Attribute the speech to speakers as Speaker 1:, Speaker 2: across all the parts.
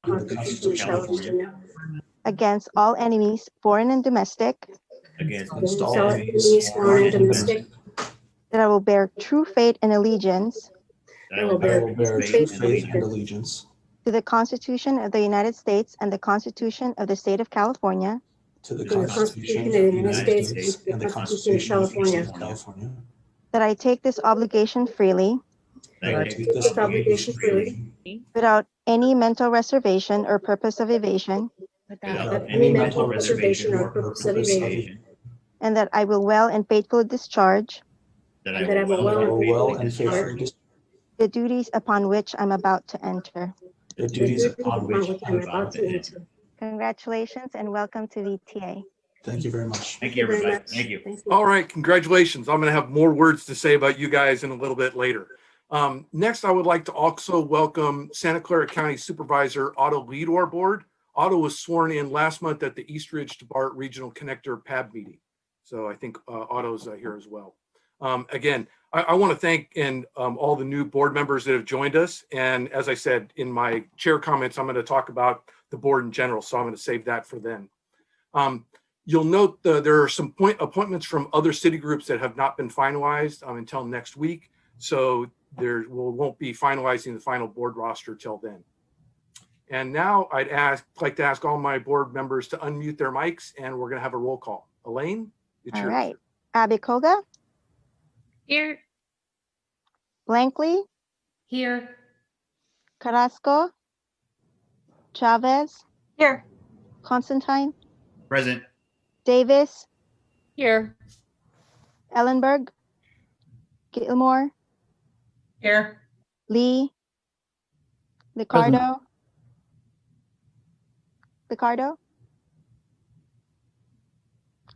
Speaker 1: of the Constitution of California
Speaker 2: against all enemies, foreign and domestic,
Speaker 1: against all enemies, foreign and domestic,
Speaker 2: that I will bear true faith and allegiance
Speaker 1: that I will bear true faith and allegiance
Speaker 2: to the Constitution of the United States and the Constitution of the State of California,
Speaker 1: to the Constitution of the United States and the Constitution of the State of California,
Speaker 2: that I take this obligation freely
Speaker 1: that I take this obligation freely
Speaker 2: without any mental reservation or purpose of evasion,
Speaker 1: without any mental reservation or purpose of evasion,
Speaker 2: and that I will well and faithfully discharge
Speaker 1: that I will well and faithfully discharge
Speaker 2: the duties upon which I'm about to enter.
Speaker 1: the duties upon which I'm about to enter.
Speaker 2: Congratulations and welcome to VTA.
Speaker 1: Thank you very much.
Speaker 3: Thank you, everybody. Thank you.
Speaker 4: All right, congratulations. I'm going to have more words to say about you guys in a little bit later. Next, I would like to also welcome Santa Clara County Supervisor Otto Lee to our board. Otto was sworn in last month at the East Ridge to BART Regional Connector PAB meeting. So I think Otto's here as well. Again, I want to thank all the new board members that have joined us. And as I said in my chair comments, I'm going to talk about the board in general. So I'm going to save that for then. You'll note there are some appointments from other city groups that have not been finalized until next week. So we won't be finalizing the final board roster till then. And now I'd like to ask all my board members to unmute their mics, and we're going to have a roll call. Elaine, it's
Speaker 2: All
Speaker 4: yours.
Speaker 2: right. Abby Koga,
Speaker 5: Here.
Speaker 2: Blankley,
Speaker 5: Here.
Speaker 2: Carrasco, Chavez,
Speaker 5: Here.
Speaker 2: Constantine,
Speaker 3: Present.
Speaker 2: Davis,
Speaker 5: Here.
Speaker 2: Ellenberg, Gilmore,
Speaker 5: Here.
Speaker 2: Lee, Licardo,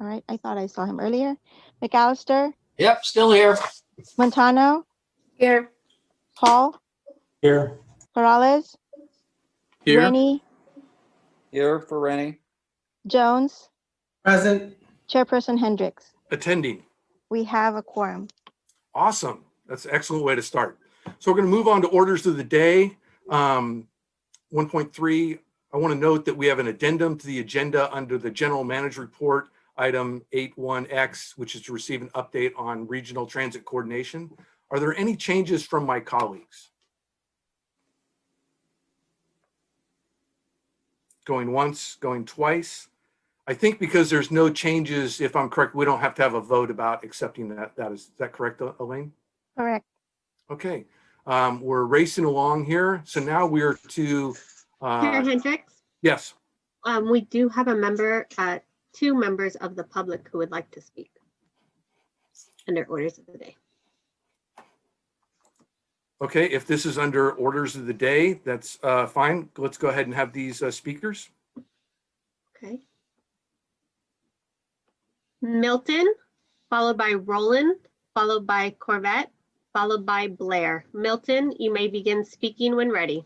Speaker 2: all right, I thought I saw him earlier. McAllister,
Speaker 6: Yep, still here.
Speaker 2: Montano,
Speaker 5: Here.
Speaker 2: Paul,
Speaker 1: Here.
Speaker 2: Perales,
Speaker 4: Here.
Speaker 2: Rennie,
Speaker 6: Here for Rennie.
Speaker 2: Jones,
Speaker 7: Present.
Speaker 2: Chairperson Hendricks.
Speaker 4: Attending.
Speaker 2: We have a quorum.
Speaker 4: Awesome. That's an excellent way to start. So we're going to move on to orders of the day. 1.3, I want to note that we have an addendum to the agenda under the general manager report, item 81X, which is to receive an update on regional transit coordination. Are there any changes from my colleagues? Going once, going twice. I think because there's no changes, if I'm correct, we don't have to have a vote about accepting that. Is that correct, Elaine?
Speaker 2: Correct.
Speaker 4: Okay, we're racing along here. So now we're to,
Speaker 8: Chair Hendricks,
Speaker 4: yes.
Speaker 8: we do have a member, two members of the public who would like to speak under orders of the day.
Speaker 4: Okay, if this is under orders of the day, that's fine. Let's go ahead and have these speakers.
Speaker 8: Okay. Milton, followed by Roland, followed by Corvette, followed by Blair. Milton, you may begin speaking when ready.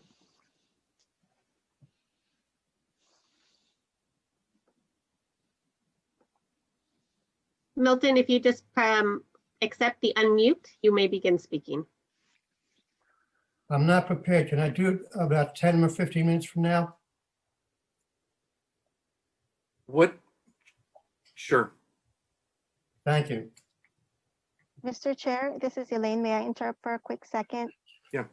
Speaker 8: Milton, if you just accept the unmute, you may begin speaking.
Speaker 7: I'm not prepared. Can I do it about 10 or 15 minutes from now?
Speaker 4: What? Sure.
Speaker 7: Thank you.
Speaker 2: Mr. Chair, this is Elaine. May I interrupt for a quick second?
Speaker 4: Yeah.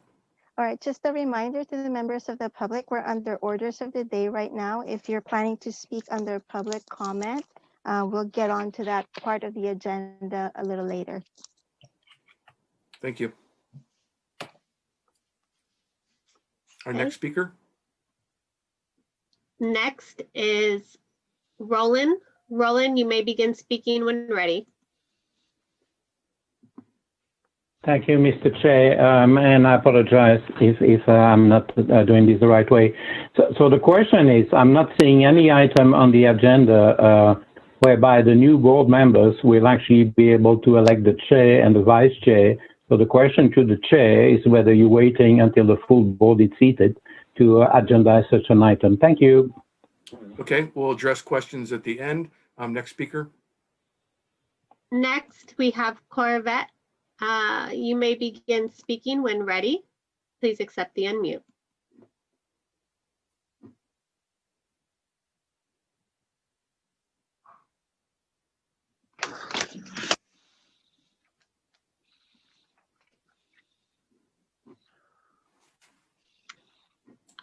Speaker 2: All right, just a reminder to the members of the public, we're under orders of the day right now. If you're planning to speak under public comment, we'll get on to that part of the agenda a little later.
Speaker 4: Thank you. Our
Speaker 8: Okay.
Speaker 4: next speaker.
Speaker 8: Next is Roland. Roland, you may begin speaking when ready.
Speaker 9: Thank you, Mr. Chair, and I apologize if I'm not doing this the right way. So the question is, I'm not seeing any item on the agenda whereby the new board members will actually be able to elect the chair and the vice chair. So the question to the chair is whether you're waiting until the full board is seated to agendize such an item. Thank you.
Speaker 4: Okay, we'll address questions at the end. Next speaker.
Speaker 8: Next, we have Corvette. You may begin speaking when ready. Please accept the unmute.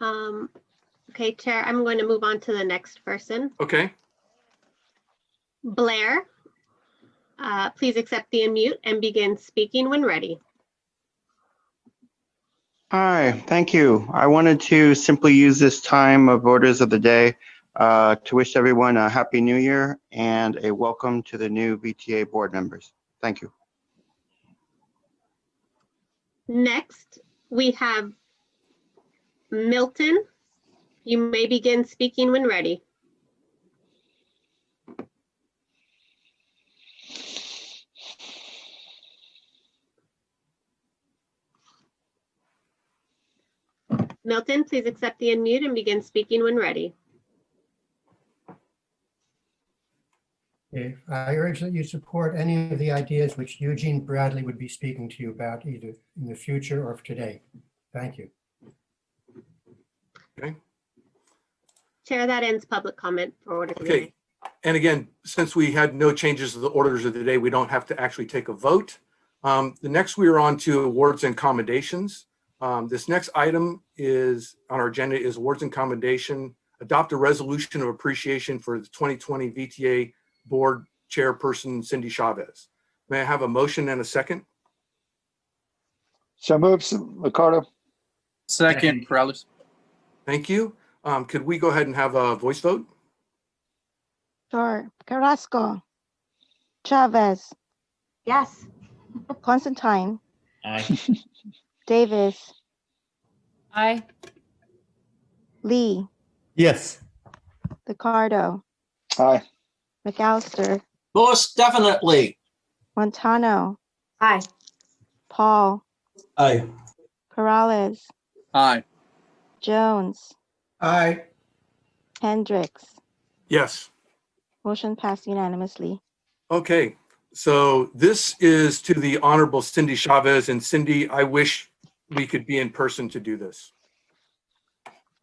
Speaker 8: Okay, Chair, I'm going to move on to the next person.
Speaker 4: Okay.
Speaker 8: Blair, please accept the unmute and begin speaking when ready.
Speaker 10: Hi, thank you. I wanted to simply use this time of orders of the day to wish everyone a happy new year and a welcome to the new VTA board members. Thank you.
Speaker 8: Next, we have Milton. You may begin speaking when ready. Milton, please accept the unmute and begin speaking when ready.
Speaker 7: Okay, I urge that you support any of the ideas which Eugene Bradley would be speaking to you about either in the future or today. Thank you.
Speaker 4: Okay.
Speaker 8: Chair, that ends public comment for order of the
Speaker 4: Okay.
Speaker 8: day.
Speaker 4: And again, since we had no changes to the orders of the day, we don't have to actually take a vote. The next we are on to awards and commendations. This next item is on our agenda is awards and commendation. Adopt a resolution of appreciation for the 2020 VTA board chairperson, Cindy Chavez. May I have a motion and a second?
Speaker 6: So moves, Ricardo.
Speaker 3: Second.
Speaker 6: Corrales.
Speaker 4: Thank you. Could we go ahead and have a voice vote?
Speaker 2: Sure. Carrasco, Chavez,
Speaker 5: Yes.
Speaker 2: Constantine,
Speaker 3: Aye.
Speaker 2: Davis,
Speaker 5: Aye.
Speaker 2: Lee,
Speaker 11: Yes.
Speaker 2: Ricardo,
Speaker 6: Aye.
Speaker 2: McAllister,
Speaker 6: Most definitely.
Speaker 2: Montano,
Speaker 5: Aye.
Speaker 2: Paul,
Speaker 11: Aye.
Speaker 2: Corrales,
Speaker 6: Aye.
Speaker 2: Jones,
Speaker 7: Aye.
Speaker 2: Hendricks.
Speaker 4: Yes.
Speaker 2: Motion passed unanimously.
Speaker 4: Okay, so this is to the Honorable Cindy Chavez. And Cindy, I wish we could be in person to do this.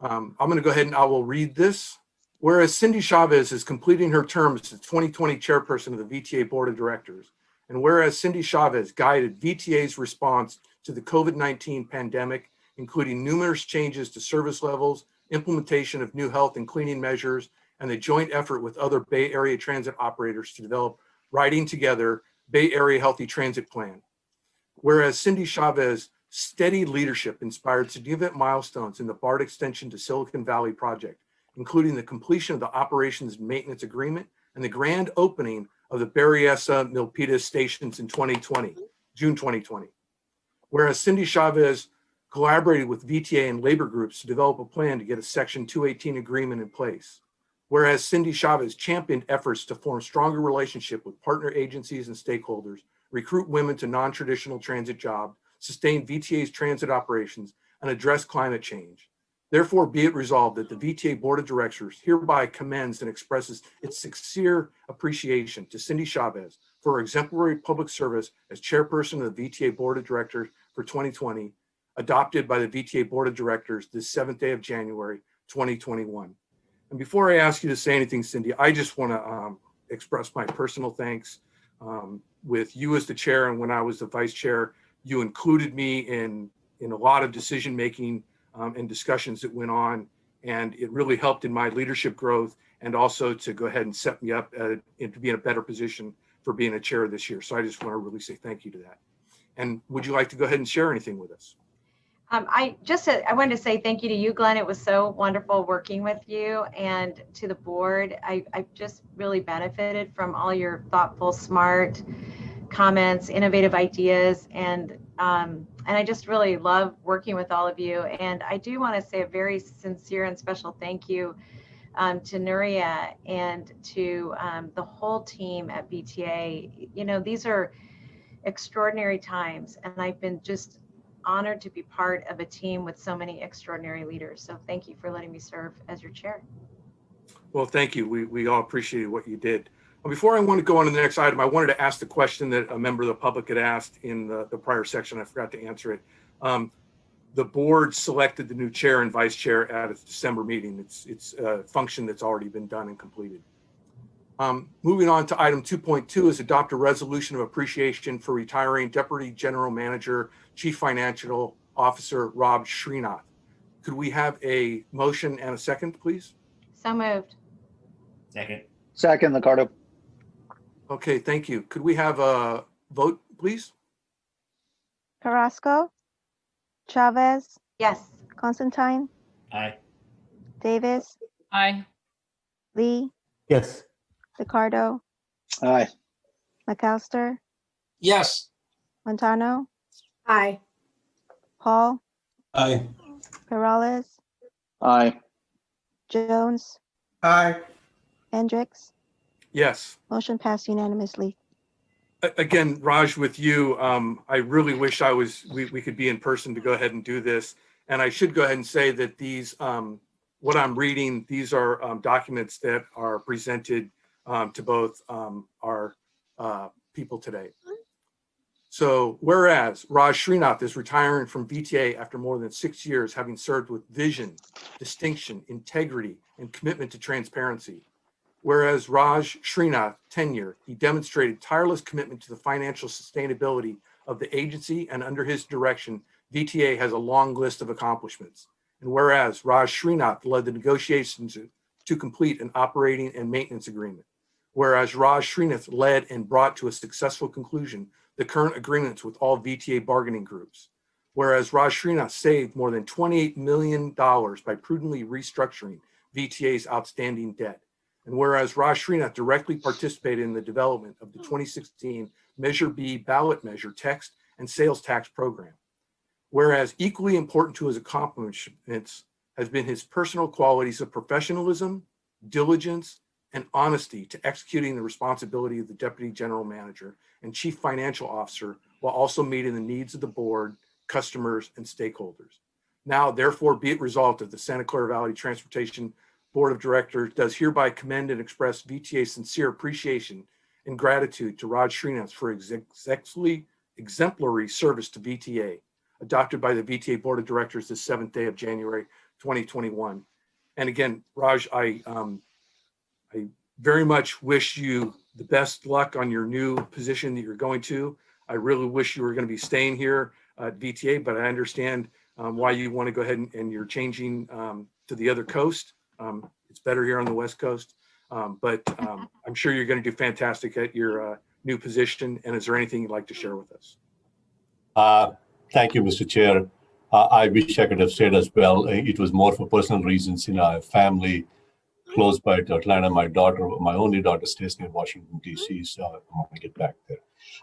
Speaker 4: I'm going to go ahead and I will read this. Whereas Cindy Chavez is completing her term as the 2020 chairperson of the VTA Board of Directors, and whereas Cindy Chavez guided VTA's response to the COVID-19 pandemic, including numerous changes to service levels, implementation of new health and cleaning measures, and the joint effort with other Bay Area transit operators to develop Riding Together Bay Area Healthy Transit Plan. Whereas Cindy Chavez steady leadership inspired significant milestones in the BART extension to Silicon Valley project, including the completion of the operations and maintenance agreement and the grand opening of the Berryessa Milpitas stations in June 2020. Whereas Cindy Chavez collaborated with VTA and labor groups to develop a plan to get a Section 218 agreement in place. Whereas Cindy Chavez championed efforts to form stronger relationship with partner agencies and stakeholders, recruit women to non-traditional transit jobs, sustain VTA's transit operations, and address climate change. Therefore, be it resolved that the VTA Board of Directors hereby commends and expresses its sincere appreciation to Cindy Chavez for her exemplary public service as chairperson of the VTA Board of Directors for 2020, adopted by the VTA Board of Directors this 7th day of January, 2021. And before I ask you to say anything, Cindy, I just want to express my personal thanks with you as the chair. And when I was the vice chair, you included me in a lot of decision-making and discussions that went on. And it really helped in my leadership growth and also to go ahead and set me up to be in a better position for being a chair this year. So I just want to really say thank you to that. And would you like to go ahead and share anything with us?
Speaker 12: I wanted to say thank you to you, Glenn. It was so wonderful working with you, and to the board. I just really benefited from all your thoughtful, smart comments, innovative ideas, and I just really love working with all of you. And I do want to say a very sincere and special thank you to Nuria and to the whole team at VTA. You know, these are extraordinary times, and I've been just honored to be part of a team with so many extraordinary leaders. So thank you for letting me serve as your chair.
Speaker 4: Well, thank you. We all appreciated what you did. Before I want to go on to the next item, I wanted to ask the question that a member of the public had asked in the prior section. I forgot to answer it. The board selected the new chair and vice chair at its December meeting. It's a function that's already been done and completed. Moving on to item 2.2 is adopt a resolution of appreciation for retiring Deputy General Manager, Chief Financial Officer Rob Srinath. could we have a motion and a second, please?
Speaker 12: So moved.
Speaker 3: Second.
Speaker 6: Second, Ricardo.
Speaker 4: Okay, thank you. Could we have a vote, please?
Speaker 2: Carrasco, Chavez,
Speaker 12: Yes.
Speaker 2: Constantine,
Speaker 3: Aye.
Speaker 2: Davis,
Speaker 5: Aye.
Speaker 2: Lee,
Speaker 11: Yes.
Speaker 2: Ricardo,
Speaker 6: Aye.
Speaker 2: McAllister,
Speaker 6: Yes.
Speaker 2: Montano,
Speaker 1: Aye.
Speaker 2: Paul,
Speaker 11: Aye.
Speaker 2: Perales,
Speaker 6: Aye.
Speaker 2: Jones,
Speaker 11: Aye.
Speaker 2: Hendricks.
Speaker 4: Yes.
Speaker 2: Motion passed unanimously.
Speaker 4: Again, Raj, with you, I really wish we could be in person to go ahead and do this. And I should go ahead and say that these, what I'm reading, these are documents that are presented to both our people today. So whereas Raj Srinath is retiring from VTA after more than 6 years, having served with vision, distinction, integrity, and commitment to transparency. Whereas Raj Srinath tenure, he demonstrated tireless commitment to the financial sustainability of the agency, and under his direction, VTA has a long list of accomplishments. And whereas Raj Srinath led the negotiations to complete an operating and maintenance agreement. Whereas Raj Srinath led and brought to a successful conclusion the current agreements with all VTA bargaining groups. Whereas Raj Srinath saved more than $28 million by prudently restructuring VTA's outstanding debt. And whereas Raj Srinath directly participated in the development of the 2016 Measure B ballot measure text and sales tax program. Whereas equally important to his accomplishments has been his personal qualities of professionalism, diligence, and honesty to executing the responsibility of the Deputy General Manager and Chief Financial Officer while also meeting the needs of the board, customers, and stakeholders. Now, therefore, be it resolved that the Santa Clara Valley Transportation Board of Directors does hereby commend and express VTA's sincere appreciation and gratitude to Raj Srinath for his exemplary service to VTA, adopted by the VTA Board of Directors the 7th day of January, 2021. And again, Raj, I very much wish you the best luck on your new position that you're going to. I really wish you were going to be staying here at VTA, but I understand why you want to go ahead and you're changing to the other coast. It's better here on the West Coast, but I'm sure you're going to do fantastic at your new position. And is there anything you'd like to share with us?
Speaker 11: Thank you, Mr. Chair. I wish I could have stayed as well. It was more for personal reasons. I have family close by to Atlanta. My only daughter stays near Washington, D.C., so I want to get back there.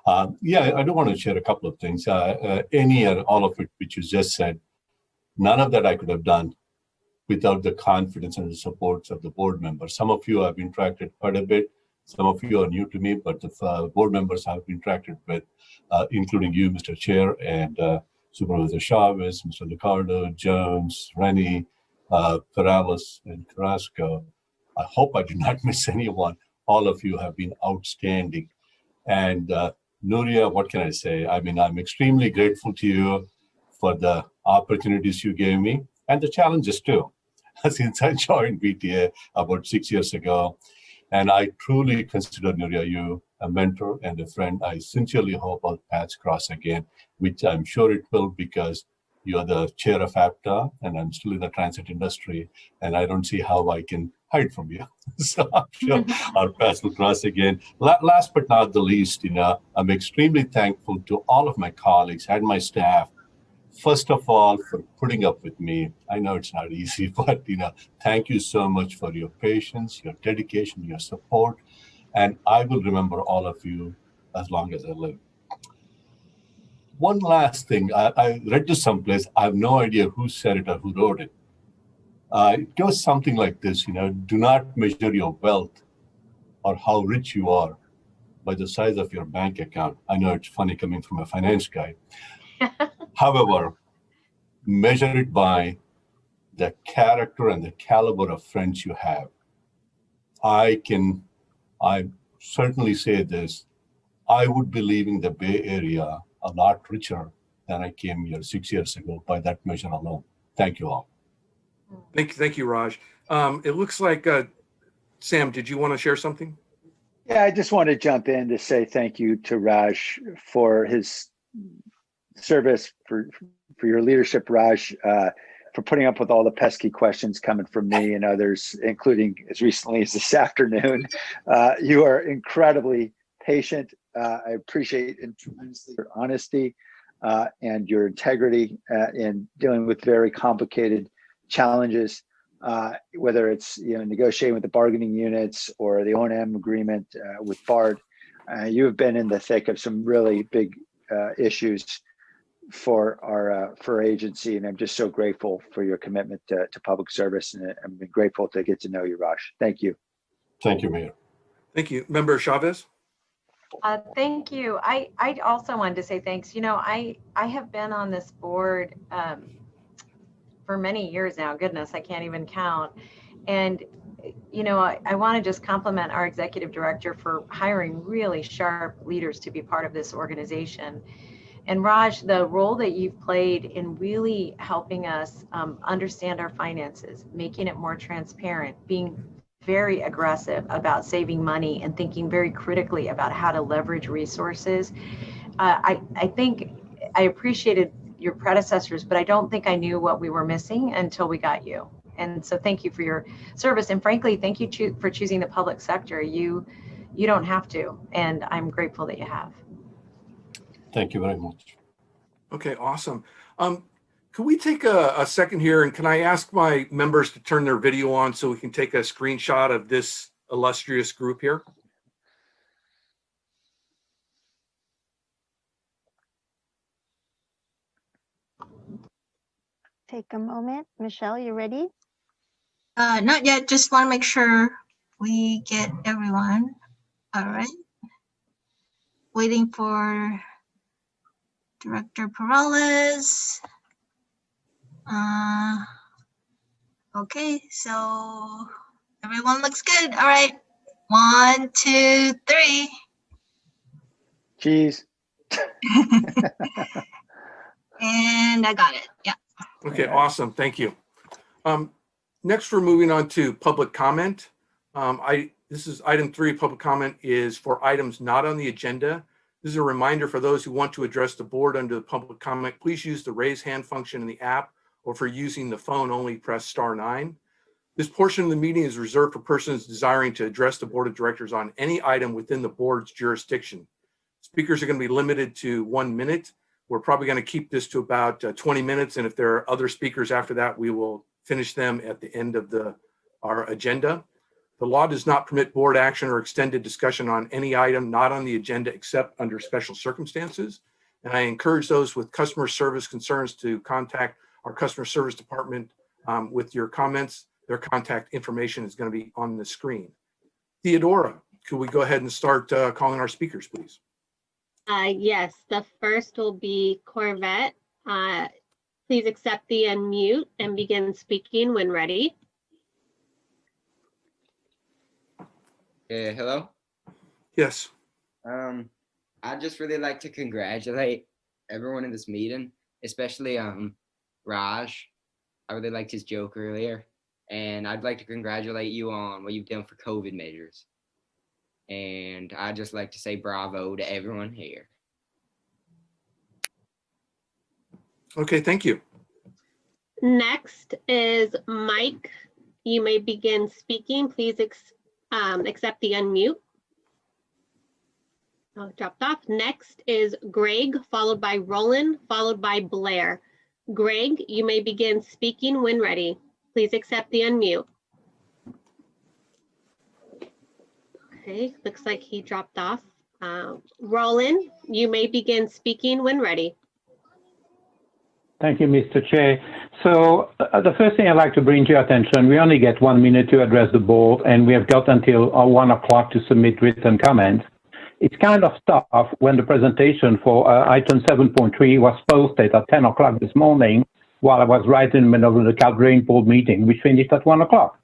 Speaker 11: I do want to share a couple of things. Any and all of it, which you just said, none of that I could have done without the confidence and the supports of the board members. Some of you I've interacted quite a bit. Some of you are new to me, but the board members I've interacted with, including you, Mr. Chair, and Supervisor Chavez, Mr. Ricardo, Jones, Rennie, Perales, and Carrasco. I hope I did not miss anyone. All of you have been outstanding. And Nuria, what can I say? I mean, I'm extremely grateful to you for the opportunities you gave me and the challenges too. Since I joined VTA about 6 years ago, and I truly consider, Nuria, you a mentor and a friend. I sincerely hope our paths cross again, which I'm sure it will, because you're the chair of APTA and I'm still in the transit industry, and I don't see how I can hide from you. So I'm sure our paths will cross again. Last but not the least, I'm extremely thankful to all of my colleagues and my staff, first of all, for putting up with me. I know it's not easy, but thank you so much for your patience, your dedication, your support, and I will remember all of you as long as I live. One last thing, I read this someplace. I have no idea who said it or who wrote it. It goes something like this, do not measure your wealth or how rich you are by the size of your bank account. I know it's funny coming from a finance guy. However, measure it by the character and the caliber of friends you have. I certainly say this, I would be leaving the Bay Area a lot richer than I came here 6 years ago by that measure alone. Thank you all.
Speaker 4: Thank you, Raj. It looks like, Sam, did you want to share something?
Speaker 13: Yeah, I just want to jump in to say thank you to Raj for his service, for your leadership, Raj. for putting up with all the pesky questions coming from me and others, including as recently as this afternoon. You are incredibly patient. I appreciate tremendously your honesty and your integrity in dealing with very complicated challenges, whether it's negotiating with the bargaining units or the O&M agreement with BART. You have been in the thick of some really big issues for our agency, and I'm just so grateful for your commitment to public service, and I'm grateful to get to know you, Raj. Thank you.
Speaker 11: Thank you, Mayor.
Speaker 4: Thank you. Member Chavez?
Speaker 12: Thank you. I also wanted to say thanks. I have been on this board for many years now. Goodness, I can't even count. And I want to just compliment our executive director for hiring really sharp leaders to be part of this organization. And Raj, the role that you've played in really helping us understand our finances, making it more transparent, being very aggressive about saving money and thinking very critically about how to leverage resources. I think I appreciated your predecessors, but I don't think I knew what we were missing until we got you. And so thank you for your service. And frankly, thank you for choosing the public sector. You don't have to, and I'm grateful that you have.
Speaker 11: Thank you very much.
Speaker 4: Okay, awesome. Could we take a second here, and can I ask my members to turn their video on so we can take a screenshot of this illustrious group here?
Speaker 2: Take a moment. Michelle, you ready?
Speaker 14: Not yet. Just want to make sure we get everyone. All right. Waiting for Director Perales. Okay, so everyone looks good. All right. 1, 2, 3.
Speaker 13: Cheese.
Speaker 14: And I got it. Yeah.
Speaker 4: Okay, awesome. Thank you. Next, we're moving on to public comment. This is item 3. Public comment is for items not on the agenda. This is a reminder for those who want to address the board under the public comment. Please use the raise hand function in the app, or for using the phone only, press *9. This portion of the meeting is reserved for persons desiring to address the board of directors on any item within the board's jurisdiction. Speakers are going to be limited to 1 minute. We're probably going to keep this to about 20 minutes. And if there are other speakers after that, we will finish them at the end of our agenda. The law does not permit board action or extended discussion on any item not on the agenda except under special circumstances. And I encourage those with customer service concerns to contact our customer service department with your comments. Their contact information is going to be on the screen. Theodora, could we go ahead and start calling our speakers, please?
Speaker 8: Yes, the first will be Corvette. Please accept the unmute and begin speaking when ready.
Speaker 15: Hello?
Speaker 4: Yes.
Speaker 15: I'd just really like to congratulate everyone in this meeting, especially Raj. I really liked his joke earlier. And I'd like to congratulate you on what you've done for COVID measures. And I'd just like to say bravo to everyone here.
Speaker 4: Okay, thank you.
Speaker 8: Next is Mike. You may begin speaking. Please accept the unmute. Oh, dropped off. Next is Greg, followed by Roland, followed by Blair. Greg, you may begin speaking when ready. Please accept the unmute. Okay, looks like he dropped off. Roland, you may begin speaking when ready.
Speaker 9: Thank you, Mr. Chair. So the first thing I'd like to bring to your attention, we only get 1 minute to address the board, and we have got until 1 o'clock to submit written comments. It's kind of tough when the presentation for item 7.3 was posted at 10 o'clock this morning, while I was right in the middle of the Calgary board meeting, which finished at 1 o'clock.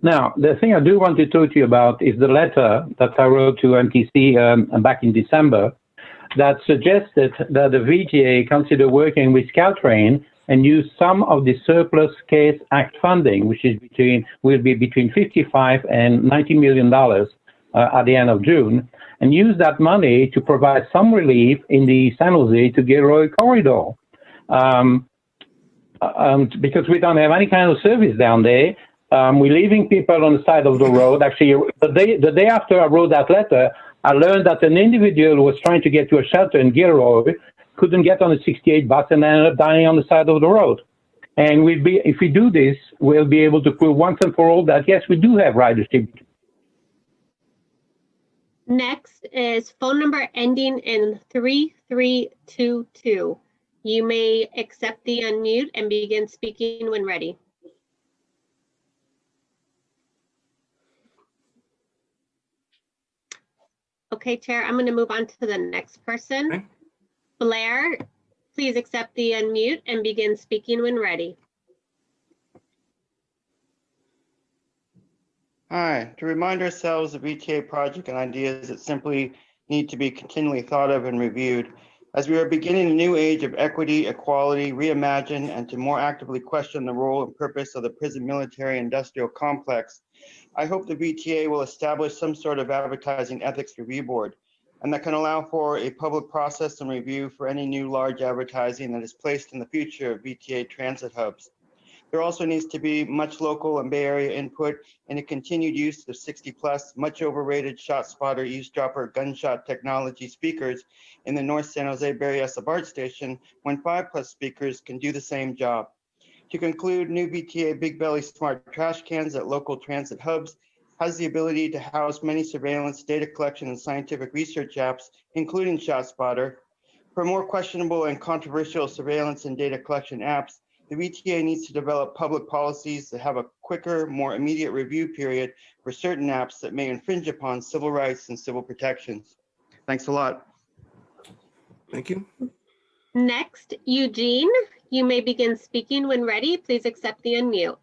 Speaker 9: Now, the thing I do want to talk to you about is the letter that I wrote to MTC back in December that suggested that the VTA consider working with Caltrain and use some of the surplus CASE Act funding, which is will be between $55 and $90 million at the end of June, and use that money to provide some relief in the San Jose to Gilroy corridor. because we don't have any kind of service down there. We're leaving people on the side of the road. Actually, the day after I wrote that letter, I learned that an individual who was trying to get to a shelter in Gilroy couldn't get on the 68 bus and ended up dying on the side of the road. And if we do this, we'll be able to prove once and for all that, yes, we do have ridership.
Speaker 8: Next is phone number ending in 3322. You may accept the unmute and begin speaking when ready. Okay, Chair, I'm going to move on to the next person.
Speaker 4: Okay.
Speaker 8: Blair, please accept the unmute and begin speaking when ready.
Speaker 10: Hi, to remind ourselves of VTA project and ideas that simply need to be continually thought of and reviewed. As we are beginning a new age of equity, equality, reimagine, and to more actively question the role and purpose of the prison military industrial complex, I hope the VTA will establish some sort of advertising ethics review board, and that can allow for a public process and review for any new large advertising that is placed in the future of VTA transit hubs. There also needs to be much local and Bay Area input and a continued use of 60+ much overrated shot spotter, eavesdropper, gunshot technology speakers in the North San Jose Berryessa BART station when 5+ speakers can do the same job. To conclude, new VTA Big Belly smart trash cans at local transit hubs has the ability to house many surveillance, data collection, and scientific research apps, including ShotSpotter. For more questionable and controversial surveillance and data collection apps, the VTA needs to develop public policies that have a quicker, more immediate review period for certain apps that may infringe upon civil rights and civil protections. Thanks a lot.
Speaker 4: Thank you.
Speaker 8: Next, Eugene, you may begin speaking when ready. Please accept the unmute.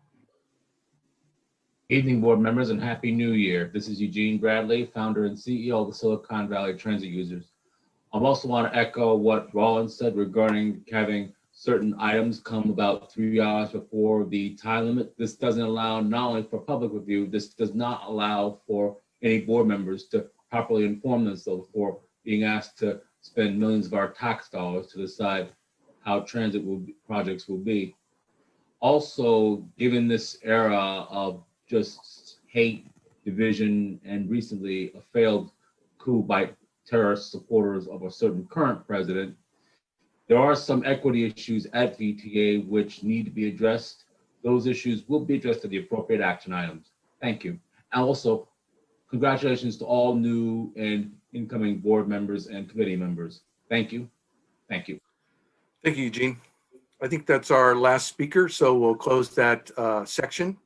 Speaker 16: Evening, board members, and Happy New Year. This is Eugene Bradley, founder and CEO of the Silicon Valley Transit Users. I also want to echo what Rollins said regarding having certain items come about 3 hours before the time limit. This doesn't allow not only for public review, this does not allow for any board members to properly inform themselves for being asked to spend millions of our tax dollars to decide how transit projects will be. Also, given this era of just hate, division, and recently a failed coup by terrorist supporters of a certain current president, there are some equity issues at VTA which need to be addressed. Those issues will be addressed at the appropriate action items. Thank you. And also, congratulations to all new and incoming board members and committee members. Thank you. Thank you.
Speaker 4: Thank you, Eugene. I think that's our last speaker, so we'll close that section.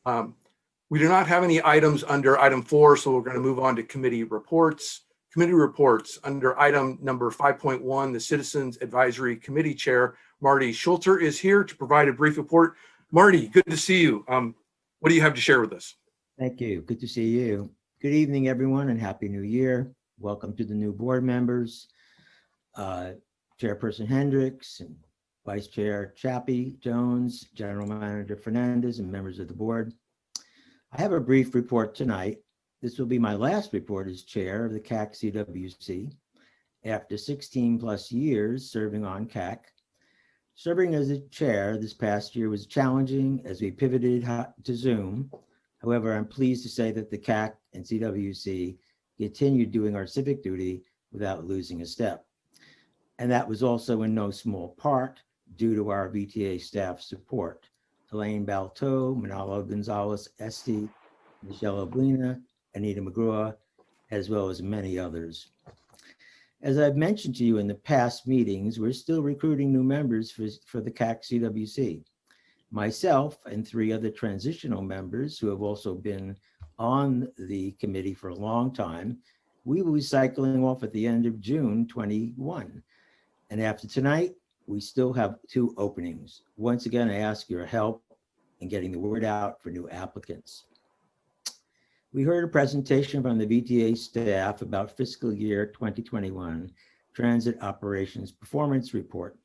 Speaker 4: We do not have any items under item 4, so we're going to move on to committee reports. Committee reports under item number 5.1, the Citizens Advisory Committee Chair, Marty Schulter, is here to provide a brief report. Marty, good to see you. What do you have to share with us?
Speaker 17: Thank you. Good to see you. Good evening, everyone, and Happy New Year. Welcome to the new board members, Chairperson Hendricks, and Vice Chair Chappie Jones, General Manager Fernandez, and members of the board. I have a brief report tonight. This will be my last report as chair of the CAC CWC after 16+ years serving on CAC. Serving as a chair this past year was challenging as we pivoted to Zoom. However, I'm pleased to say that the CAC and CWC continued doing our civic duty without losing a step. And that was also in no small part due to our VTA staff support. Elaine Balto, Manalo Gonzalez Esti, Michelle Oblina, Anita McGraw, as well as many others. As I've mentioned to you in the past meetings, we're still recruiting new members for the CAC CWC. Myself and 3 other transitional members who have also been on the committee for a long time, we will be cycling off at the end of June 21. And after tonight, we still have 2 openings. Once again, I ask your help in getting the word out for new applicants. We heard a presentation from the VTA staff about fiscal year 2021 Transit Operations Performance Report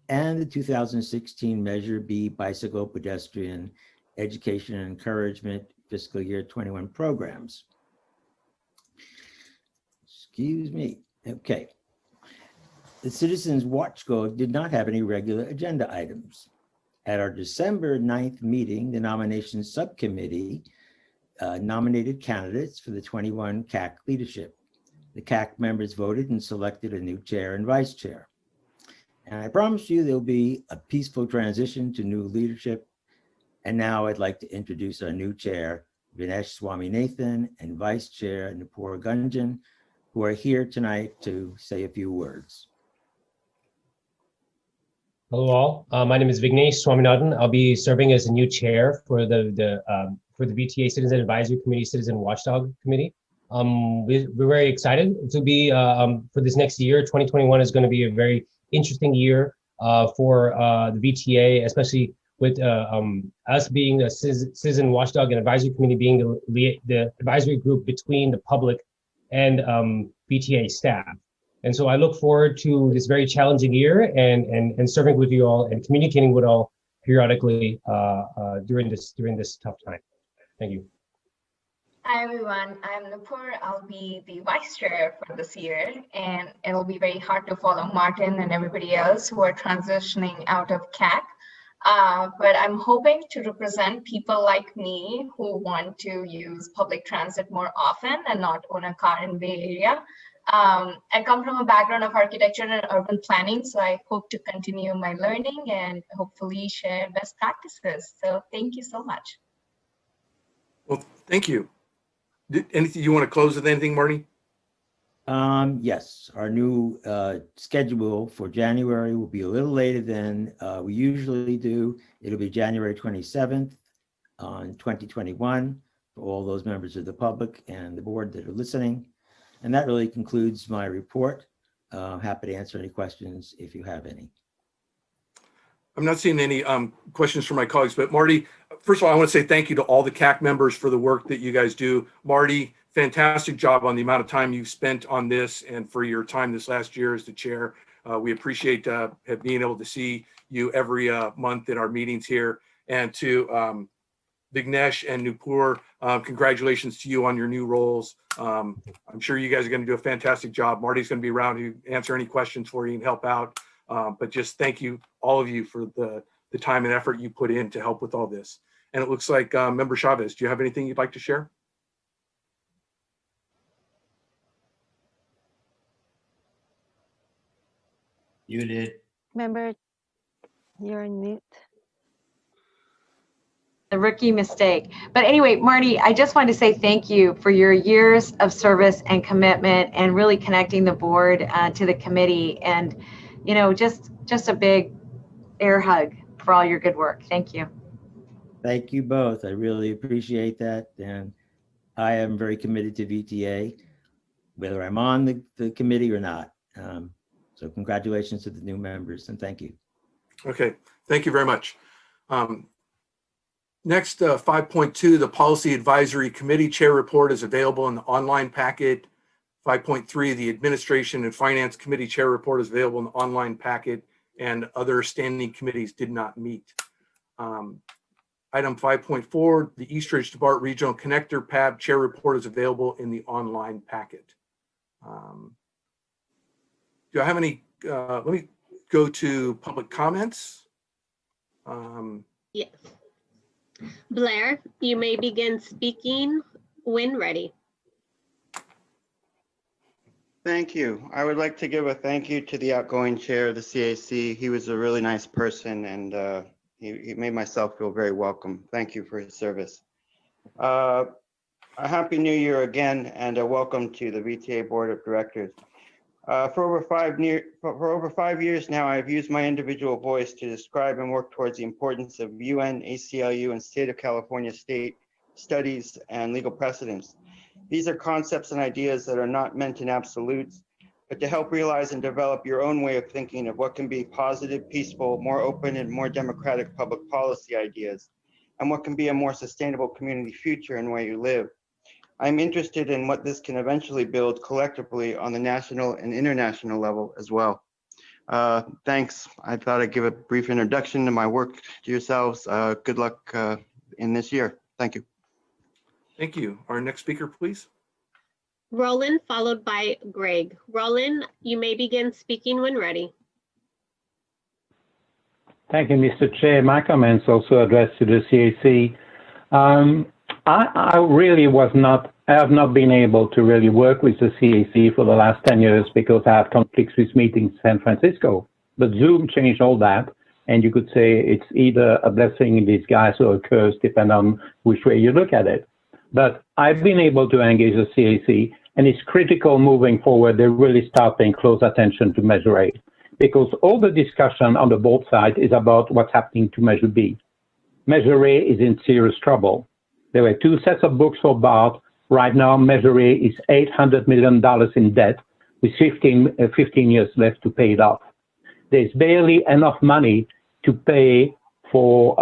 Speaker 17: and the 2016 Measure B Bicycle Pedestrian Education and Encouragement fiscal year 21 programs. Excuse me. Okay. The Citizens Watchdog did not have any regular agenda items. At our December 9th meeting, the nominations subcommittee nominated candidates for the 21 CAC leadership. The CAC members voted and selected a new chair and vice chair. And I promise you there'll be a peaceful transition to new leadership. And now I'd like to introduce our new chair, Vinesh Swaminathan, and vice chair, Nupur Gunjan, who are here tonight to say a few words.
Speaker 18: Hello all, my name is Vignesh Swaminathan. I'll be serving as the new chair for the VTA Citizen Advisory Committee, Citizen Watchdog Committee. We're very excited to be for this next year. 2021 is going to be a very interesting year for the VTA, especially with us being the Citizen Watchdog and Advisory Committee being the advisory group between the public and VTA staff. And so I look forward to this very challenging year and serving with you all and communicating with all periodically during this tough time. Thank you.
Speaker 19: Hi everyone, I'm Nupur. I'll be the vice chair for this year, and it'll be very hard to follow Martin and everybody else who are transitioning out of CAC. But I'm hoping to represent people like me who want to use public transit more often and not own a car in Bay Area. I come from a background of architecture and urban planning, so I hope to continue my learning and hopefully share best practices. So thank you so much.
Speaker 4: Well, thank you. Anything you want to close with anything, Marty?
Speaker 17: Yes, our new schedule for January will be a little later than we usually do. It'll be January 27th on 2021 for all those members of the public and the board that are listening. And that really concludes my report. Happy to answer any questions if you have any.
Speaker 4: I'm not seeing any questions from my colleagues, but Marty, first of all, I want to say thank you to all the CAC members for the work that you guys do. Marty, fantastic job on the amount of time you've spent on this and for your time this last year as the chair. We appreciate being able to see you every month in our meetings here. And to Vignesh and Nupur, congratulations to you on your new roles. I'm sure you guys are going to do a fantastic job. Marty's going to be around to answer any questions for you and help out. But just thank you, all of you, for the time and effort you put in to help with all this. And it looks like Member Chavez, do you have anything you'd like to share?
Speaker 3: You did.
Speaker 2: Member, you're on mute.
Speaker 12: The rookie mistake. But anyway, Marty, I just wanted to say thank you for your years of service and commitment and really connecting the board to the committee. And, you know, just a big air hug for all your good work. Thank you.
Speaker 17: Thank you both. I really appreciate that. And I am very committed to VTA, whether I'm on the committee or not. So congratulations to the new members and thank you.
Speaker 4: Okay, thank you very much. Next, 5.2, the Policy Advisory Committee Chair Report is available in the online packet. 5.3, the Administration and Finance Committee Chair Report is available in the online packet, and other standing committees did not meet. Item 5.4, the Eastridge to Bart Regional Connector PAB Chair Report is available in the online packet. Do I have any, let me go to public comments.
Speaker 8: Yes. Blair, you may begin speaking when ready.
Speaker 10: Thank you. I would like to give a thank you to the outgoing chair of the CAC. He was a really nice person, and he made myself feel very welcome. Thank you for his service. A happy new year again, and a welcome to the VTA Board of Directors. For over 5 years now, I've used my individual voice to describe and work towards the importance of UN, ACLU, and State of California state studies and legal precedents. These are concepts and ideas that are not meant in absolutes, but to help realize and develop your own way of thinking of what can be positive, peaceful, more open, and more democratic public policy ideas, and what can be a more sustainable community future in where you live. I'm interested in what this can eventually build collectively on the national and international level as well. Thanks. I thought I'd give a brief introduction to my work to yourselves. Good luck in this year. Thank you.
Speaker 4: Thank you. Our next speaker, please.
Speaker 8: Roland, followed by Greg. Roland, you may begin speaking when ready.
Speaker 9: Thank you, Mr. Chair. My comments also addressed to the CAC. I really I have not been able to really work with the CAC for the last 10 years because I had conflicts with meetings in San Francisco. But Zoom changed all that. And you could say it's either a blessing in disguise or a curse, depending on which way you look at it. But I've been able to engage the CAC, and it's critical moving forward. They really start paying close attention to Measure A, because all the discussion on the board side is about what's happening to Measure B. Measure A is in serious trouble. There were 2 sets of books for BART. Right now, Measure A is $800 million in debt with 15 years left to pay it off. There's barely enough money to pay for,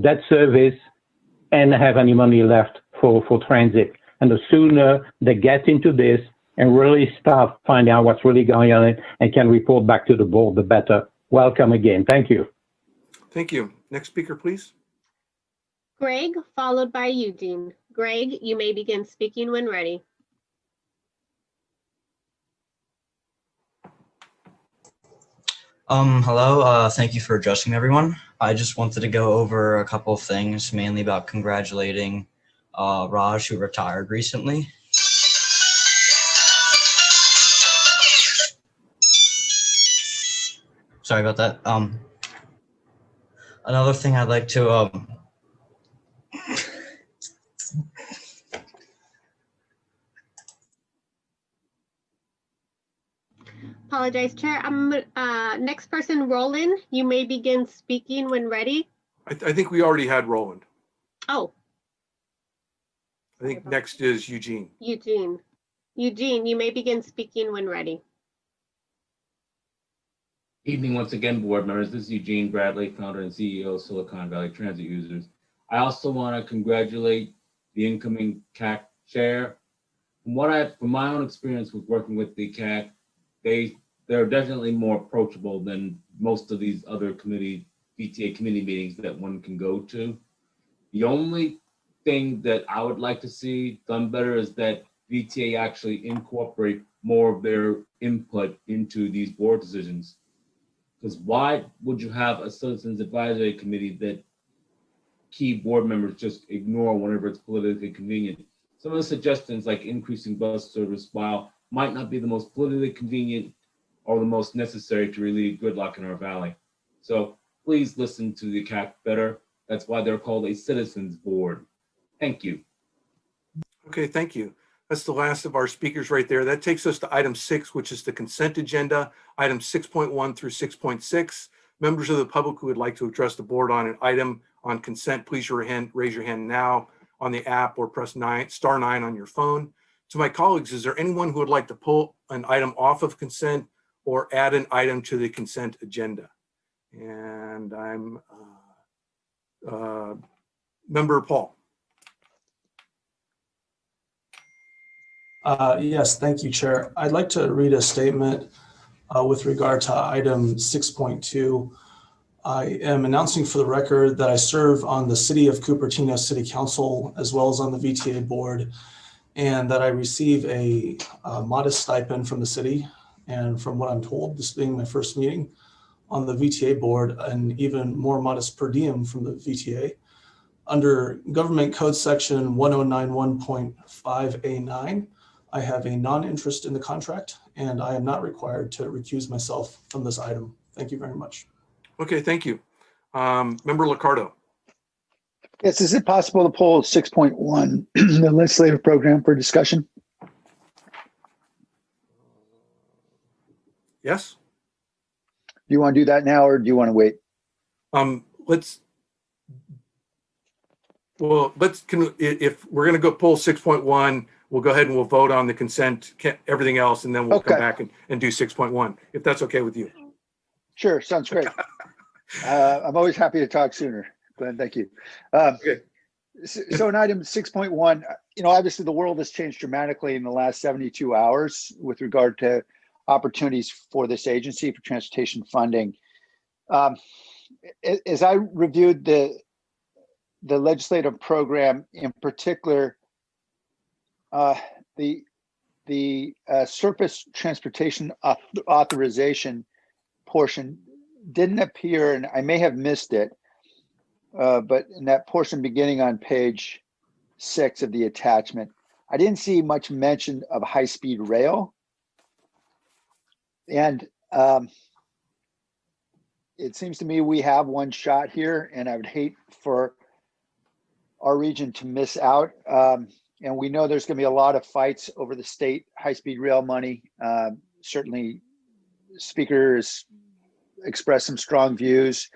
Speaker 9: debt service and have any money left for transit. And the sooner they get into this and really start finding out what's really going on and can report back to the board, the better. Welcome again. Thank you.
Speaker 4: Thank you. Next speaker, please.
Speaker 8: Greg, followed by Eugene. Greg, you may begin speaking when ready.
Speaker 20: Hello, thank you for addressing everyone. I just wanted to go over a couple of things, mainly about congratulating Raj, who retired recently. Sorry about that. Another thing I'd like to
Speaker 8: Apologize, Chair. Next person, Roland, you may begin speaking when ready.
Speaker 4: I think we already had Roland.
Speaker 8: Oh,
Speaker 4: I think next is Eugene.
Speaker 8: Eugene. Eugene, you may begin speaking when ready.
Speaker 16: Evening once again, board members. This is Eugene Bradley, founder and CEO of Silicon Valley Transit Users. I also want to congratulate the incoming CAC chair. From my own experience with working with the CAC, they're definitely more approachable than most of these other VTA committee meetings that one can go to. The only thing that I would like to see done better is that VTA actually incorporate more of their input into these board decisions. Because why would you have a citizens advisory committee that key board members just ignore whenever it's politically convenient? Some of the suggestions, like increasing bus service, while might not be the most politically convenient or the most necessary to relieve gridlock in our valley. So please listen to the CAC better. That's why they're called a citizens board. Thank you.
Speaker 4: Okay, thank you. That's the last of our speakers right there. That takes us to item 6, which is the consent agenda, items 6.1 through 6.6. Members of the public who would like to address the board on an item on consent, please raise your hand now on the app or press star 9 on your phone. To my colleagues, is there anyone who would like to pull an item off of consent or add an item to the consent agenda? And I'm Member Paul.
Speaker 21: Yes, thank you, Chair. I'd like to read a statement with regard to item 6.2. I am announcing for the record that I serve on the City of Cupertino City Council as well as on the VTA board, and that I receive a modest stipend from the city. And from what I'm told, this being my first meeting on the VTA board, an even more modest per diem from the VTA. Under Government Code Section 1091.5A9, I have a non-interest in the contract, and I am not required to recuse myself from this item. Thank you very much.
Speaker 4: Okay, thank you. Member Liccardo.
Speaker 13: Yes, is it possible to pull 6.1, the legislative program, for discussion?
Speaker 4: Yes.
Speaker 13: Do you want to do that now, or do you want to wait?
Speaker 4: If we're going to go pull 6.1, we'll go ahead and we'll vote on the consent, everything else, and then we'll come back and do 6.1, if that's okay with you.
Speaker 13: Sure, sounds great. I'm always happy to talk sooner, Glenn, thank you.
Speaker 4: Okay.
Speaker 13: So in item 6.1, obviously the world has changed dramatically in the last 72 hours with regard to opportunities for this agency for transportation funding. As I reviewed the legislative program, in particular, the surface transportation authorization portion didn't appear, and I may have missed it, but in that portion beginning on page 6 of the attachment, I didn't see much mention of high-speed rail. And it seems to me we have one shot here, and I would hate for our region to miss out. And we know there's going to be a lot of fights over the state high-speed rail money. Certainly, speakers expressed some strong views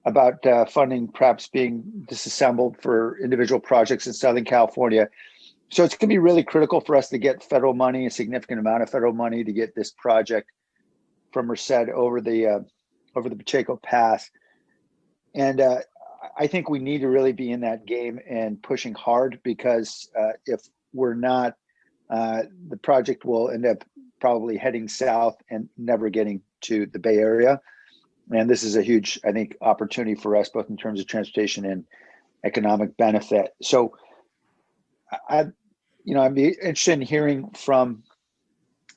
Speaker 13: about funding perhaps being disassembled for individual projects in Southern California. So it's going to be really critical for us to get federal money, a significant amount of federal money, to get this project from Merced over the Pacheco Pass. And I think we need to really be in that game and pushing hard, because if we're not, the project will end up probably heading south and never getting to the Bay Area. And this is a huge, I think, opportunity for us, both in terms of transportation and economic benefit. So I'd be interested in hearing from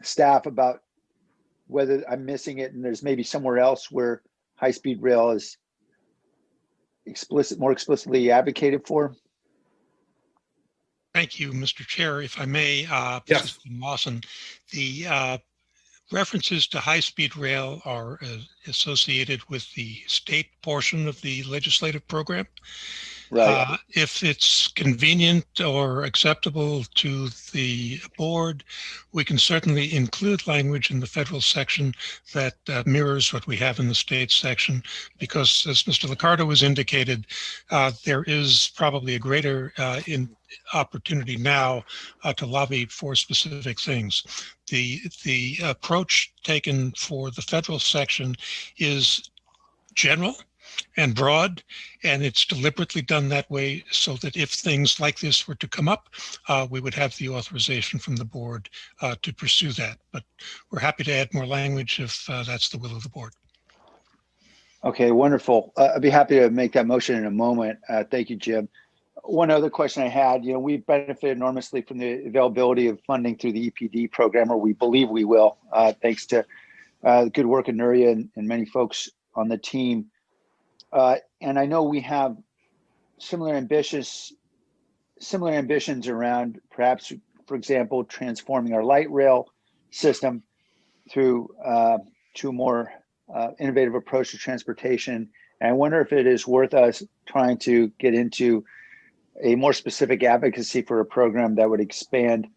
Speaker 13: staff about whether I'm missing it and there's maybe somewhere else where high-speed rail is more explicitly advocated for.
Speaker 7: Thank you, Mr. Chair. If I may,
Speaker 4: Yes.
Speaker 7: Mr. Lawson, the references to high-speed rail are associated with the state portion of the legislative program.
Speaker 13: Right.
Speaker 7: If it's convenient or acceptable to the board, we can certainly include language in the federal section that mirrors what we have in the state section, because as Mr. Liccardo has indicated, there is probably a greater opportunity now to lobby for specific things. The approach taken for the federal section is general and broad, and it's deliberately done that way so that if things like this were to come up, we would have the authorization from the board to pursue that. But we're happy to add more language if that's the will of the board.
Speaker 13: Okay, wonderful. I'd be happy to make that motion in a moment. Thank you, Jim. One other question I had, we've benefited enormously from the availability of funding through the EPD program, or we believe we will, thanks to the good work of Nuria and many folks on the team. And I know we have similar ambitions around perhaps, for example, transforming our light rail system through to a more innovative approach to transportation. And I wonder if it is worth us trying to get into a more specific advocacy for a program that would expand,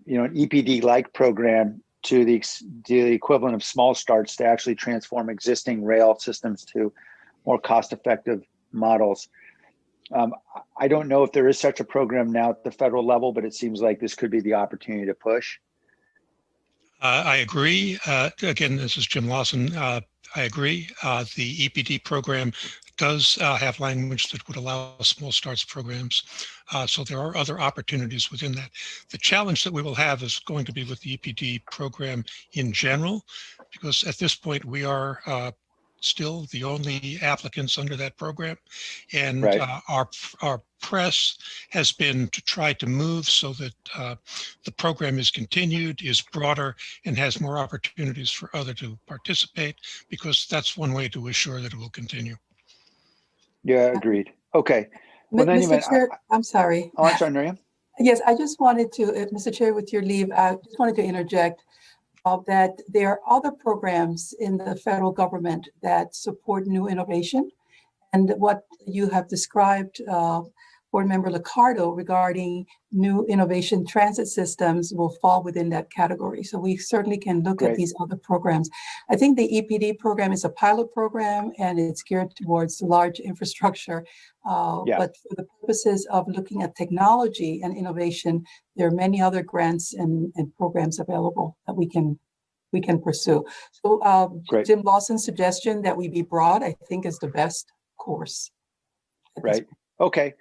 Speaker 13: an EPD-like program to the equivalent of small starts to actually transform existing rail systems to more cost-effective models. I don't know if there is such a program now at the federal level, but it seems like this could be the opportunity to push.
Speaker 7: I agree. Again, this is Jim Lawson. I agree. The EPD program does have language that would allow small starts programs. So there are other opportunities within that. The challenge that we will have is going to be with the EPD program in general, because at this point we are still the only applicants under that program. And
Speaker 13: right.
Speaker 7: Our press has been to try to move so that the program is continued, is broader, and has more opportunities for others to participate, because that's one way to assure that it will continue.
Speaker 13: Yeah, agreed. Okay. Well, then,
Speaker 1: Mr. Chair, I'm sorry.
Speaker 13: Oh, I'm sorry, Nuria.
Speaker 1: Yes, I just wanted to, Mr. Chair, with your leave, I just wanted to interject that there are other programs in the federal government that support new innovation. And what you have described, Board Member Liccardo, regarding new innovation transit systems will fall within that category. So we certainly can look
Speaker 13: Great.
Speaker 1: at these other programs. I think the EPD program is a pilot program and it's geared towards large infrastructure.
Speaker 13: Yeah.
Speaker 1: But for the purposes of looking at technology and innovation, there are many other grants and programs available that we can pursue. So Jim Lawson's suggestion that we be broad, I think, is the best course.
Speaker 13: Right. Okay.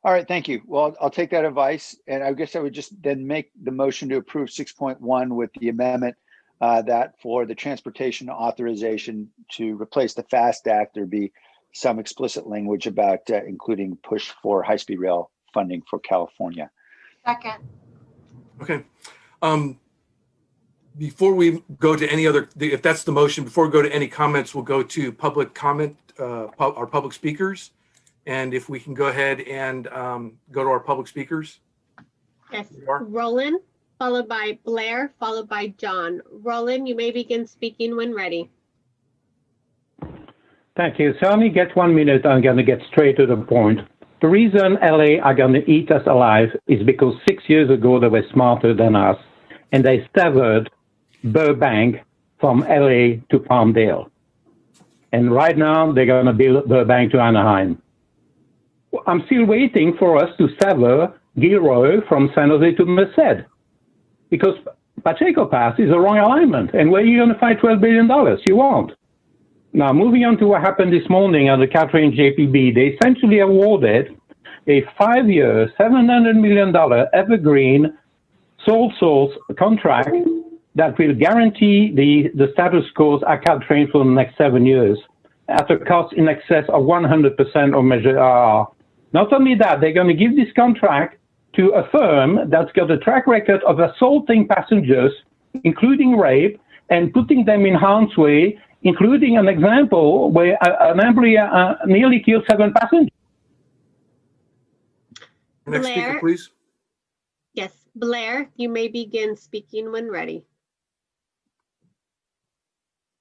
Speaker 13: All right. Thank you. Well, I'll take that advice. And I guess I would just then make the motion to approve 6.1 with the amendment that for the transportation authorization to replace the FAST Act, there be some explicit language about including push for high-speed rail funding for California.
Speaker 12: Second.
Speaker 4: Okay. Before we go to any other, if that's the motion, before we go to any comments, we'll go to public comment, our public speakers. And if we can go ahead and go to our public speakers.
Speaker 8: Yes, Roland, followed by Blair, followed by John. Roland, you may begin speaking when ready.
Speaker 9: Thank you. So I only get 1 minute. I'm going to get straight to the point. The reason LA are going to eat us alive is because 6 years ago they were smarter than us, and they severed Burbank from LA to Palmdale. And right now they're going to build Burbank to Anaheim. I'm still waiting for us to sever Gilroy from San Jose to Merced, because Pacheco Pass is the wrong alignment. And where are you going to find $12 billion? You won't. Now, moving on to what happened this morning at the Caltrain JPB, they essentially awarded a 5-year, $700 million evergreen sole source contract that will guarantee the status quo at Caltrain for the next 7 years at a cost in excess of 100% of measured RR. Not only that, they're going to give this contract to a firm that's got a track record of assaulting passengers, including rape, and putting them in harm's way, including an example where an employee nearly killed 7 passengers.
Speaker 4: Next speaker, please.
Speaker 8: Yes, Blair, you may begin speaking when ready.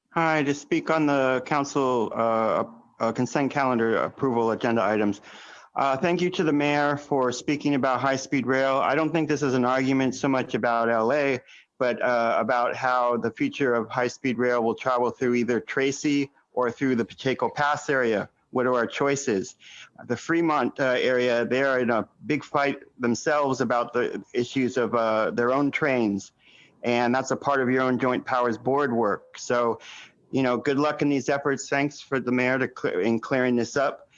Speaker 10: Hi, to speak on the council consent calendar approval agenda items. Thank you to the mayor for speaking about high-speed rail. I don't think this is an argument so much about LA, but about how the future of high-speed rail will travel through either Tracy or through the Pacheco Pass area. What are our choices? The Fremont area, they are in a big fight themselves about the issues of their own trains. And that's a part of your own joint powers board work. So, you know, good luck in these efforts. Thanks for the mayor in clearing this up.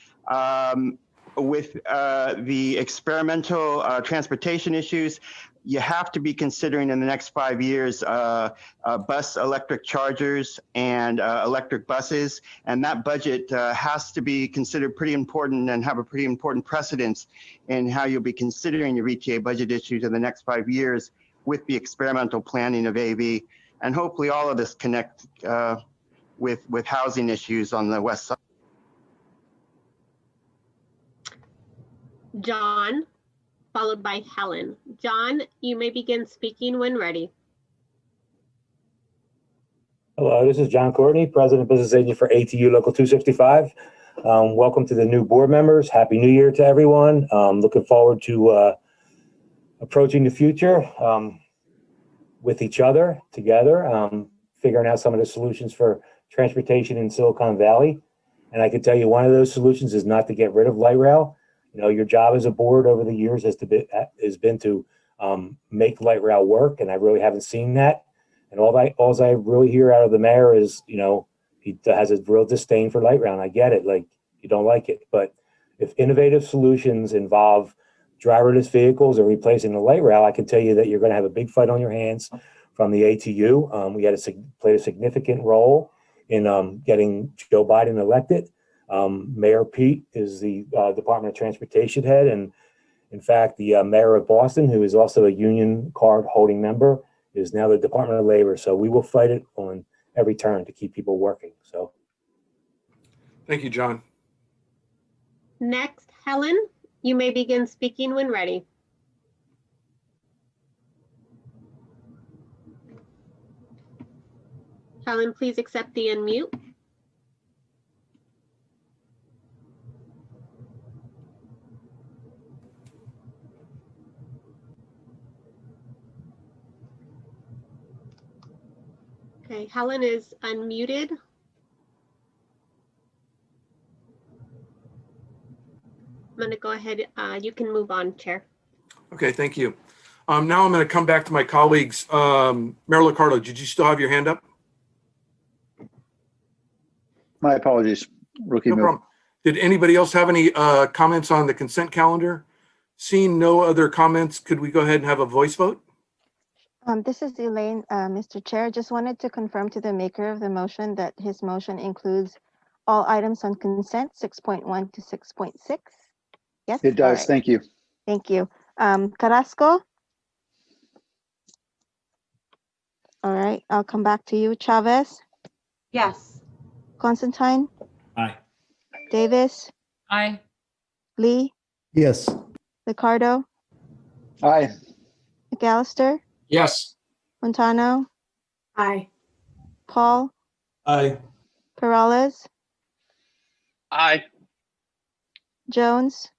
Speaker 10: With the experimental transportation issues, you have to be considering in the next 5 years bus electric chargers and electric buses. And that budget has to be considered pretty important and have a pretty important precedence in how you'll be considering your VTA budget issues in the next 5 years with the experimental planning of AV. And hopefully all of this connect with housing issues on the west side.
Speaker 8: John, followed by Helen. John, you may begin speaking when ready.
Speaker 5: Hello, this is John Courtney, President Business Agent for ATU Local 265. Welcome to the new board members. Happy New Year to everyone. Looking forward to approaching the future with each other, together, figuring out some of the solutions for transportation in Silicon Valley. And I can tell you one of those solutions is not to get rid of light rail. You know, your job as a board over the years has been to make light rail work, and I really haven't seen that. And all I really hear out of the mayor is, you know, he has a real disdain for light rail, and I get it, like, you don't like it. But if innovative solutions involve driverless vehicles or replacing the light rail, I can tell you that you're going to have a big fight on your hands from the ATU. We had played a significant role in getting Joe Biden elected. Mayor Pete is the Department of Transportation head, and in fact, the mayor of Boston, who is also a union card holding member, is now the Department of Labor. So we will fight it on every turn to keep people working. So,
Speaker 4: thank you, John.
Speaker 8: Next, Helen, you may begin speaking when ready. Helen, please accept the unmute. Okay, Helen is unmuted. I'm going to go ahead. You can move on, Chair.
Speaker 4: Okay, thank you. Now I'm going to come back to my colleagues. Mayor Liccardo, did you still have your hand up?
Speaker 13: My apologies. Rookie
Speaker 4: No
Speaker 13: move.
Speaker 4: problem. Did anybody else have any comments on the consent calendar? Seeing no other comments, could we go ahead and have a voice vote?
Speaker 2: This is Elaine, Mr. Chair. Just wanted to confirm to the maker of the motion that his motion includes all items on consent 6.1 to 6.6. Yes?
Speaker 13: It does.
Speaker 2: All right.
Speaker 13: Thank you.
Speaker 2: Thank you. Carrasco? All right, I'll come back to you. Chavez,
Speaker 12: Yes.
Speaker 2: Constantine,
Speaker 3: Aye.
Speaker 2: Davis,
Speaker 6: Aye.
Speaker 2: Lee,
Speaker 22: Yes.
Speaker 2: Ricardo,
Speaker 13: Aye.
Speaker 2: McAllister,
Speaker 23: Yes.
Speaker 2: Montano,
Speaker 12: Aye.
Speaker 2: Paul,
Speaker 21: Aye.
Speaker 2: Peralez,
Speaker 23: Aye.
Speaker 2: Jones,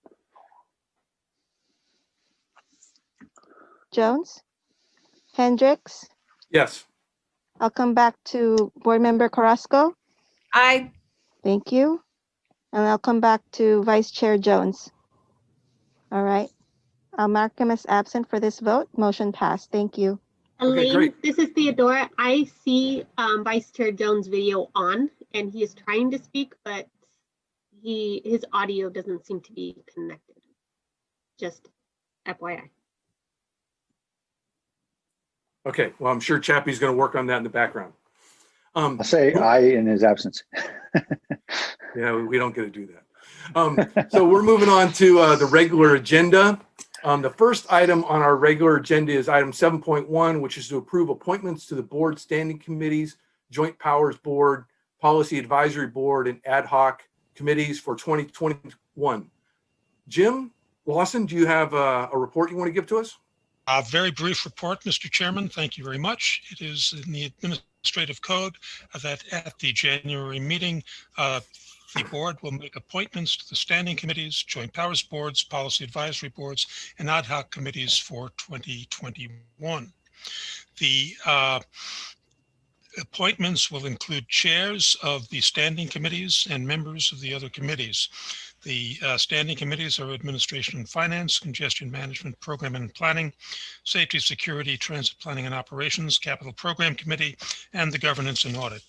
Speaker 2: Hendricks.
Speaker 4: Yes.
Speaker 2: I'll come back to Board Member Carrasco.
Speaker 6: Aye.
Speaker 2: Thank you. And I'll come back to Vice Chair Jones. All right. I'll mark him as absent for this vote. Motion passed. Thank you.
Speaker 8: Elaine,
Speaker 4: great.
Speaker 8: this is Theodora. I see Vice Chair Jones' video on, and he is trying to speak, but his audio doesn't seem to be connected. Just FYI.
Speaker 4: Okay, well, I'm sure Chappie's going to work on that in the background.
Speaker 13: I'll say aye in his absence.
Speaker 4: Yeah, we don't get to do that. So we're moving on to the regular agenda. The first item on our regular agenda is item 7.1, which is to approve appointments to the board standing committees, joint powers board, policy advisory board, and ad hoc committees for 2021. Jim Lawson, do you have a report you want to give to us?
Speaker 7: A very brief report, Mr. Chairman. Thank you very much. It is in the administrative code that at the January meeting, the board will make appointments to the standing committees, joint powers boards, policy advisory boards, and ad hoc committees for 2021. The appointments will include chairs of the standing committees and members of the other committees. The standing committees are Administration and Finance, Congestion Management, Program and Planning, Safety, Security, Transit Planning and Operations, Capital Program Committee, and the Governance and Audit.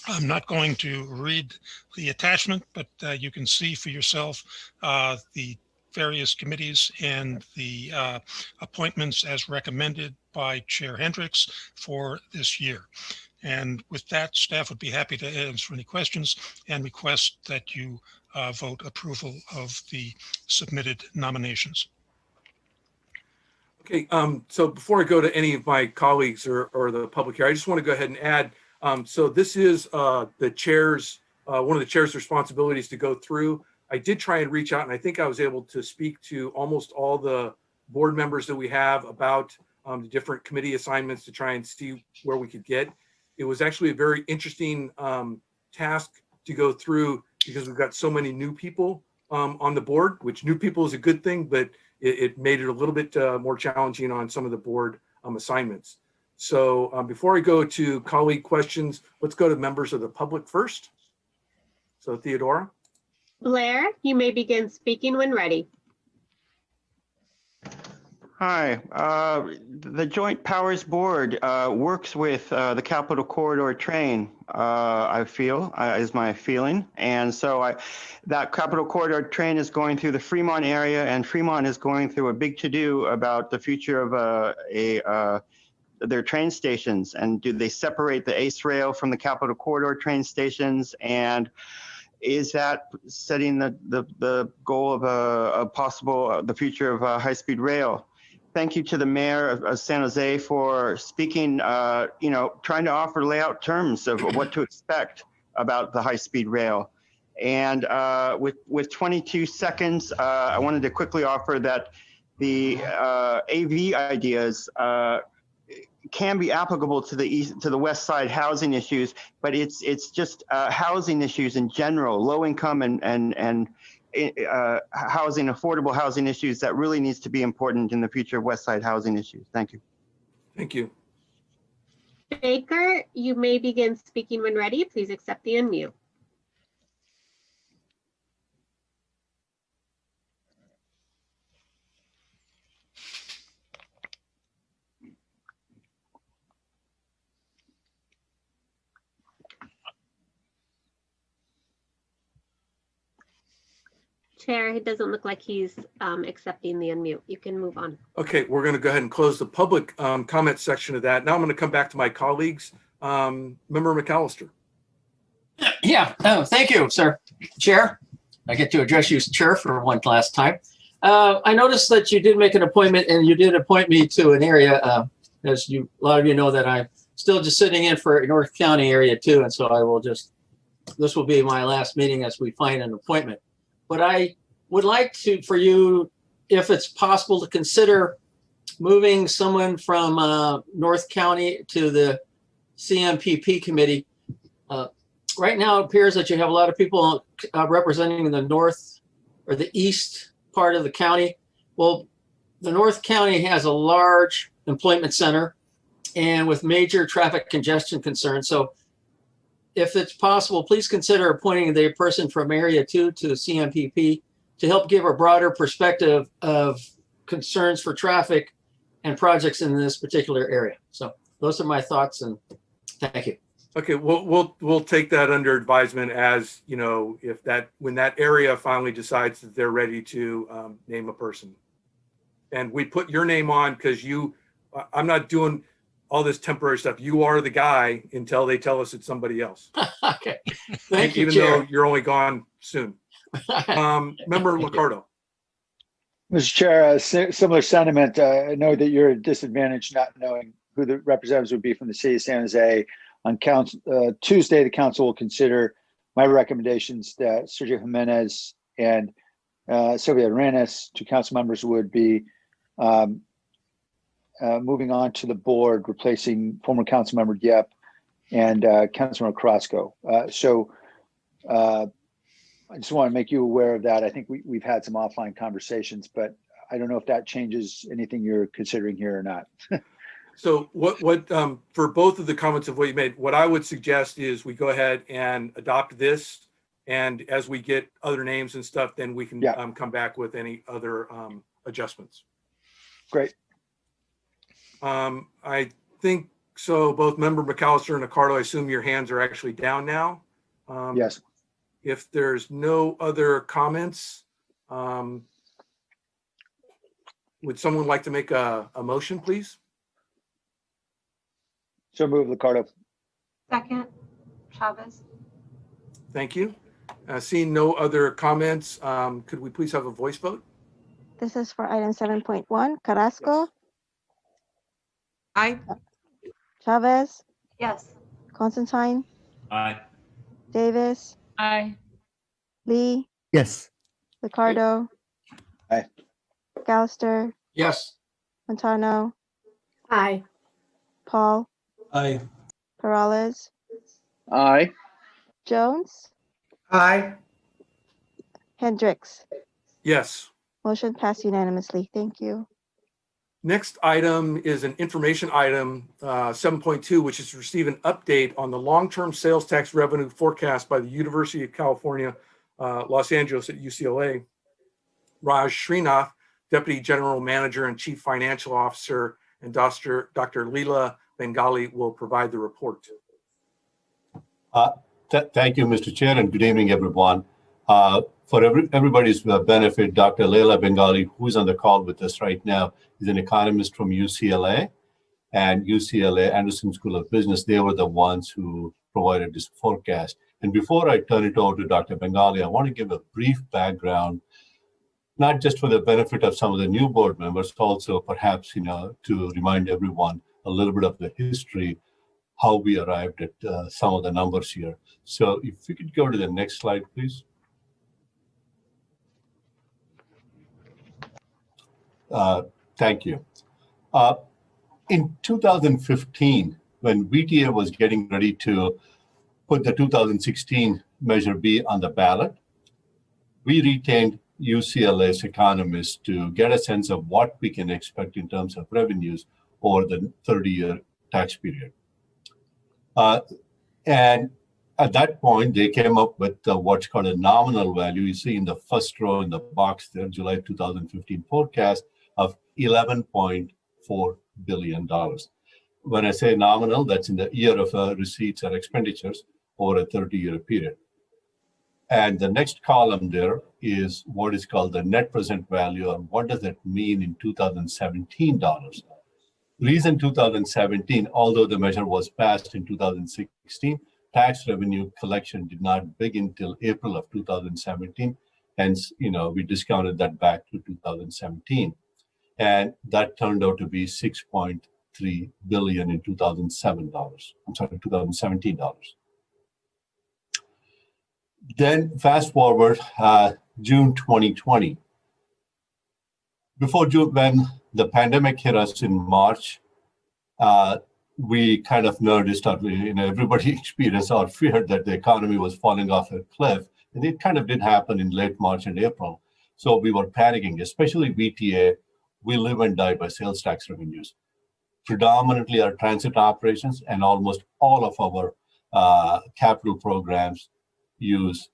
Speaker 7: I'm not going to read the attachment, but you can see for yourself the various committees and the appointments as recommended by Chair Hendricks for this year. And with that, staff would be happy to answer any questions and request that you vote approval of the submitted nominations.
Speaker 4: Okay, so before I go to any of my colleagues or the public here, I just want to go ahead and add, so this is the chair's, one of the chair's responsibilities to go through. I did try and reach out, and I think I was able to speak to almost all the board members that we have about the different committee assignments to try and see where we could get. It was actually a very interesting task to go through because we've got so many new people on the board, which new people is a good thing, but it made it a little bit more challenging on some of the board assignments. So before I go to colleague questions, let's go to members of the public first. So Theodora.
Speaker 8: Blair, you may begin speaking when ready.
Speaker 10: Hi, the Joint Powers Board works with the Capital Corridor train, I feel, is my feeling. And so that Capital Corridor train is going through the Fremont area, and Fremont is going through a big to-do about the future of their train stations. And do they separate the ACE rail from the Capital Corridor train stations? And is that setting the goal of a possible, the future of high-speed rail? Thank you to the mayor of San Jose for speaking, trying to offer layout terms of what to expect about the high-speed rail. And with 22 seconds, I wanted to quickly offer that the AV ideas can be applicable to the west side housing issues, but it's just housing issues in general, low income and housing, affordable housing issues that really needs to be important in the future of west side housing issues. Thank you.
Speaker 4: Thank you.
Speaker 8: Baker, you may begin speaking when ready. Please accept the unmute. Chair, it doesn't look like he's accepting the unmute. You can move on.
Speaker 4: Okay, we're going to go ahead and close the public comment section of that. Now I'm going to come back to my colleagues. Member McAllister.
Speaker 23: Yeah, thank you, sir. Chair, I get to address you as chair for one last time. I noticed that you did make an appointment, and you did appoint me to an area as a lot of you know, that I'm still just sitting in for North County area too. And so I will this will be my last meeting as we find an appointment. But I would like for you, if it's possible, to consider moving someone from North County to the CMPP committee. Right now, it appears that you have a lot of people representing the north or the east part of the county. Well, the North County has a large employment center and with major traffic congestion concerns. So if it's possible, please consider appointing the person from Area 2 to CMPP to help give a broader perspective of concerns for traffic and projects in this particular area. So those are my thoughts, and thank you.
Speaker 4: Okay, we'll take that under advisement as, you know, when that area finally decides that they're ready to name a person. And we put your name on because I'm not doing all this temporary stuff. You are the guy until they tell us it's somebody else.
Speaker 23: Okay, thank you,
Speaker 4: even
Speaker 23: Chair.
Speaker 4: though you're only gone soon. Member Liccardo.
Speaker 13: Mr. Chair, similar sentiment. I know that you're at a disadvantage not knowing who the representatives would be from the city of San Jose. On Tuesday, the council will consider my recommendations that Sergio Jimenez and Sylvia Arenas, two council members, would be moving on to the board, replacing former council member Dieppe and Councilmember Carrasco. I just want to make you aware of that. I think we've had some offline conversations, but I don't know if that changes anything you're considering here or not.
Speaker 4: So what for both of the comments of what you made, what I would suggest is we go ahead and adopt this, and as we get other names and stuff, then we can come back with any other adjustments.
Speaker 13: Great.
Speaker 4: I think so. Both Member McAllister and Liccardo, I assume your hands are actually down now.
Speaker 13: Yes.
Speaker 4: If there's no other comments, would someone like to make a motion, please?
Speaker 13: So move, Liccardo.
Speaker 12: Second, Chavez.
Speaker 4: Thank you. Seeing no other comments, could we please have a voice vote?
Speaker 2: This is for item 7.1. Carrasco.
Speaker 12: Aye.
Speaker 2: Chavez.
Speaker 12: Yes.
Speaker 2: Constantine.
Speaker 3: Aye.
Speaker 2: Davis.
Speaker 6: Aye.
Speaker 2: Lee.
Speaker 6: Yes.
Speaker 2: Liccardo.
Speaker 13: Aye.
Speaker 2: McAllister.
Speaker 23: Yes.
Speaker 2: Montano.
Speaker 6: Aye.
Speaker 2: Paul.
Speaker 21: Aye.
Speaker 2: Peralez.
Speaker 10: Aye.
Speaker 2: Jones.
Speaker 23: Aye.
Speaker 2: Hendricks.
Speaker 4: Yes.
Speaker 2: Motion passed unanimously. Thank you.
Speaker 4: Next item is an information item, 7.2, which is to receive an update on the long-term sales tax revenue forecast by the University of California, Los Angeles at UCLA. Raj Srinath, Deputy General Manager and Chief Financial Officer, and Dr. Leela Bengali will provide the report.
Speaker 11: Thank you, Mr. Chair, and good evening, everyone. For everybody's benefit, Dr. Leela Bengali, who's on the call with us right now, is an economist from UCLA and UCLA Anderson School of Business. They were the ones who provided this forecast. And before I turn it over to Dr. Bengali, I want to give a brief background, not just for the benefit of some of the new board members, also perhaps, to remind everyone a little bit of the history, how we arrived at some of the numbers here. So if we could go to the next slide, please. Thank you. In 2015, when VTA was getting ready to put the 2016 Measure B on the ballot, we retained UCLA's economists to get a sense of what we can expect in terms of revenues over the 30-year tax period. And at that point, they came up with what's called a nominal value. You see in the first row in the box there, July 2015 forecast of $11.4 billion. When I say nominal, that's in the year of receipts or expenditures over a 30-year period. And the next column there is what is called the net present value, and what does that mean in 2017 dollars? Reason 2017, although the measure was passed in 2016, tax revenue collection did not begin till April of 2017. Hence, we discounted that back to 2017. And that turned out to be $6.3 billion in 2007 dollars. I'm sorry, 2017 dollars. Then fast forward June 2020. Before June, when the pandemic hit us in March, we kind of noticed, or everybody experienced or feared that the economy was falling off a cliff. And it kind of did happen in late March and April. So we were panicking, especially VTA. We live and die by sales tax revenues. Predominantly our transit operations and almost all of our capital programs use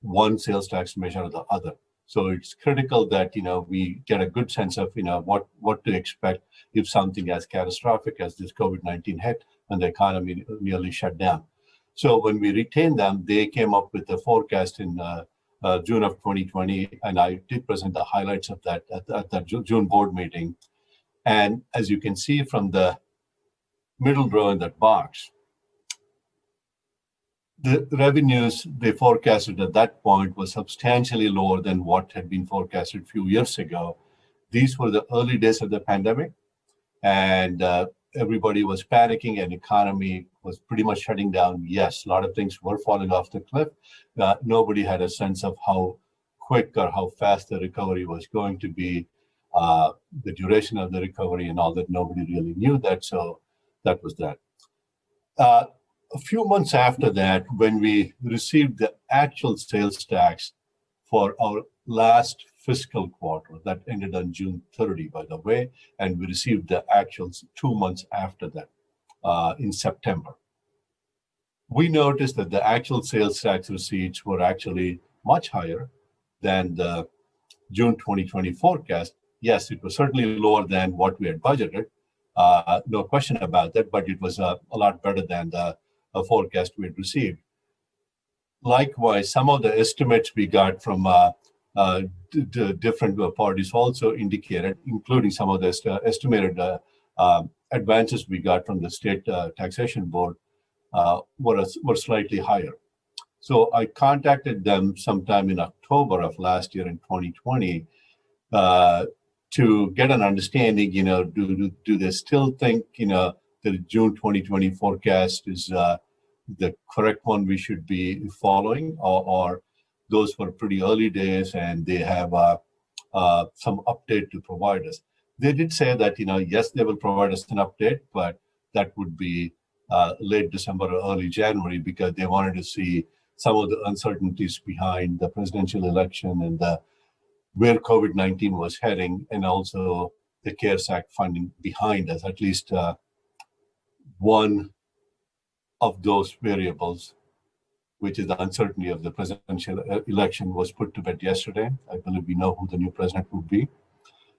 Speaker 11: one sales tax measure or the other. So it's critical that we get a good sense of what to expect if something as catastrophic as this COVID-19 hit and the economy nearly shut down. So when we retained them, they came up with a forecast in June of 2020, and I did present the highlights of that at the June board meeting. And as you can see from the middle row in that box, the revenues they forecasted at that point was substantially lower than what had been forecasted a few years ago. These were the early days of the pandemic, and everybody was panicking and economy was pretty much shutting down. Yes, a lot of things were falling off the cliff. Nobody had a sense of how quick or how fast the recovery was going to be, the duration of the recovery and all that. Nobody really knew that, so that was that. A few months after that, when we received the actual sales tax for our last fiscal quarter, that ended on June 30, by the way, and we received the actuals 2 months after that, in September. We noticed that the actual sales tax receipts were actually much higher than the June 2020 forecast. Yes, it was certainly lower than what we had budgeted, no question about that, but it was a lot better than the forecast we had received. Likewise, some of the estimates we got from different parties also indicated, including some of the estimated advances we got from the state taxation board, were slightly higher. So I contacted them sometime in October of last year in 2020 to get an understanding, do they still think, the June 2020 forecast is the correct one we should be following, or those were pretty early days and they have some update to provide us. They did say that, yes, they will provide us an update, but that would be late December or early January, because they wanted to see some of the uncertainties behind the presidential election and where COVID-19 was heading, and also the CARES Act funding behind us. At least one of those variables, which is the uncertainty of the presidential election, was put to bed yesterday. I believe we know who the new president would be.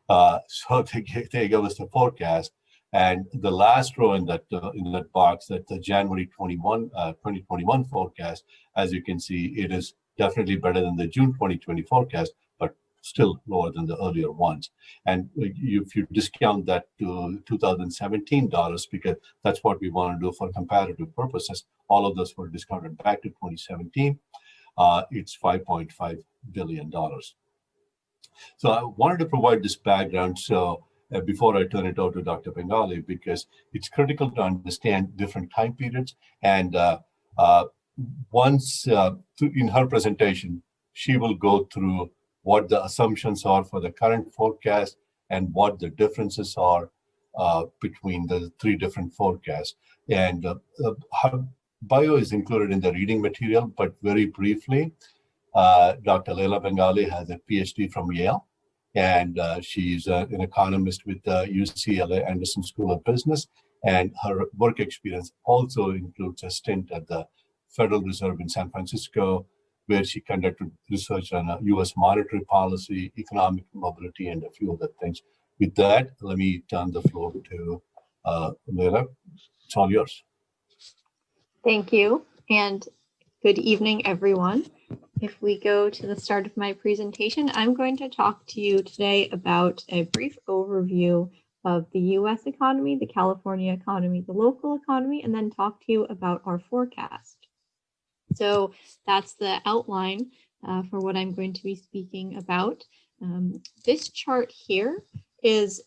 Speaker 11: So they gave us the forecast, and the last row in that box, that the January 2021 forecast, as you can see, it is definitely better than the June 2020 forecast, but still lower than the earlier ones. And if you discount that to 2017 dollars, because that's what we want to do for comparative purposes, all of those were discounted back to 2017. It's $5.5 billion. So I wanted to provide this background before I turn it over to Dr. Bengali, because it's critical to understand different time periods. And once in her presentation, she will go through what the assumptions are for the current forecast and what the differences are between the three different forecasts. And her bio is included in the reading material, but very briefly, Dr. Leila Bengali has a PhD from Yale, and she's an economist with the UCLA Anderson School of Business. And her work experience also includes a stint at the Federal Reserve in San Francisco, where she conducted research on U.S. monetary policy, economic mobility, and a few other things. With that, let me turn the floor to Leila. It's all yours.
Speaker 6: Thank you, and good evening, everyone. If we go to the start of my presentation, I'm going to talk to you today about a brief overview of the U.S. economy, the California economy, the local economy, and then talk to you about our forecast. So that's the outline for what I'm going to be speaking about. This chart here is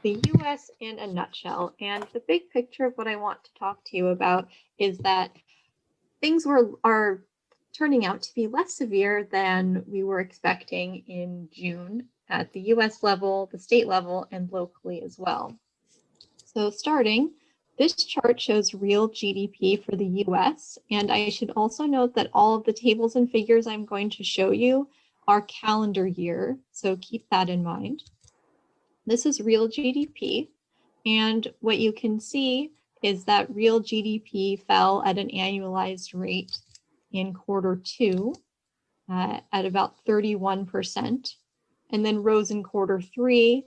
Speaker 6: the US in a nutshell. And the big picture of what I want to talk to you about is that things are turning out to be less severe than we were expecting in June at the US level, the state level, and locally as well. So starting, this chart shows real GDP for the US, and I should also note that all of the tables and figures I'm going to show you are calendar year, so keep that in mind. This is real GDP, and what you can see is that real GDP fell at an annualized rate in Q2 at about 31%, and then rose in Q3,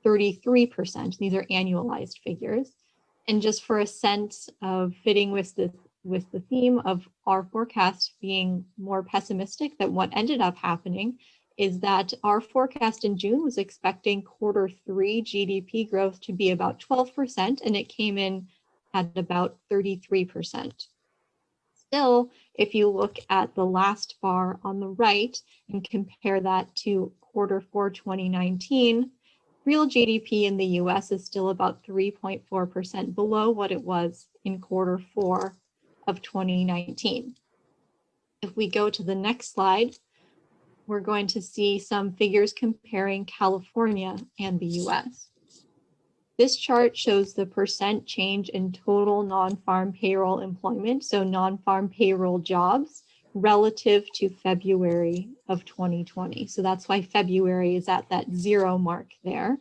Speaker 6: 33%. These are annualized figures. And just for a sense of fitting with the theme of our forecast being more pessimistic, that what ended up happening is that our forecast in June was expecting Q3 GDP growth to be about 12%, and it came in at about 33%. Still, if you look at the last bar on the right and compare that to Q4 2019, real GDP in the US is still about 3.4% below what it was in Q4 of 2019. If we go to the next slide, we're going to see some figures comparing California and the US. This chart shows the percent change in total non-farm payroll employment, so non-farm payroll jobs, relative to February of 2020. So that's why February is at that 0 mark there.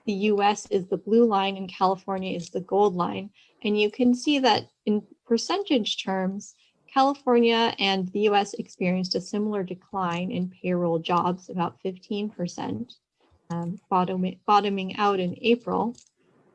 Speaker 6: The US is the blue line and California is the gold line. And you can see that in percentage terms, California and the US experienced a similar decline in payroll jobs, about 15%. Bottoming out in April.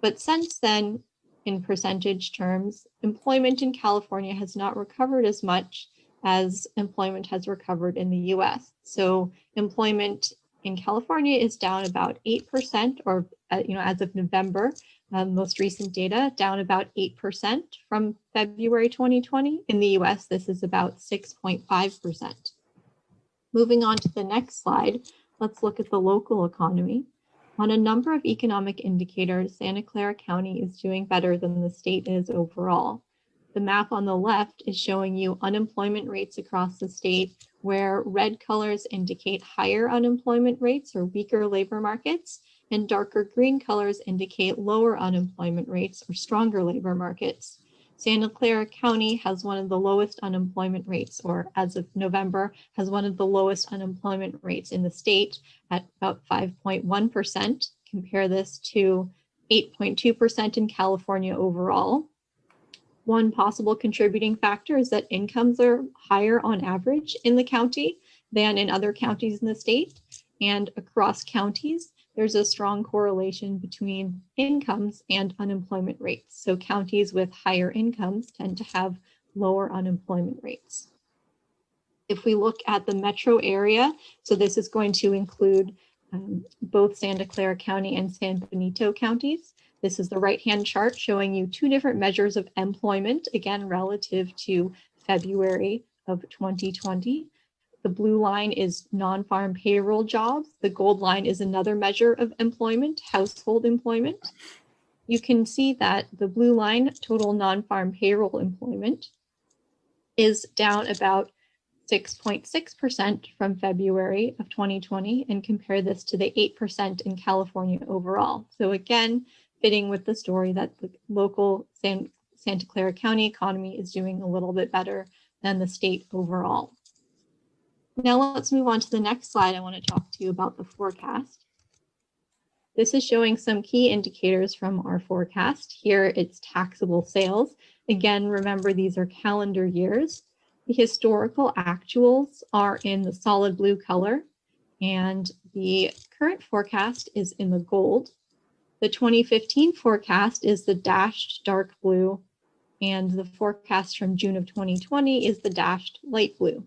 Speaker 6: But since then, in percentage terms, employment in California has not recovered as much as employment has recovered in the US. So employment in California is down about 8%, or as of November, most recent data, down about 8% from February 2020. In the US, this is about 6.5%. Moving on to the next slide, let's look at the local economy. On a number of economic indicators, Santa Clara County is doing better than the state is overall. The map on the left is showing you unemployment rates across the state, where red colors indicate higher unemployment rates or weaker labor markets, and darker green colors indicate lower unemployment rates or stronger labor markets. Santa Clara County has one of the lowest unemployment rates, or as of November, has one of the lowest unemployment rates in the state at about 5.1%. Compare this to 8.2% in California overall. One possible contributing factor is that incomes are higher on average in the county than in other counties in the state. And across counties, there's a strong correlation between incomes and unemployment rates. So counties with higher incomes tend to have lower unemployment rates. If we look at the metro area, so this is going to include both Santa Clara County and San Benito counties. This is the right-hand chart showing you two different measures of employment, again, relative to February of 2020. The blue line is non-farm payroll jobs. The gold line is another measure of employment, household employment. You can see that the blue line, total non-farm payroll employment, is down about 6.6% from February of 2020, and compare this to the 8% in California overall. So again, fitting with the story that the local Santa Clara County economy is doing a little bit better than the state overall. Now let's move on to the next slide. I want to talk to you about the forecast. This is showing some key indicators from our forecast. Here it's taxable sales. Again, remember these are calendar years. The historical actuals are in the solid blue color, and the current forecast is in the gold. The 2015 forecast is the dashed dark blue, and the forecast from June of 2020 is the dashed light blue.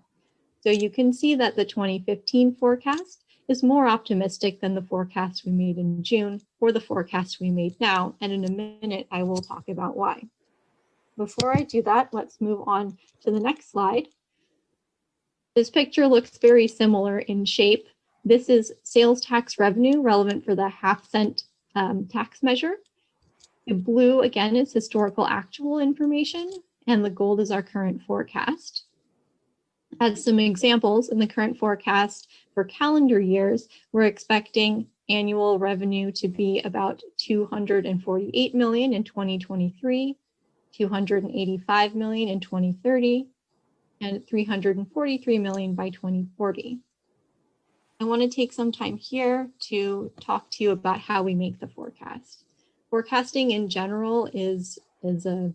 Speaker 6: So you can see that the 2015 forecast is more optimistic than the forecast we made in June or the forecast we made now, and in a minute I will talk about why. Before I do that, let's move on to the next slide. This picture looks very similar in shape. This is sales tax revenue relevant for the half-cent tax measure. The blue, again, is historical actual information, and the gold is our current forecast. As some examples, in the current forecast for calendar years, we're expecting annual revenue to be about 248 million in 2023, 285 million in 2030, and 343 million by 2040. I want to take some time here to talk to you about how we make the forecast. Forecasting in general is a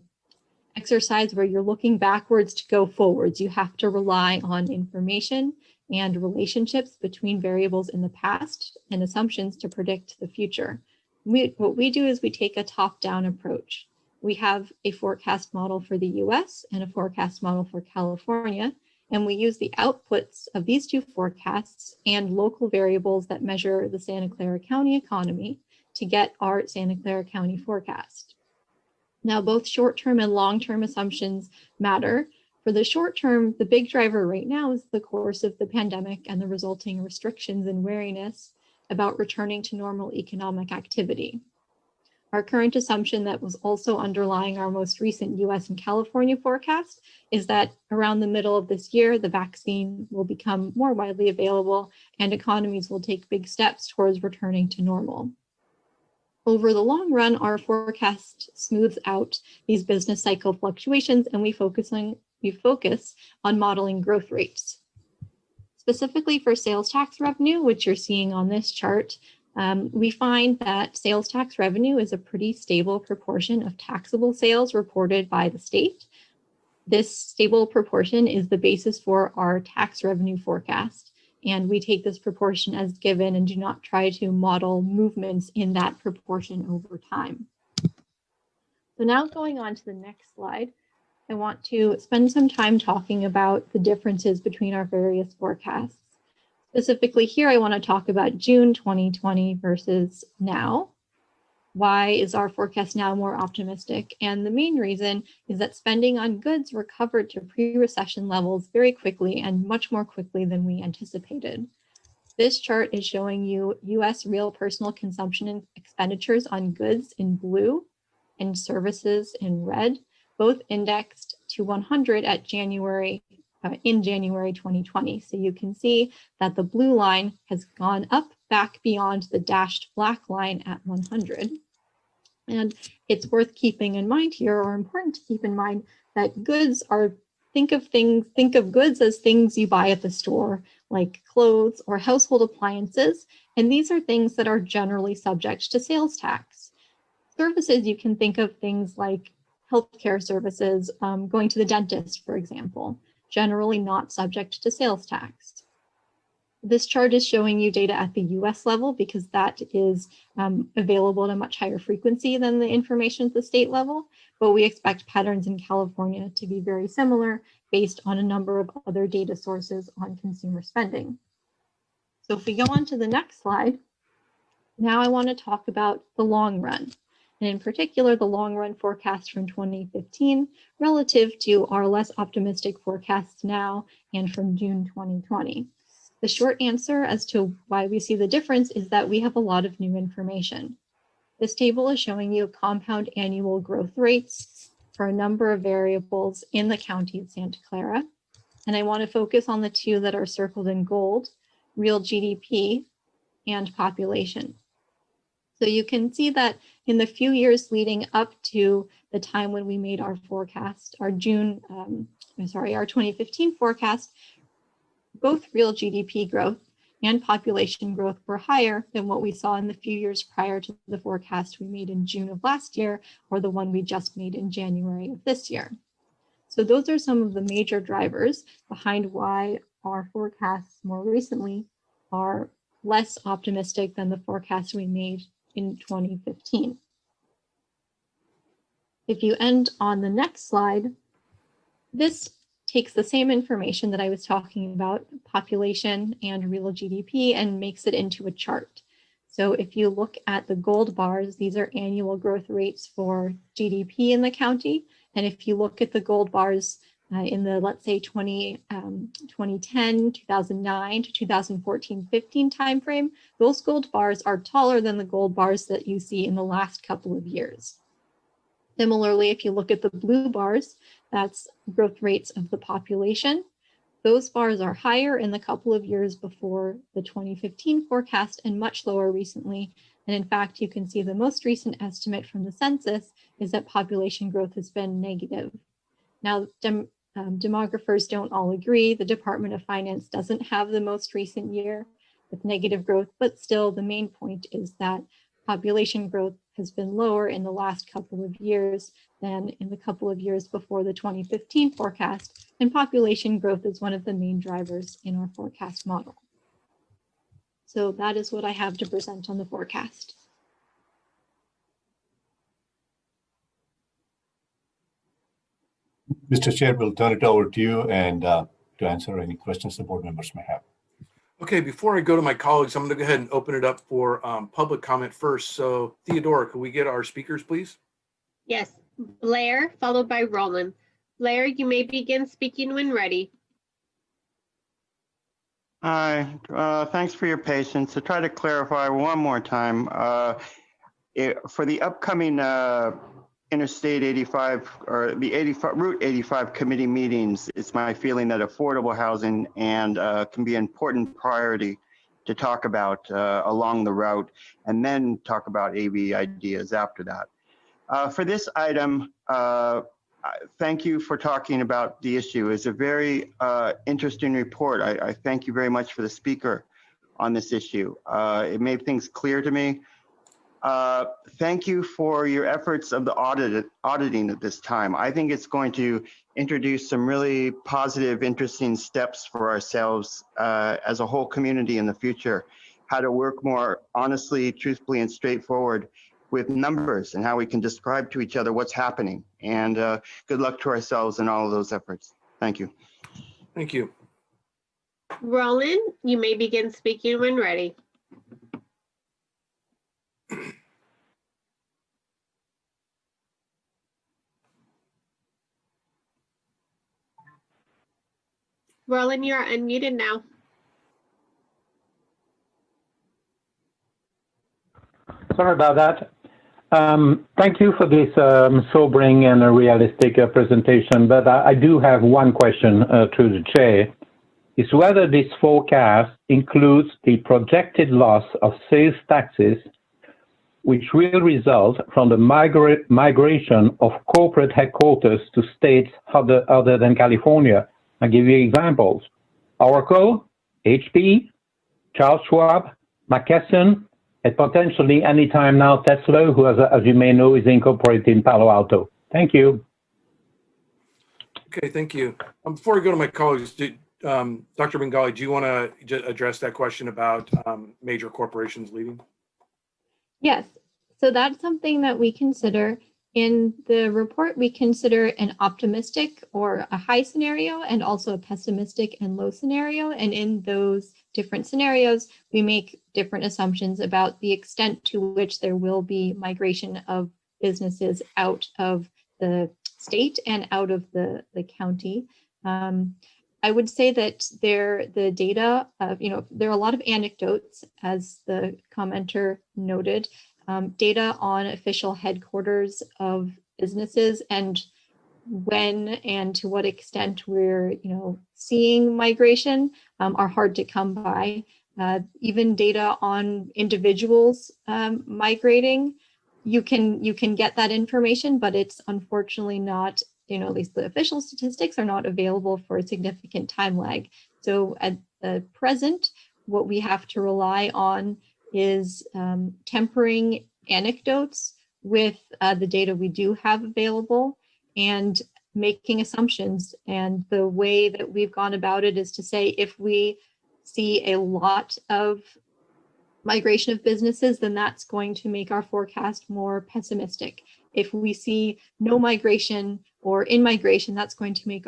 Speaker 6: exercise where you're looking backwards to go forwards. You have to rely on information and relationships between variables in the past and assumptions to predict the future. What we do is we take a top-down approach. We have a forecast model for the US and a forecast model for California, and we use the outputs of these two forecasts and local variables that measure the Santa Clara County economy to get our Santa Clara County forecast. Now, both short-term and long-term assumptions matter. For the short term, the big driver right now is the course of the pandemic and the resulting restrictions and wariness about returning to normal economic activity. Our current assumption that was also underlying our most recent US and California forecast is that around the middle of this year, the vaccine will become more widely available and economies will take big steps towards returning to normal. Over the long run, our forecast smooths out these business cycle fluctuations, and we focus on modeling growth rates. Specifically for sales tax revenue, which you're seeing on this chart, we find that sales tax revenue is a pretty stable proportion of taxable sales reported by the state. This stable proportion is the basis for our tax revenue forecast. And we take this proportion as given and do not try to model movements in that proportion over time. So now going on to the next slide, I want to spend some time talking about the differences between our various forecasts. Specifically here, I want to talk about June 2020 versus now. Why is our forecast now more optimistic? And the main reason is that spending on goods recovered to pre-recession levels very quickly and much more quickly than we anticipated. This chart is showing you US real personal consumption and expenditures on goods in blue and services in red, both indexed to 100 at in January 2020. So you can see that the blue line has gone up back beyond the dashed black line at 100. And it's worth keeping in mind here, or important to keep in mind, that goods are, think of goods as things you buy at the store, like clothes or household appliances. And these are things that are generally subject to sales tax. Services, you can think of things like healthcare services, going to the dentist, for example, generally not subject to sales tax. This chart is showing you data at the US level because that is available at a much higher frequency than the information at the state level, but we expect patterns in California to be very similar based on a number of other data sources on consumer spending. So if we go on to the next slide, now I want to talk about the long run, and in particular, the long run forecast from 2015 relative to our less optimistic forecasts now and from June 2020. The short answer as to why we see the difference is that we have a lot of new information. This table is showing you compound annual growth rates for a number of variables in the county of Santa Clara. And I want to focus on the two that are circled in gold, real GDP and population. So you can see that in the few years leading up to the time when we made our forecast, our 2015 forecast, both real GDP growth and population growth were higher than what we saw in the few years prior to the forecast we made in June of last year, or the one we just made in January of this year. So those are some of the major drivers behind why our forecasts more recently are less optimistic than the forecast we made in 2015. If you end on the next slide, this takes the same information that I was talking about, population and real GDP, and makes it into a chart. So if you look at the gold bars, these are annual growth rates for GDP in the county. And if you look at the gold bars in the, let's say, 2010, 2009 to 2014-15 timeframe, those gold bars are taller than the gold bars that you see in the last couple of years. Similarly, if you look at the blue bars, that's growth rates of the population. Those bars are higher in the couple of years before the 2015 forecast and much lower recently. And in fact, you can see the most recent estimate from the census is that population growth has been negative. Now, demographers don't all agree. The Department of Finance doesn't have the most recent year with negative growth, but still the main point is that population growth has been lower in the last couple of years than in the couple of years before the 2015 forecast, and population growth is one of the main drivers in our forecast model. So that is what I have to present on the forecast.
Speaker 11: Mr. Chair, we'll turn it over to you and to answer any questions the board members may have.
Speaker 4: Okay, before I go to my colleagues, I'm going to go ahead and open it up for public comment first. So Theodora, can we get our speakers, please?
Speaker 8: Yes, Blair, followed by Roland. Blair, you may begin speaking when ready.
Speaker 10: Hi, thanks for your patience. To try to clarify one more time, for the upcoming Interstate 85 or the Route 85 committee meetings, it's my feeling that affordable housing and can be an important priority to talk about along the route, and then talk about AV ideas after that. For this item, thank you for talking about the issue. It's a very interesting report. I thank you very much for the speaker on this issue. It made things clear to me. Thank you for your efforts of the auditing at this time. I think it's going to introduce some really positive, interesting steps for ourselves as a whole community in the future, how to work more honestly, truthfully, and straightforward with numbers and how we can describe to each other what's happening. And good luck to ourselves in all of those efforts. Thank you.
Speaker 4: Thank you.
Speaker 8: Roland, you may begin speaking when ready. Roland, you're unmuted now.
Speaker 9: Sorry about that. Thank you for this sobering and realistic presentation, but I do have one question to the chair. Is whether this forecast includes the projected loss of sales taxes, which will result from the migration of corporate headquarters to states other than California. I'll give you examples. Oracle, HP, Charles Schwab, McKesson, and potentially anytime now Tesla, who, as you may know, is incorporated in Palo Alto. Thank you.
Speaker 4: Okay, thank you. Before I go to my colleagues, Dr. Bengali, do you want to address that question about major corporations leaving?
Speaker 6: Yes, so that's something that we consider. In the report, we consider an optimistic or a high scenario and also a pessimistic and low scenario. And in those different scenarios, we make different assumptions about the extent to which there will be migration of businesses out of the state and out of the county. I would say that the data, there are a lot of anecdotes, as the commenter noted, data on official headquarters of businesses and when and to what extent we're seeing migration are hard to come by. Even data on individuals migrating, you can get that information, but it's unfortunately not, at least the official statistics are not available for a significant time lag. So at the present, what we have to rely on is tempering anecdotes with the data we do have available and making assumptions. And the way that we've gone about it is to say, if we see a lot of migration of businesses, then that's going to make our forecast more pessimistic. If we see no migration or in migration, that's going to make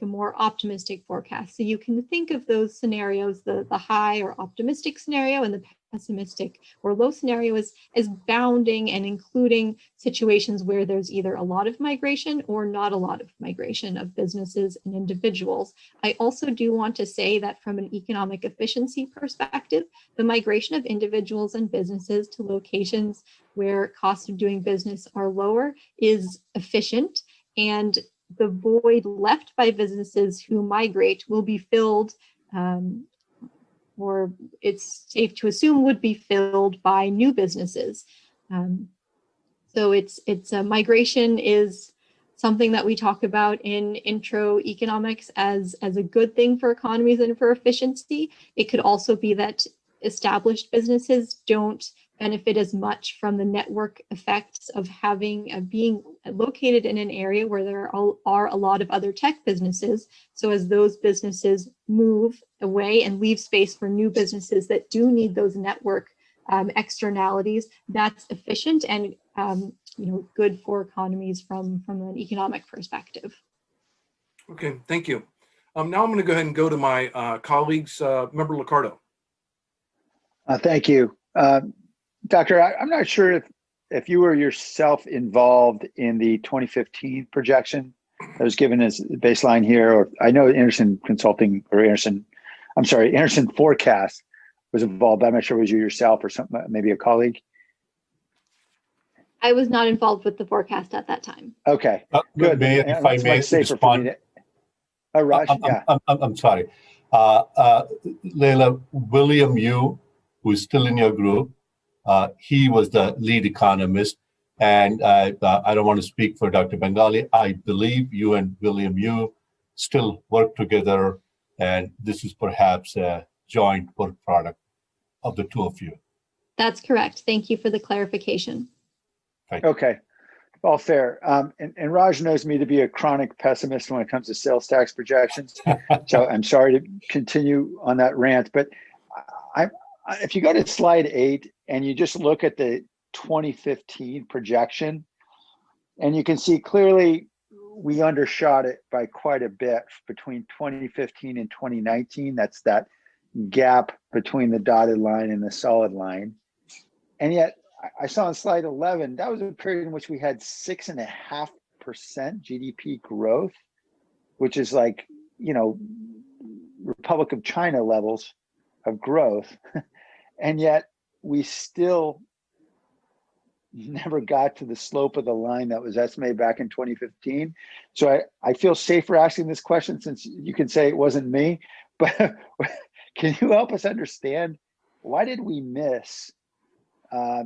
Speaker 6: a more optimistic forecast. So you can think of those scenarios, the high or optimistic scenario and the pessimistic or low scenario as bounding and including situations where there's either a lot of migration or not a lot of migration of businesses and individuals. I also do want to say that from an economic efficiency perspective, the migration of individuals and businesses to locations where costs of doing business are lower is efficient, and the void left by businesses who migrate will be filled, or it's safe to assume would be filled by new businesses. So migration is something that we talk about in intro economics as a good thing for economies and for efficiency. It could also be that established businesses don't benefit as much from the network effects of being located in an area where there are a lot of other tech businesses. So as those businesses move away and leave space for new businesses that do need those network externalities, that's efficient and good for economies from an economic perspective.
Speaker 4: Okay, thank you. Now I'm going to go ahead and go to my colleagues, Member Liccardo.
Speaker 13: Thank you. Doctor, I'm not sure if you were yourself involved in the 2015 projection that was given as baseline here, or I know Anderson Forecast was involved, but I'm not sure it was you yourself or something, maybe a colleague.
Speaker 6: I was not involved with the forecast at that time.
Speaker 13: Okay, good.
Speaker 11: If I may respond.
Speaker 13: Raj, yeah.
Speaker 11: I'm sorry. Leila, William Yu, who is still in your group, he was the lead economist. And I don't want to speak for Dr. Bengali. I believe you and William Yu still work together, and this is perhaps a joint work product of the two of you.
Speaker 6: That's correct. Thank you for the clarification.
Speaker 13: Okay, all fair. And Raj knows me to be a chronic pessimist when it comes to sales tax projections. So I'm sorry to continue on that rant, but if you go to slide 8 and you just look at the 2015 projection, and you can see clearly we undershot it by quite a bit between 2015 and 2019. That's that gap between the dotted line and the solid line. And yet I saw on slide 11, that was a period in which we had 6.5% GDP growth, which is like, Republic of China levels of growth. And yet we still never got to the slope of the line that was estimated back in 2015. So I feel safer asking this question since you can say it wasn't me, but can you help us understand why did we miss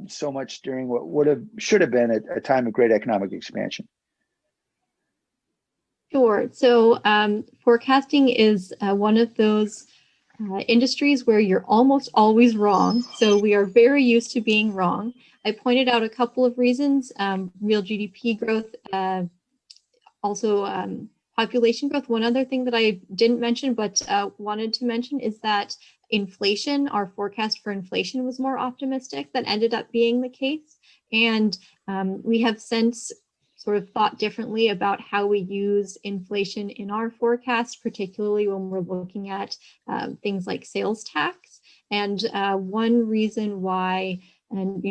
Speaker 13: so much during what should have been a time of great economic expansion?
Speaker 6: Sure. So forecasting is one of those industries where you're almost always wrong. So we are very used to being wrong. I pointed out a couple of reasons, real GDP growth, also population growth. One other thing that I didn't mention but wanted to mention is that inflation, our forecast for inflation was more optimistic. That ended up being the case. And we have since sort of thought differently about how we use inflation in our forecast, particularly when we're looking at things like sales tax. And one reason why, and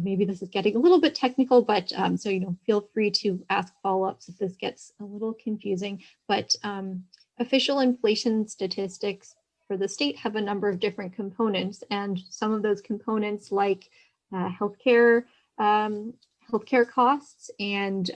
Speaker 6: maybe this is getting a little bit technical, but so feel free to ask follow-ups if this gets a little confusing. But official inflation statistics for the state have a number of different components, and some of those components, like healthcare costs and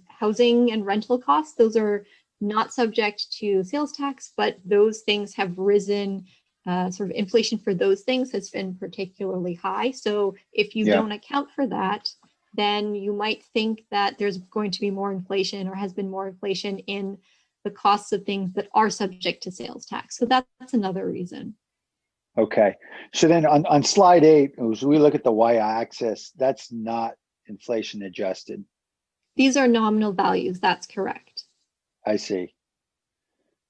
Speaker 6: housing and rental costs, those are not subject to sales tax, but those things have risen. Sort of inflation for those things has been particularly high. So if you don't account for that, then you might think that there's going to be more inflation or has been more inflation in the costs of things that are subject to sales tax. So that's another reason.
Speaker 13: Okay. So then on slide 8, as we look at the y-axis, that's not inflation adjusted.
Speaker 6: These are nominal values. That's correct.
Speaker 13: I see.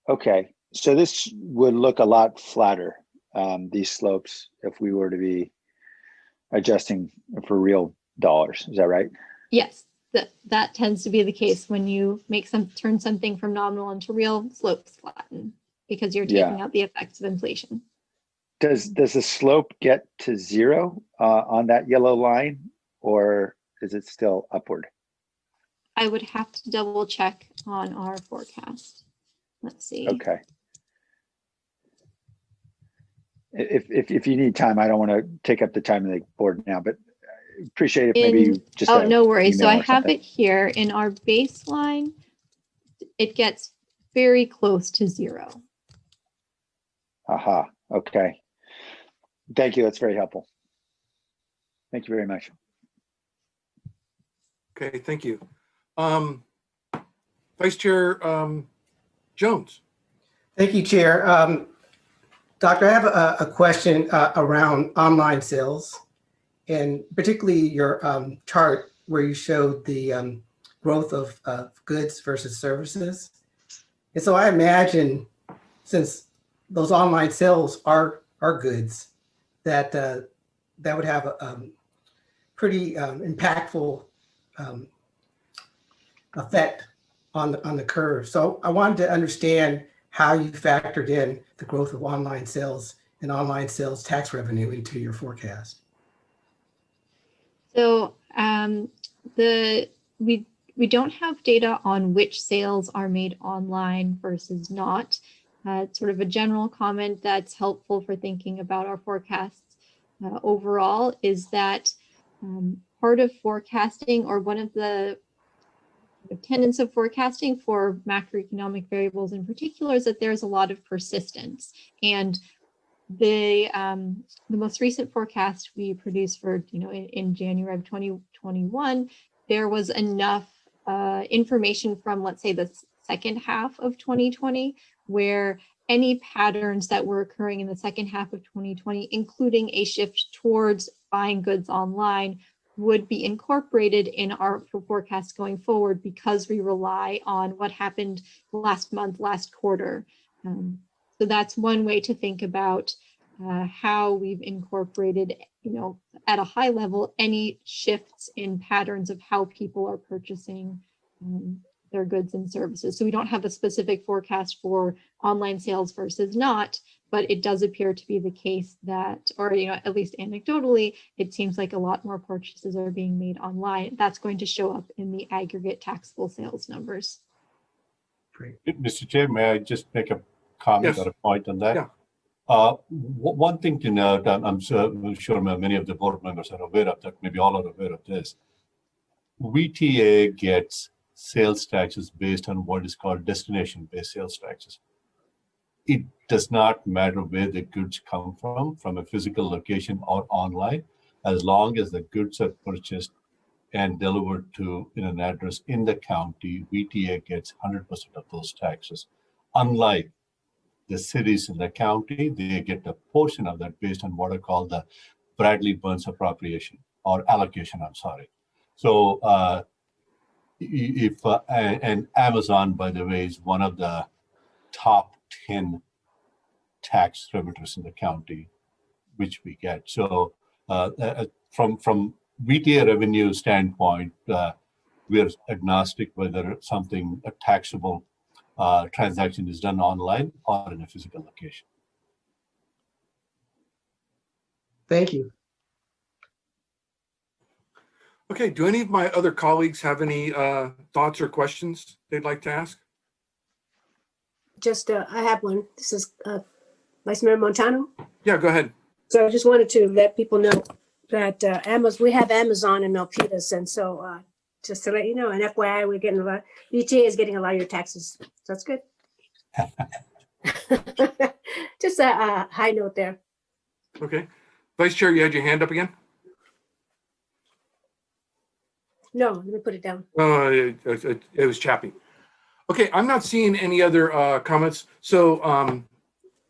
Speaker 13: Okay. So this would look a lot flatter, these slopes, if we were to be adjusting for real dollars. Is that right?
Speaker 6: Yes, that tends to be the case when you turn something from nominal into real. Slopes flatten because you're taking out the effects of inflation.
Speaker 13: Does the slope get to zero on that yellow line, or is it still upward?
Speaker 6: I would have to double check on our forecast. Let's see.
Speaker 13: Okay. If you need time, I don't want to take up the time of the board now, but appreciate it. Maybe just
Speaker 6: no worries. So
Speaker 13: email
Speaker 6: I
Speaker 13: or
Speaker 6: have
Speaker 13: something.
Speaker 6: it here in our baseline. It gets very close to zero.
Speaker 13: Aha. Okay. Thank you. That's very helpful. Thank you very much.
Speaker 4: Okay, thank you. Vice Chair Jones.
Speaker 14: Thank you, Chair. Doctor, I have a question around online sales, and particularly your chart where you showed the growth of goods versus services. And so I imagine, since those online sales are goods, that that would have a pretty impactful effect on the curve. So I wanted to understand how you factored in the growth of online sales and online sales tax revenue into your forecast.
Speaker 6: So we don't have data on which sales are made online versus not. It's sort of a general comment that's helpful for thinking about our forecasts overall is that part of forecasting, or one of the tenets of forecasting for macroeconomic variables in particular, is that there's a lot of persistence. And the most recent forecast we produced for, in January of 2021, there was enough information from, let's say, the second half of 2020, where any patterns that were occurring in the second half of 2020, including a shift towards buying goods online, would be incorporated in our forecast going forward, because we rely on what happened last month, last quarter. So that's one way to think about how we've incorporated, at a high level, any shifts in patterns of how people are purchasing their goods and services. So we don't have a specific forecast for online sales versus not, but it does appear to be the case that, or at least anecdotally, it seems like a lot more purchases are being made online. That's going to show up in the aggregate taxable sales numbers.
Speaker 14: Great.
Speaker 11: Mr. Chair, may I just make a comment or a point on that?
Speaker 4: Yeah.
Speaker 11: One thing to note, I'm sure many of the board members are aware of that, maybe all are aware of this. VTA gets sales taxes based on what is called destination-based sales taxes. It does not matter where the goods come from a physical location or online, as long as the goods are purchased and delivered to an address in the county, VTA gets 100% of those taxes. Unlike the cities in the county, they get a portion of that based on what are called the Bradley-Burns appropriation or allocation, I'm sorry. So and Amazon, by the way, is one of the top 10 tax remitters in the county, which we get. So from VTA revenue standpoint, we are agnostic whether something, a taxable transaction is done online or in a physical location.
Speaker 14: Thank you.
Speaker 4: Okay, do any of my other colleagues have any thoughts or questions they'd like to ask?
Speaker 15: Just, I have one. This is Vice Mayor Montano.
Speaker 4: Yeah, go ahead.
Speaker 15: So I just wanted to let people know that we have Amazon in Milpitas, and so just to let you know, and FYI, we're getting a lot. VTA is getting a lot of your taxes, so that's good. Just a high note there.
Speaker 4: Okay, Vice Chair, you had your hand up again?
Speaker 15: No, let me put it down.
Speaker 4: It was Chappie. Okay, I'm not seeing any other comments. So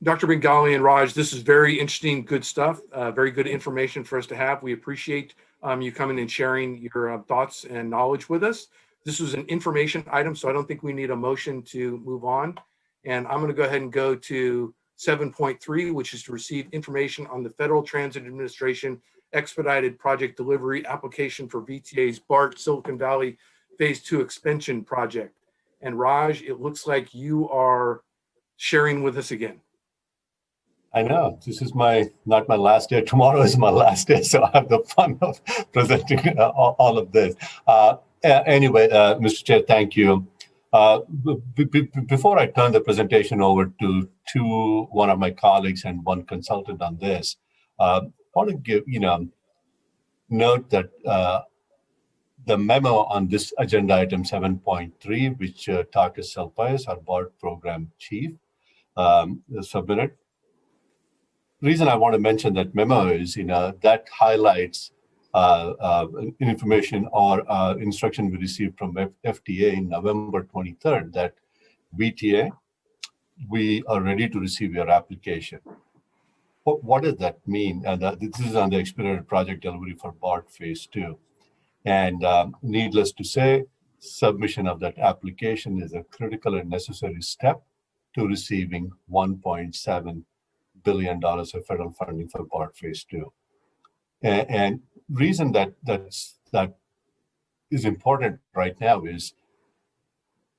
Speaker 4: Dr. Bengali and Raj, this is very interesting, good stuff, very good information for us to have. We appreciate you coming and sharing your thoughts and knowledge with us. This was an information item, so I don't think we need a motion to move on. And I'm gonna go ahead and go to 7.3, which is to receive information on the Federal Transit Administration expedited project delivery application for VTA's BART Silicon Valley Phase 2 expansion project. And Raj, it looks like you are sharing with us again.
Speaker 11: I know this is not my last day. Tomorrow is my last day, so I have the fun of presenting all of this. Anyway, Mr. Chair, thank you. Before I turn the presentation over to one of my colleagues and one consultant on this, I want to give note that the memo on this agenda item 7.3, which Takis Selpais, our BART program chief, submitted. Reason I want to mention that memo is, that highlights information or instruction we received from VTA in November 23rd that VTA, we are ready to receive your application. What does that mean? This is on the expedited project delivery for BART Phase 2. And needless to say, submission of that application is a critical and necessary step to receiving $1.7 billion of federal funding for BART Phase 2. And reason that is important right now is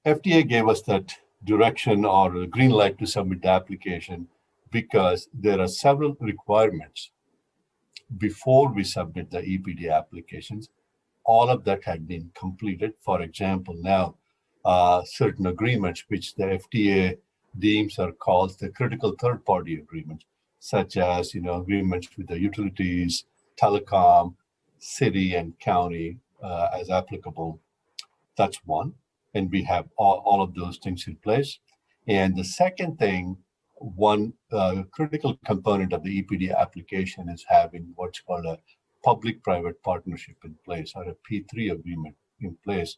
Speaker 11: FDA gave us that direction or a green light to submit the application because there are several requirements before we submit the EPD applications. All of that had been completed. For example, now certain agreements which the FDA deems or calls the critical third-party agreements, such as agreements with the utilities, telecom, city, and county as applicable. That's one, and we have all of those things in place. And the second thing, one critical component of the EPD application is having what's called a public-private partnership in place, or a P3 agreement in place.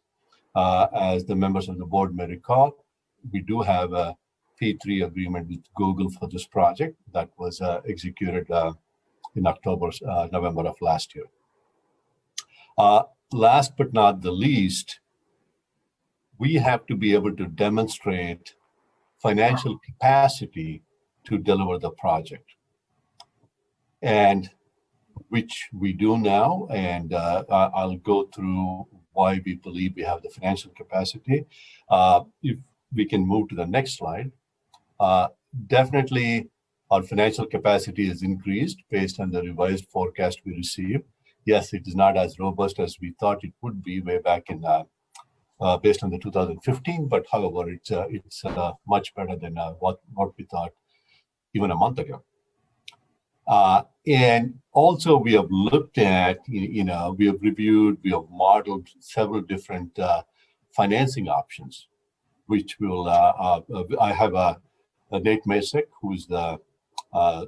Speaker 11: As the members of the board may recall, we do have a P3 agreement with Google for this project that was executed in November of last year. Last but not the least, we have to be able to demonstrate financial capacity to deliver the project, and which we do now, and I'll go through why we believe we have the financial capacity. If we can move to the next slide. Definitely our financial capacity has increased based on the revised forecast we received. Yes, it is not as robust as we thought it would be way back in based on the 2015, but however, it's much better than what we thought even a month ago. And also we have looked at, we have reviewed, we have modeled several different financing options, which will, I have Nate Masek, who is the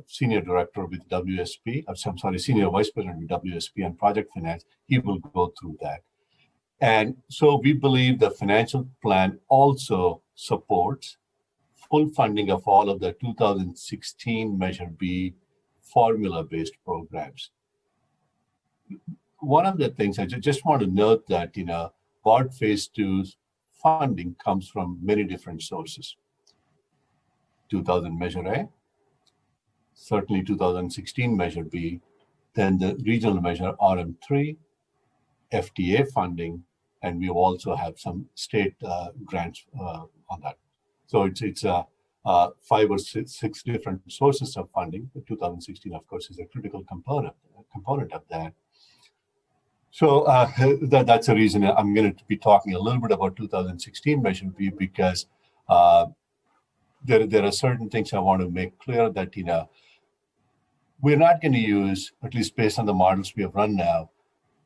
Speaker 11: Senior Director with WSP, I'm sorry, Senior Vice President with WSP and Project Finance. He will go through that. And so we believe the financial plan also supports full funding of all of the 2016 Measure B formula-based programs. One of the things I just want to note that, BART Phase 2's funding comes from many different sources. 2000 Measure A, certainly 2016 Measure B, then the regional measure RM3, FTA funding, and we also have some state grants on that. So it's 5 or 6 different sources of funding. The 2016, of course, is a critical component of that. So that's the reason I'm going to be talking a little bit about 2016 Measure B, because there are certain things I want to make clear that, we're not going to use, at least based on the models we have run now,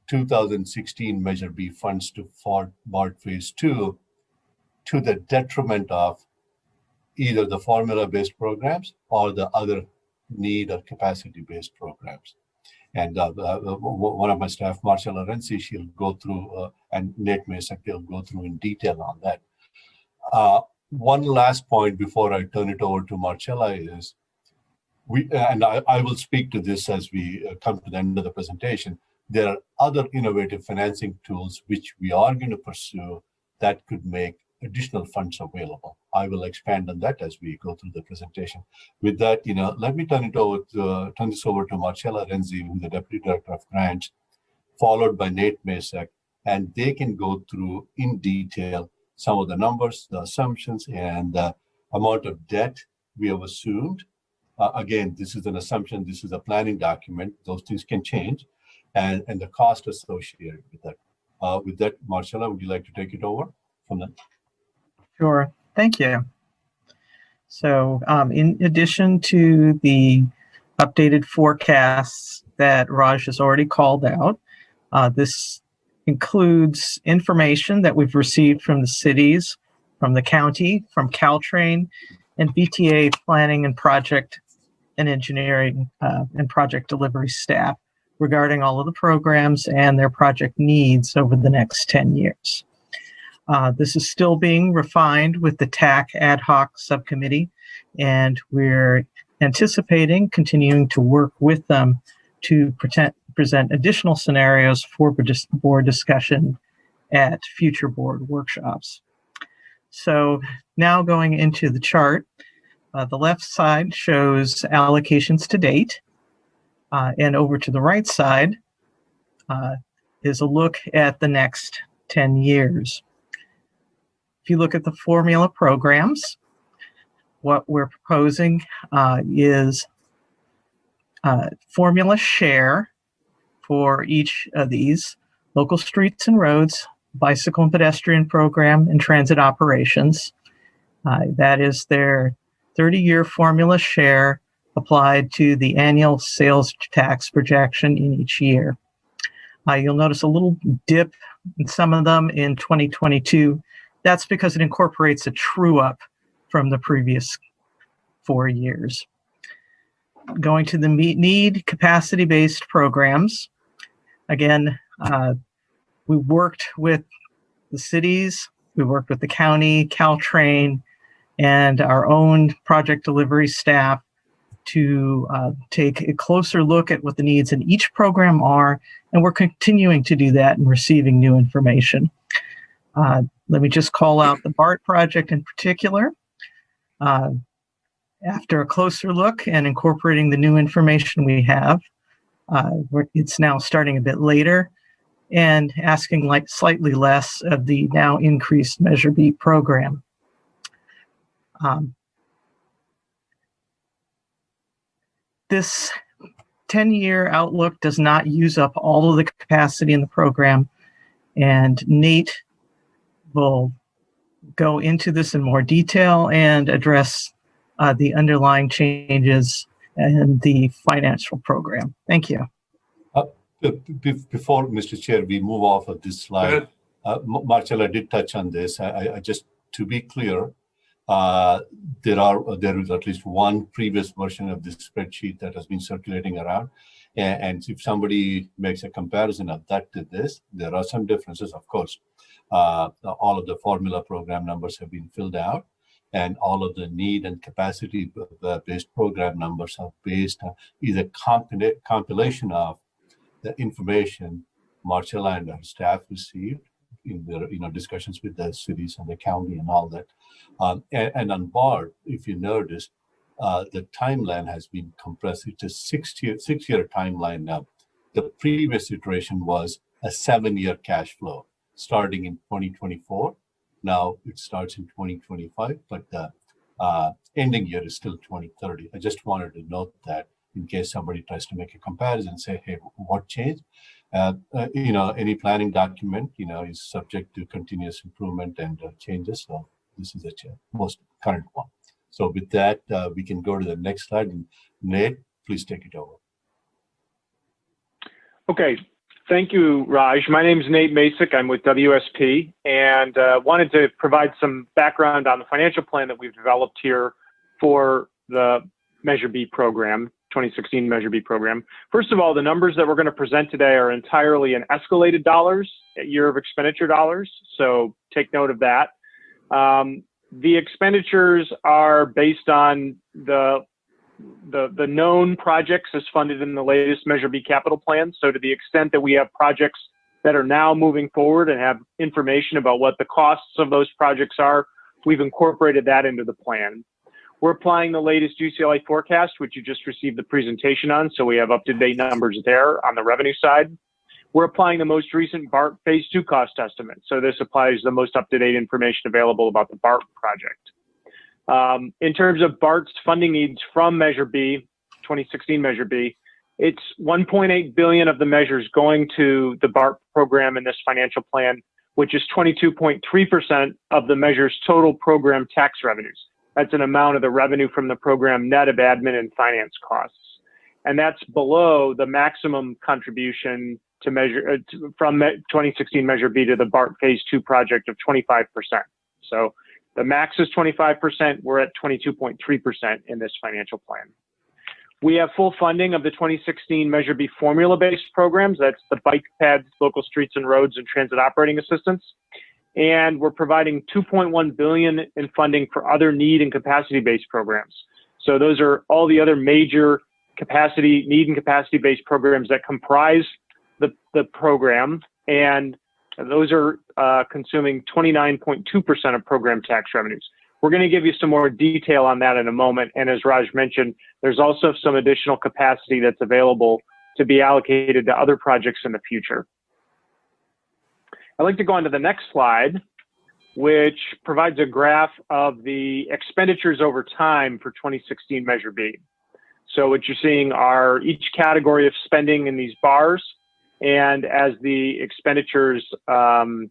Speaker 11: 2016 Measure B funds for BART Phase 2 to the detriment of either the formula-based programs or the other need or capacity-based programs. And one of my staff, Marcella Renzi, she'll go through, and Nate Masek, they'll go through in detail on that. One last point before I turn it over to Marcella is, I will speak to this as we come to the end of the presentation, there are other innovative financing tools which we are going to pursue that could make additional funds available. I will expand on that as we go through the presentation. With that, let me turn this over to Marcella Renzi, who's the Deputy Director of Grants, followed by Nate Masek, and they can go through in detail some of the numbers, the assumptions, and the amount of debt we have assumed. Again, this is an assumption, this is a planning document, those things can change, and the cost associated with that. With that, Marcella, would you like to take it over from that?
Speaker 18: Sure, thank you. So in addition to the updated forecasts that Raj has already called out, this includes information that we've received from the cities, from the county, from Caltrain, and VTA planning and project and engineering and project delivery staff regarding all of the programs and their project needs over the next 10 years. This is still being refined with the TAC ad hoc subcommittee, and we're anticipating continuing to work with them to present additional scenarios for board discussion at future board workshops. So now going into the chart, the left side shows allocations to date, and over to the right side is a look at the next 10 years. If you look at the formula programs, what we're proposing is formula share for each of these: local streets and roads, bicycle and pedestrian program, and transit operations. That is their 30-year formula share applied to the annual sales tax projection in each year. You'll notice a little dip in some of them in 2022. That's because it incorporates a true-up from the previous 4 years. Going to the need capacity-based programs. Again, we worked with the cities, we worked with the county, Caltrain, and our own project delivery staff to take a closer look at what the needs in each program are, and we're continuing to do that and receiving new information. Let me just call out the BART project in particular. After a closer look and incorporating the new information we have, it's now starting a bit later and asking slightly less of the now increased Measure B program. This 10-year outlook does not use up all of the capacity in the program, and Nate will go into this in more detail and address the underlying changes in the financial program. Thank you.
Speaker 11: Before, Mr. Chair, we move off of this slide, Marcella did touch on this. I just, to be clear, there is at least one previous version of this spreadsheet that has been circulating around. And if somebody makes a comparison of that to this, there are some differences, of course. All of the formula program numbers have been filled out, and all of the need and capacity based program numbers are based on either compilation of the information Marcella and her staff received in their discussions with the cities and the county and all that. And on BART, if you notice, the timeline has been compressed. It's a six-year timeline now. The previous iteration was a 7-year cash flow starting in 2024. Now it starts in 2025, but the ending year is still 2030. I just wanted to note that in case somebody tries to make a comparison, say, hey, what changed? Any planning document, is subject to continuous improvement and changes. So this is the most current one. So with that, we can go to the next slide. And Nate, please take it over.
Speaker 19: Okay. Thank you, Raj. My name is Nate Masek. I'm with WSP, and wanted to provide some background on the financial plan that we've developed here for the Measure B program, 2016 Measure B program. First of all, the numbers that we're going to present today are entirely in escalated dollars, year of expenditure dollars. So take note of that. The expenditures are based on the known projects as funded in the latest Measure B capital plan. So to the extent that we have projects that are now moving forward and have information about what the costs of those projects are, we've incorporated that into the plan. We're applying the latest UCLA forecast, which you just received the presentation on, so we have up-to-date numbers there on the revenue side. We're applying the most recent BART Phase 2 cost estimate, so this applies the most up-to-date information available about the BART project. In terms of BART's funding needs from Measure B, 2016 Measure B, it's $1.8 billion of the measures going to the BART program in this financial plan, which is 22.3% of the measure's total program tax revenues. That's an amount of the revenue from the program net of admin and finance costs. And that's below the maximum contribution to measure from 2016 Measure B to the BART Phase 2 project of 25%. So the max is 25%. We're at 22.3% in this financial plan. We have full funding of the 2016 Measure B formula-based programs. That's the bike pads, local streets and roads, and transit operating assistance. And we're providing $2.1 billion in funding for other need and capacity-based programs. So those are all the other major need and capacity-based programs that comprise the program, and those are consuming 29.2% of program tax revenues. We're going to give you some more detail on that in a moment, and as Raj mentioned, there's also some additional capacity that's available to be allocated to other projects in the future. I'd like to go on to the next slide, which provides a graph of the expenditures over time for 2016 Measure B. So what you're seeing are each category of spending in these bars, and as the expenditures over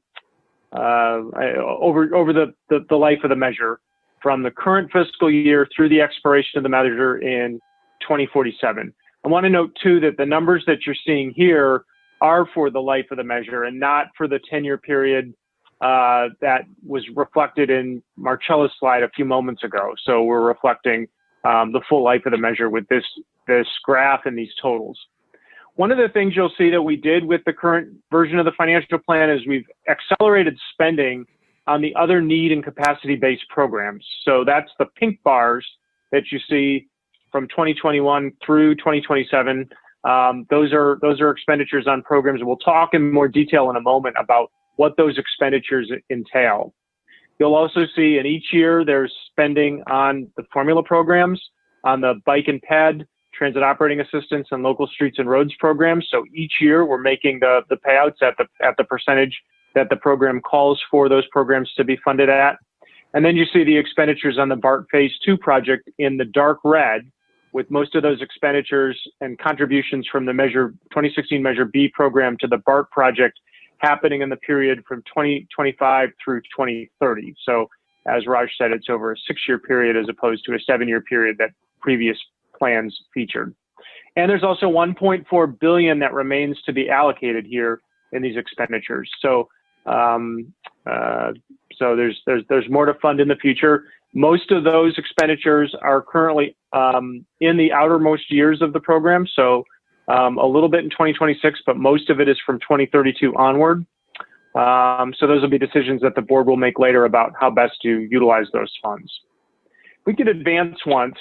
Speaker 19: the life of the measure from the current fiscal year through the expiration of the measure in 2047. I want to note too that the numbers that you're seeing here are for the life of the measure and not for the 10-year period that was reflected in Marcella's slide a few moments ago. So we're reflecting the full life of the measure with this graph and these totals. One of the things you'll see that we did with the current version of the financial plan is we've accelerated spending on the other need and capacity-based programs. So that's the pink bars that you see from 2021 through 2027. Those are expenditures on programs. We'll talk in more detail in a moment about what those expenditures entail. You'll also see in each year there's spending on the formula programs, on the bike and ped, transit operating assistance, and local streets and roads programs. So each year we're making the payouts at the percentage that the program calls for those programs to be funded at. And then you see the expenditures on the BART Phase 2 project in the dark red, with most of those expenditures and contributions from the 2016 Measure B program to the BART project happening in the period from 2025 through 2030. So as Raj said, it's over a 6-year period as opposed to a 7-year period that previous plans featured. And there's also $1.4 billion that remains to be allocated here in these expenditures. So there's more to fund in the future. Most of those expenditures are currently in the outermost years of the program. So a little bit in 2026, but most of it is from 2032 onward. So those will be decisions that the board will make later about how best to utilize those funds. We could advance once.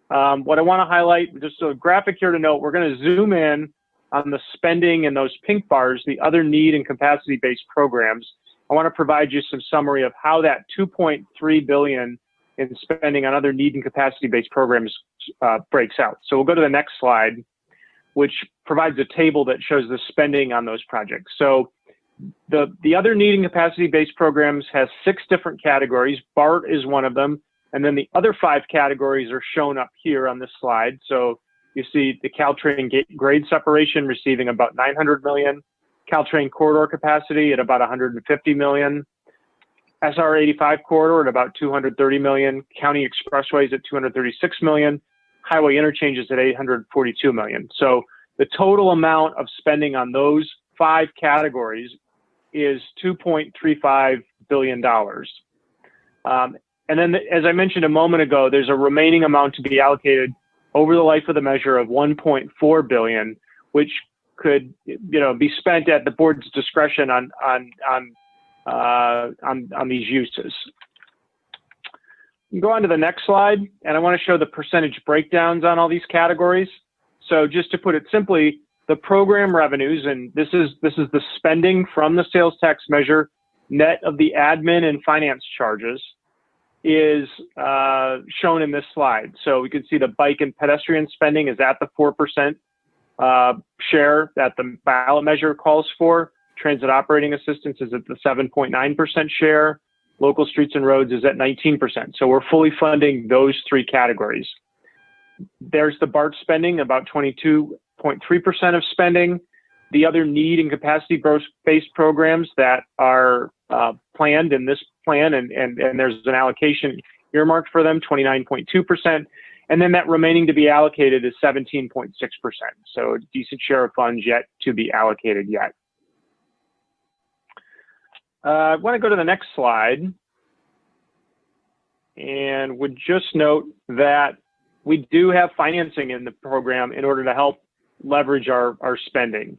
Speaker 19: What I want to highlight, just a graphic here to note, we're going to zoom in on the spending in those pink bars, the other need and capacity-based programs. I want to provide you some summary of how that $2.3 billion in spending on other need and capacity-based programs breaks out. So we'll go to the next slide, which provides a table that shows the spending on those projects. So the other need and capacity-based programs has 6 different categories. BART is one of them. And then the other 5 categories are shown up here on this slide. So you see the Caltrain grade separation receiving about $900 million, Caltrain corridor capacity at about $150 million, SR 85 corridor at about $230 million, county expressways at $236 million, highway interchanges at $842 million. So the total amount of spending on those 5 categories is $2.35 billion. And then, as I mentioned a moment ago, there's a remaining amount to be allocated over the life of the measure of $1.4 billion, which could, be spent at the board's discretion on these uses. You can go on to the next slide, and I want to show the percentage breakdowns on all these categories. So just to put it simply, the program revenues, and this is the spending from the sales tax measure, net of the admin and finance charges, is shown in this slide. So we can see the bike and pedestrian spending is at the 4% share that the ballot measure calls for. Transit operating assistance is at the 7.9% share. Local streets and roads is at 19%. So we're fully funding those three categories. There's the BART spending, about 22.3% of spending. The other need and capacity-based programs that are planned in this plan, and there's an allocation earmarked for them, 29.2%. And then that remaining to be allocated is 17.6%. So a decent share of funds yet to be allocated yet. I want to go to the next slide and would just note that we do have financing in the program in order to help leverage our spending.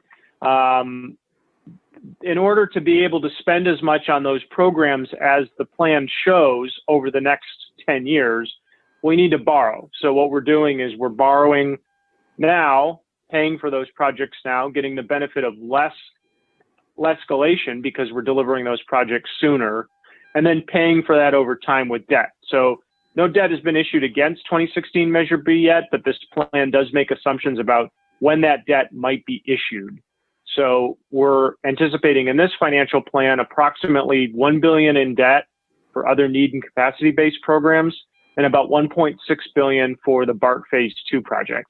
Speaker 19: In order to be able to spend as much on those programs as the plan shows over the next 10 years, we need to borrow. So what we're doing is we're borrowing now, paying for those projects now, getting the benefit of less escalation because we're delivering those projects sooner, and then paying for that over time with debt. So no debt has been issued against 2016 Measure B yet, but this plan does make assumptions about when that debt might be issued. So we're anticipating in this financial plan approximately $1 billion in debt for other need and capacity-based programs, and about $1.6 billion for the BART Phase 2 project.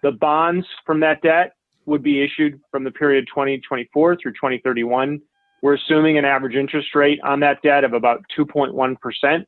Speaker 19: The bonds from that debt would be issued from the period 2024 through 2031. We're assuming an average interest rate on that debt of about 2.1%.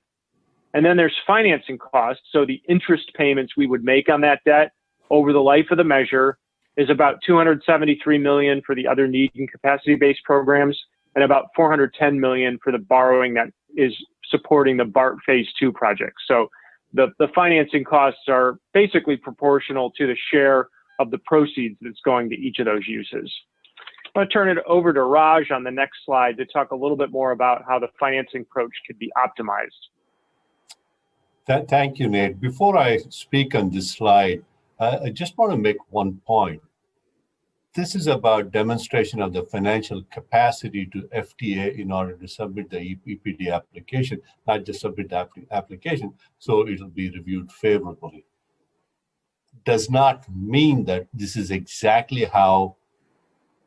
Speaker 19: And then there's financing costs. So the interest payments we would make on that debt over the life of the measure is about $273 million for the other need and capacity-based programs, and about $410 million for the borrowing that is supporting the BART Phase 2 project. So the financing costs are basically proportional to the share of the proceeds that's going to each of those uses. I'm going to turn it over to Raj on the next slide to talk a little bit more about how the financing approach could be optimized.
Speaker 11: Thank you, Nate. Before I speak on this slide, I just want to make one point. This is about demonstration of the financial capacity to FTA in order to submit the EPD application, not just submit the application, so it'll be reviewed favorably. Does not mean that this is exactly how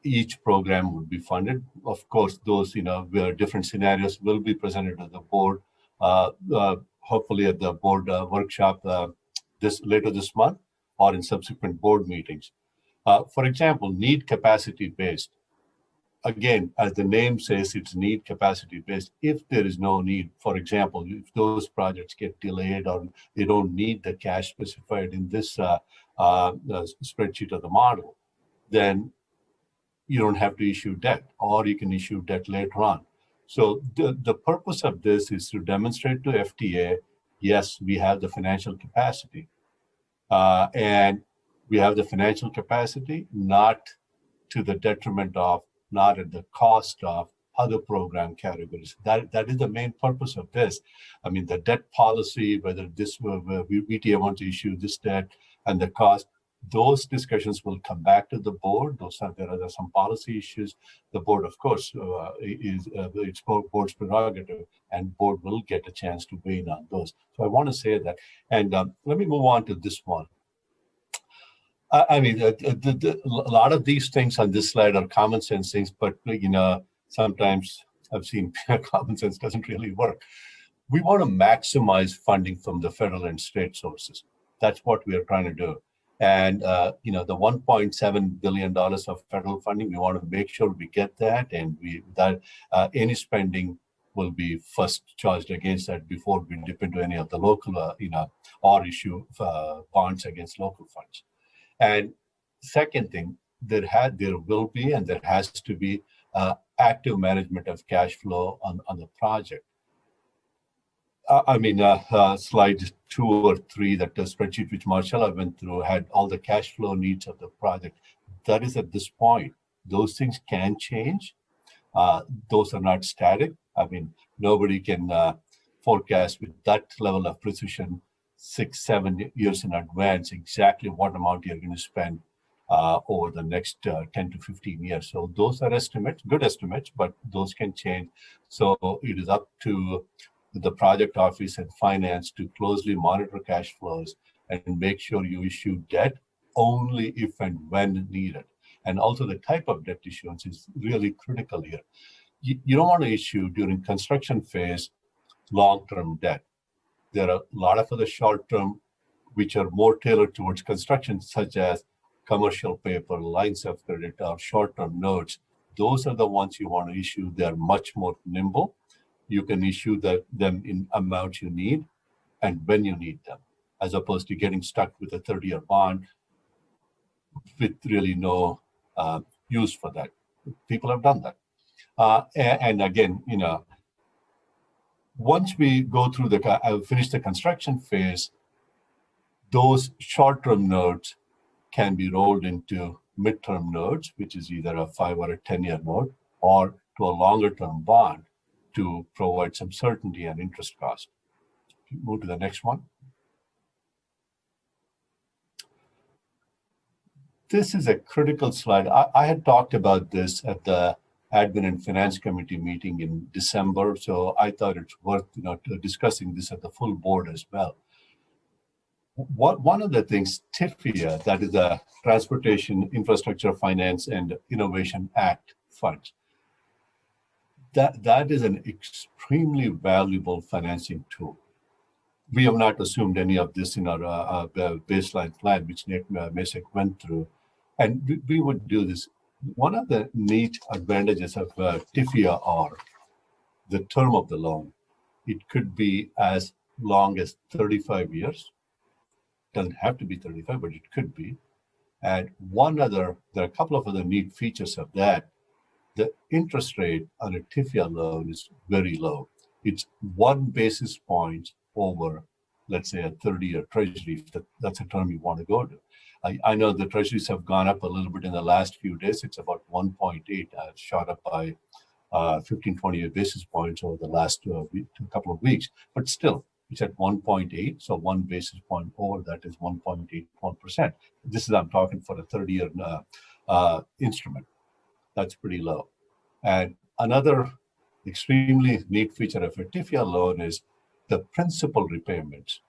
Speaker 11: each program would be funded. Of course, those different scenarios will be presented to the board, hopefully at the board workshop later this month or in subsequent board meetings. For example, need capacity based. Again, as the name says, it's need capacity based. If there is no need, for example, if those projects get delayed or they don't need the cash specified in this spreadsheet of the model, then you don't have to issue debt, or you can issue debt later on. So the purpose of this is to demonstrate to FTA, yes, we have the financial capacity. And we have the financial capacity, not to the detriment of, not at the cost of other program categories. That is the main purpose of this. I mean, the debt policy, whether this VTA wants to issue this debt and the cost, those discussions will come back to the board. There are some policy issues. The board, of course, it's board's prerogative, and board will get a chance to weigh in on those. So I want to say that. And let me move on to this one. I mean, a lot of these things on this slide are common sense things, but sometimes I've seen common sense doesn't really work. We want to maximize funding from the federal and state sources. That's what we are trying to do. And the $1.7 billion of federal funding, we want to make sure we get that, and any spending will be first charged against that before we dip into any of the local, or issue bonds against local funds. And second thing, there will be and there has to be active management of cash flow on the project. Slide 2 or 3, that the spreadsheet which Marcella went through had all the cash flow needs of the project. That is at this point. Those things can change. Those are not static. I mean, nobody can forecast with that level of precision 6-7 years in advance exactly what amount you're going to spend over the next 10 to 15 years. So those are estimates, good estimates, but those can change. So it is up to the project office and finance to closely monitor cash flows and make sure you issue debt only if and when needed. And also the type of debt issuance is really critical here. You don't want to issue during construction phase long-term debt. There are a lot of other short-term which are more tailored towards construction, such as commercial paper, lines of credit, or short-term notes. Those are the ones you want to issue. They're much more nimble. You can issue them in amounts you need and when you need them, as opposed to getting stuck with a 30-year bond with really no use for that. People have done that. And again, once we go through finish the construction phase, those short-term notes can be rolled into midterm notes, which is either a 5 or a 10-year note, or to a longer-term bond to provide some certainty and interest cost. Move to the next one. This is a critical slide. I had talked about this at the Admin and Finance Committee meeting in December, so I thought it's worth discussing this at the full board as well. One of the things, TIFIA, that is the Transportation Infrastructure Finance and Innovation Act funds, that is an extremely valuable financing tool. We have not assumed any of this in our baseline plan, which Nick Masek went through, and we would do this. One of the neat advantages of TIFIA are the term of the loan. It could be as long as 35 years. Doesn't have to be 35, but it could be. And there are a couple of other neat features of that. The interest rate on a TIFIA loan is very low. It's 1 basis point over, let's say, a 30-year treasury. That's a term you want to go to. I know the treasuries have gone up a little bit in the last few days. It's about 1.8, shot up by 15, 20 basis points over the last couple of weeks. But still, it's at 1.8, so 1 basis point over that is 1.81%. This is, I'm talking for a 30-year instrument. That's pretty low. And another extremely neat feature of a TIFIA loan is the principal repayments,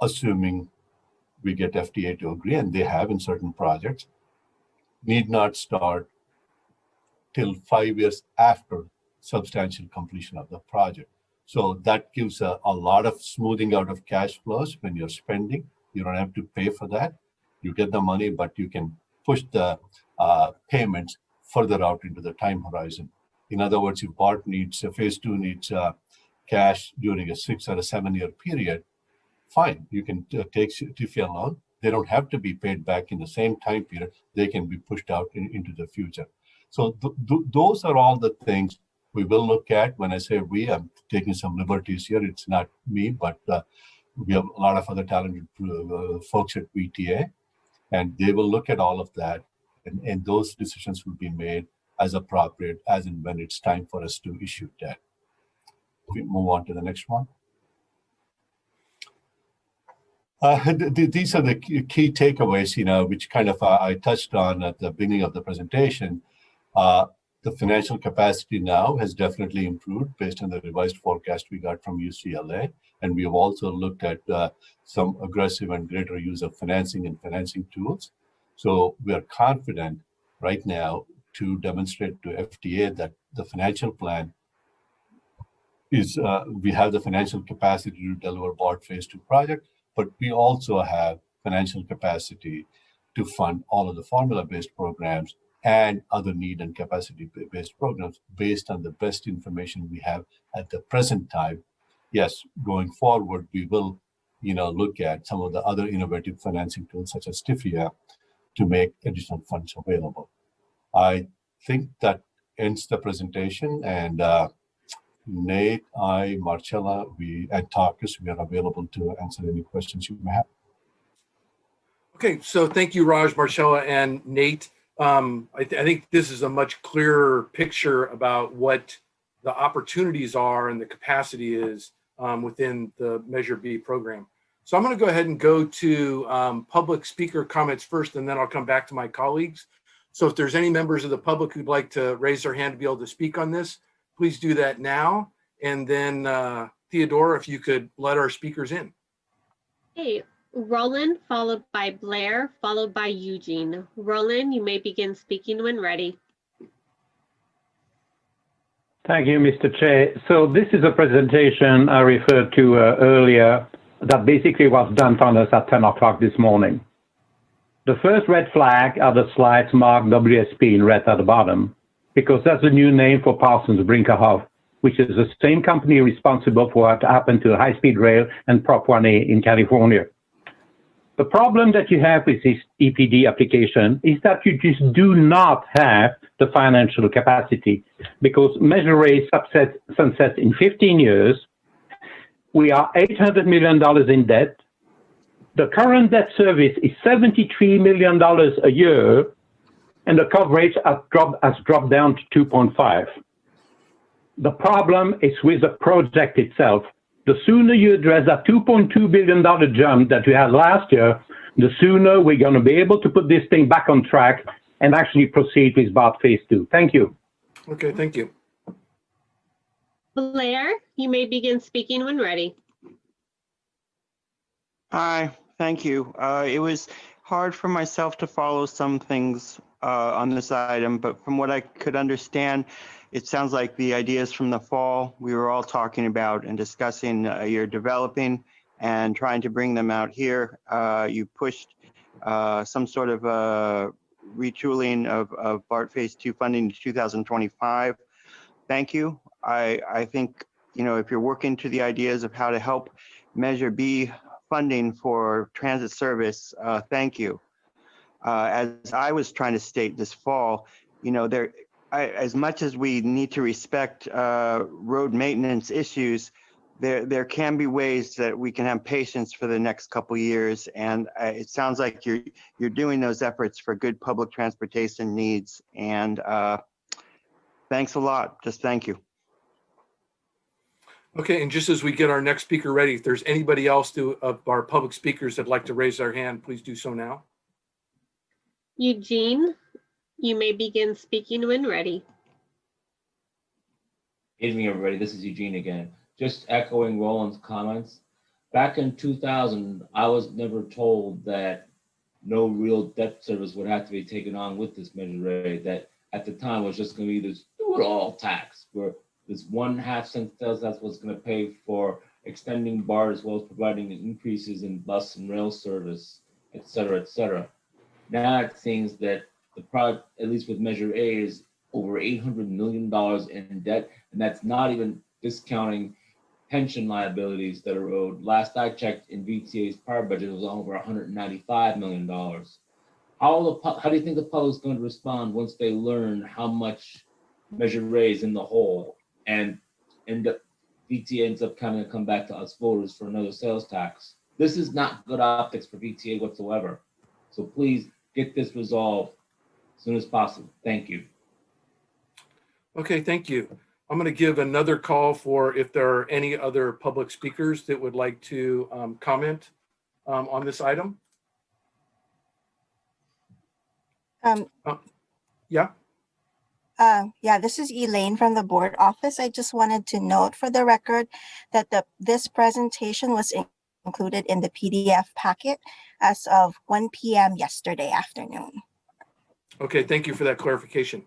Speaker 11: assuming we get VTA to agree, and they have in certain projects, need not start till 5 years after substantial completion of the project. So that gives a lot of smoothing out of cash flows when you're spending. You don't have to pay for that. You get the money, but you can push the payments further out into the time horizon. In other words, if BART needs, phase 2 needs cash during a 6 or a 7 year period, fine, you can take TIFIA loan. They don't have to be paid back in the same time period. They can be pushed out into the future. So those are all the things we will look at. When I say we, I'm taking some liberties here. It's not me, but we have a lot of other talented folks at VTA, and they will look at all of that, and those decisions will be made as appropriate, as and when it's time for us to issue debt. We move on to the next one. These are the key takeaways, which kind of I touched on at the beginning of the presentation. The financial capacity now has definitely improved based on the revised forecast we got from UCLA. And we have also looked at some aggressive and greater use of financing and financing tools. So we are confident right now to demonstrate to VTA that the financial plan is, we have the financial capacity to deliver BART phase 2 project, but we also have financial capacity to fund all of the formula-based programs and other need and capacity-based programs based on the best information we have at the present time. Yes, going forward, we will, look at some of the other innovative financing tools such as TIFIA to make additional funds available. I think that ends the presentation, and Nate, Marcella, and Tarkus, we are available to answer any questions you may have.
Speaker 4: Okay, so thank you, Raj, Marcella, and Nate. I think this is a much clearer picture about what the opportunities are and the capacity is within the Measure B program. So I'm going to go ahead and go to public speaker comments first, and then I'll come back to my colleagues. So if there's any members of the public who'd like to raise their hand to be able to speak on this, please do that now. And then Theodora, if you could let our speakers in.
Speaker 8: Hey, Roland, followed by Blair, followed by Eugene. Roland, you may begin speaking when ready.
Speaker 9: Thank you, Mr. Chair. So this is a presentation I referred to earlier that basically was done on us at 10 o'clock this morning. The first red flag are the slides marked WSP in red at the bottom, because that's the new name for Parsons Brinckerhoff, which is the same company responsible for what happened to high-speed rail and Prop 1A in California. The problem that you have with this EPD application is that you just do not have the financial capacity, because Measure A sunsets in 15 years. We are $800 million in debt. The current debt service is $73 million a year, and the coverage has dropped down to 2.5. The problem is with the project itself. The sooner you address that $2.2 billion jump that we had last year, the sooner we're going to be able to put this thing back on track and actually proceed with BART Phase 2. Thank you.
Speaker 4: Okay, thank you.
Speaker 8: Blair, you may begin speaking when ready.
Speaker 10: Hi, thank you. It was hard for myself to follow some things on this item, but from what I could understand, it sounds like the ideas from the fall we were all talking about and discussing, you're developing and trying to bring them out here. You pushed some sort of retooling of BART Phase 2 funding to 2025. Thank you. I think, you know, if you're working to the ideas of how to help Measure B funding for transit service, thank you. As I was trying to state this fall, you know, as much as we need to respect road maintenance issues, there can be ways that we can have patience for the next couple years, and it sounds like you're doing those efforts for good public transportation needs. And thanks a lot. Just thank you.
Speaker 4: Okay, and just as we get our next speaker ready, if there's anybody else of our public speakers that'd like to raise their hand, please do so now.
Speaker 8: Eugene, you may begin speaking when ready.
Speaker 16: Good evening, everybody. This is Eugene again. Just echoing Roland's comments. Back in 2000, I was never told that no real debt service would have to be taken on with this Measure A. That at the time was just going to be this do-it-all tax, where this 1/2 cent sales tax was going to pay for extending BART as well as providing increases in bus and rail service, et cetera, et cetera. Now it seems that the product, at least with Measure A, is over $800 million in debt, and that's not even discounting pension liabilities that are owed. Last I checked, in VTA's prior budget, it was over $195 million. How do you think the public is going to respond once they learn how much Measure A is in the hole, and the VTA ends up kind of come back to us voters for another sales tax? This is not good optics for VTA whatsoever. So please get this resolved as soon as possible. Thank you.
Speaker 4: Okay, thank you. I'm going to give another call for if there are any other public speakers that would like to comment on this item. Yeah.
Speaker 2: Yeah, this is Elaine from the board office. I just wanted to note for the record that this presentation was included in the PDF packet as of 1 p.m. yesterday afternoon.
Speaker 4: Okay, thank you for that clarification.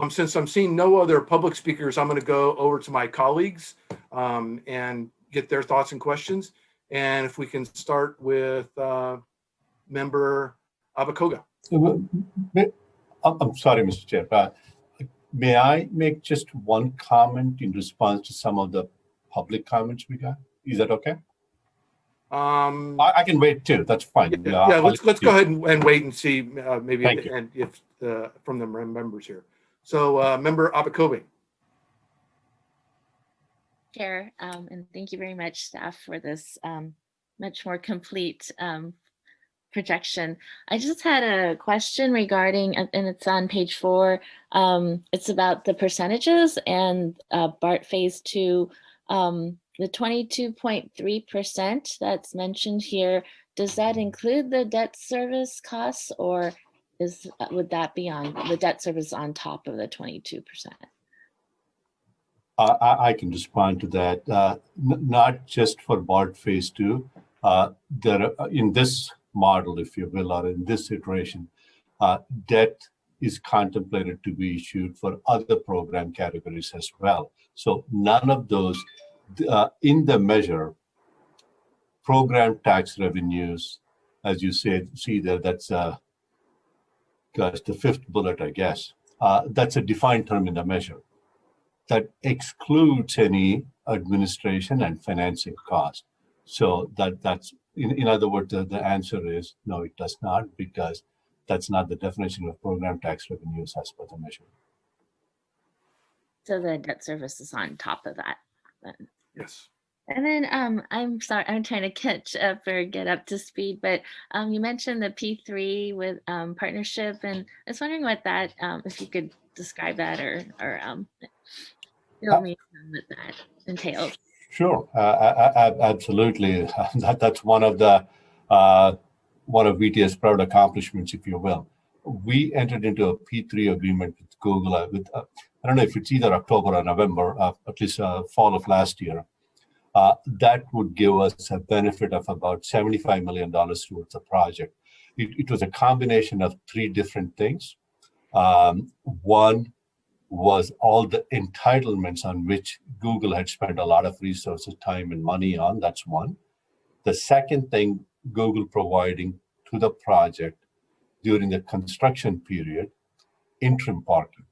Speaker 4: Since I'm seeing no other public speakers, I'm going to go over to my colleagues and get their thoughts and questions. And if we can start with Member Abakoga.
Speaker 11: I'm sorry, Mr. Chair, but may I make just one comment in response to some of the public comments we got? Is that okay? I can wait too. That's fine.
Speaker 4: Yeah, let's go ahead and wait and see maybe
Speaker 11: Thank you.
Speaker 4: and if from the members here. So Member Abakobe.
Speaker 17: Chair, and thank you very much, staff, for this much more complete projection. I just had a question regarding, and it's on page 4. It's about the percentages and BART Phase 2 the 22.3% that's mentioned here, does that include the debt service costs, or would that be on the debt service on top of the 22%?
Speaker 11: I can respond to that. Not just for BART phase 2. In this model, if you will, or in this iteration, debt is contemplated to be issued for other program categories as well. So none of those in the measure, program tax revenues, as you said, see there, that's gosh, the fifth bullet, I guess. That's a defined term in the measure that excludes any administration and financing cost. So that's, in other words, the answer is no, it does not, because that's not the definition of program tax revenues as per the measure.
Speaker 17: So the debt service is on top of that then.
Speaker 4: Yes.
Speaker 17: And then I'm sorry, I'm trying to catch up or get up to speed, but you mentioned the P3 with partnership, and I was wondering what that, if you could describe that or fill me in what that entails.
Speaker 11: Sure, absolutely. That's one of VTA's proud accomplishments, if you will. We entered into a P3 agreement with Google. I don't know if it's either October or November, at least fall of last year. That would give us a benefit of about $75 million towards the project. It was a combination of three different things. One was all the entitlements on which Google had spent a lot of resources, time, and money on. That's one. The second thing, Google providing to the project during the construction period, interim parking.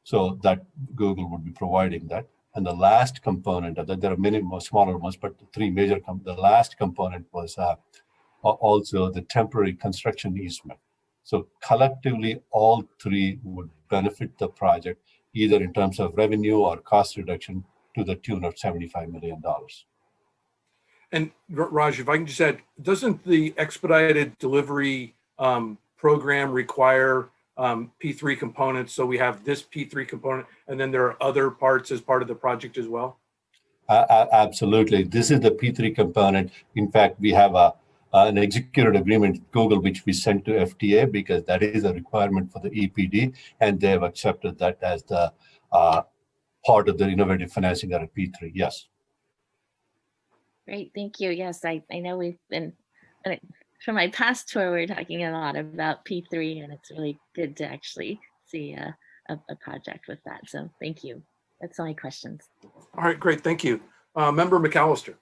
Speaker 11: So that Google would be providing that. And the last component of that, there are many more smaller ones, but the three major, the last component was also the temporary construction easement. So collectively, all three would benefit the project, either in terms of revenue or cost reduction, to the tune of $75 million.
Speaker 4: And Raj, if I can just add, doesn't the expedited delivery program require P3 components? So we have this P3 component, and then there are other parts as part of the project as well?
Speaker 11: Absolutely. This is the P3 component. In fact, we have an executed agreement with Google, which we sent to VTA because that is a requirement for the EPD, and they have accepted that as the part of the innovative financing at P3. Yes.
Speaker 17: Great, thank you. Yes, I know we've been, from my past tour, we were talking a lot about P3, and it's really good to actually see a project with that. So thank you. That's all my questions.
Speaker 4: All right, great, thank you. Member McAllister.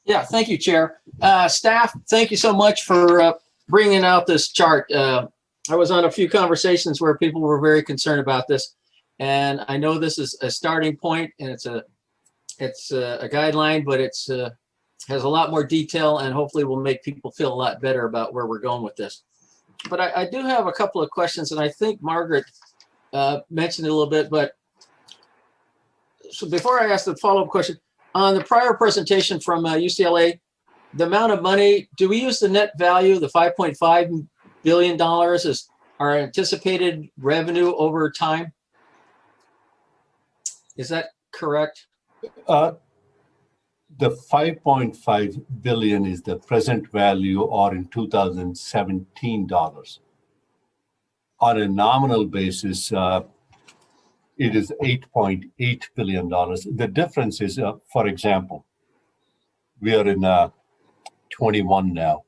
Speaker 23: Yeah, thank you, Chair. Staff, thank you so much for bringing out this chart. I was on a few conversations where people were very concerned about this, and I know this is a starting point, and it's a guideline, but it's has a lot more detail, and hopefully will make people feel a lot better about where we're going with this. But I do have a couple of questions, and I think Margaret mentioned it a little bit. But so before I ask the follow-up question, on the prior presentation from UCLA, the amount of money, do we use the net value, the $5.5 billion as our anticipated revenue over time? Is that correct?
Speaker 11: The 5.5 billion is the present value, or in 2017 dollars. On a nominal basis, it is $8.8 billion. The difference is, for example, we are in 21 now.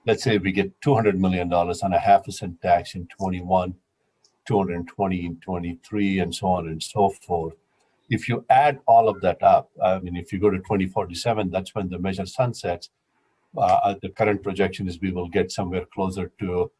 Speaker 11: Let's say we get $200 million on a 0.5% tax in 21, 220 in 23, and so on and so forth. If you add all of that up, I mean, if you go to 2047, that's when the measure sunsets. The current projection is we will get somewhere closer to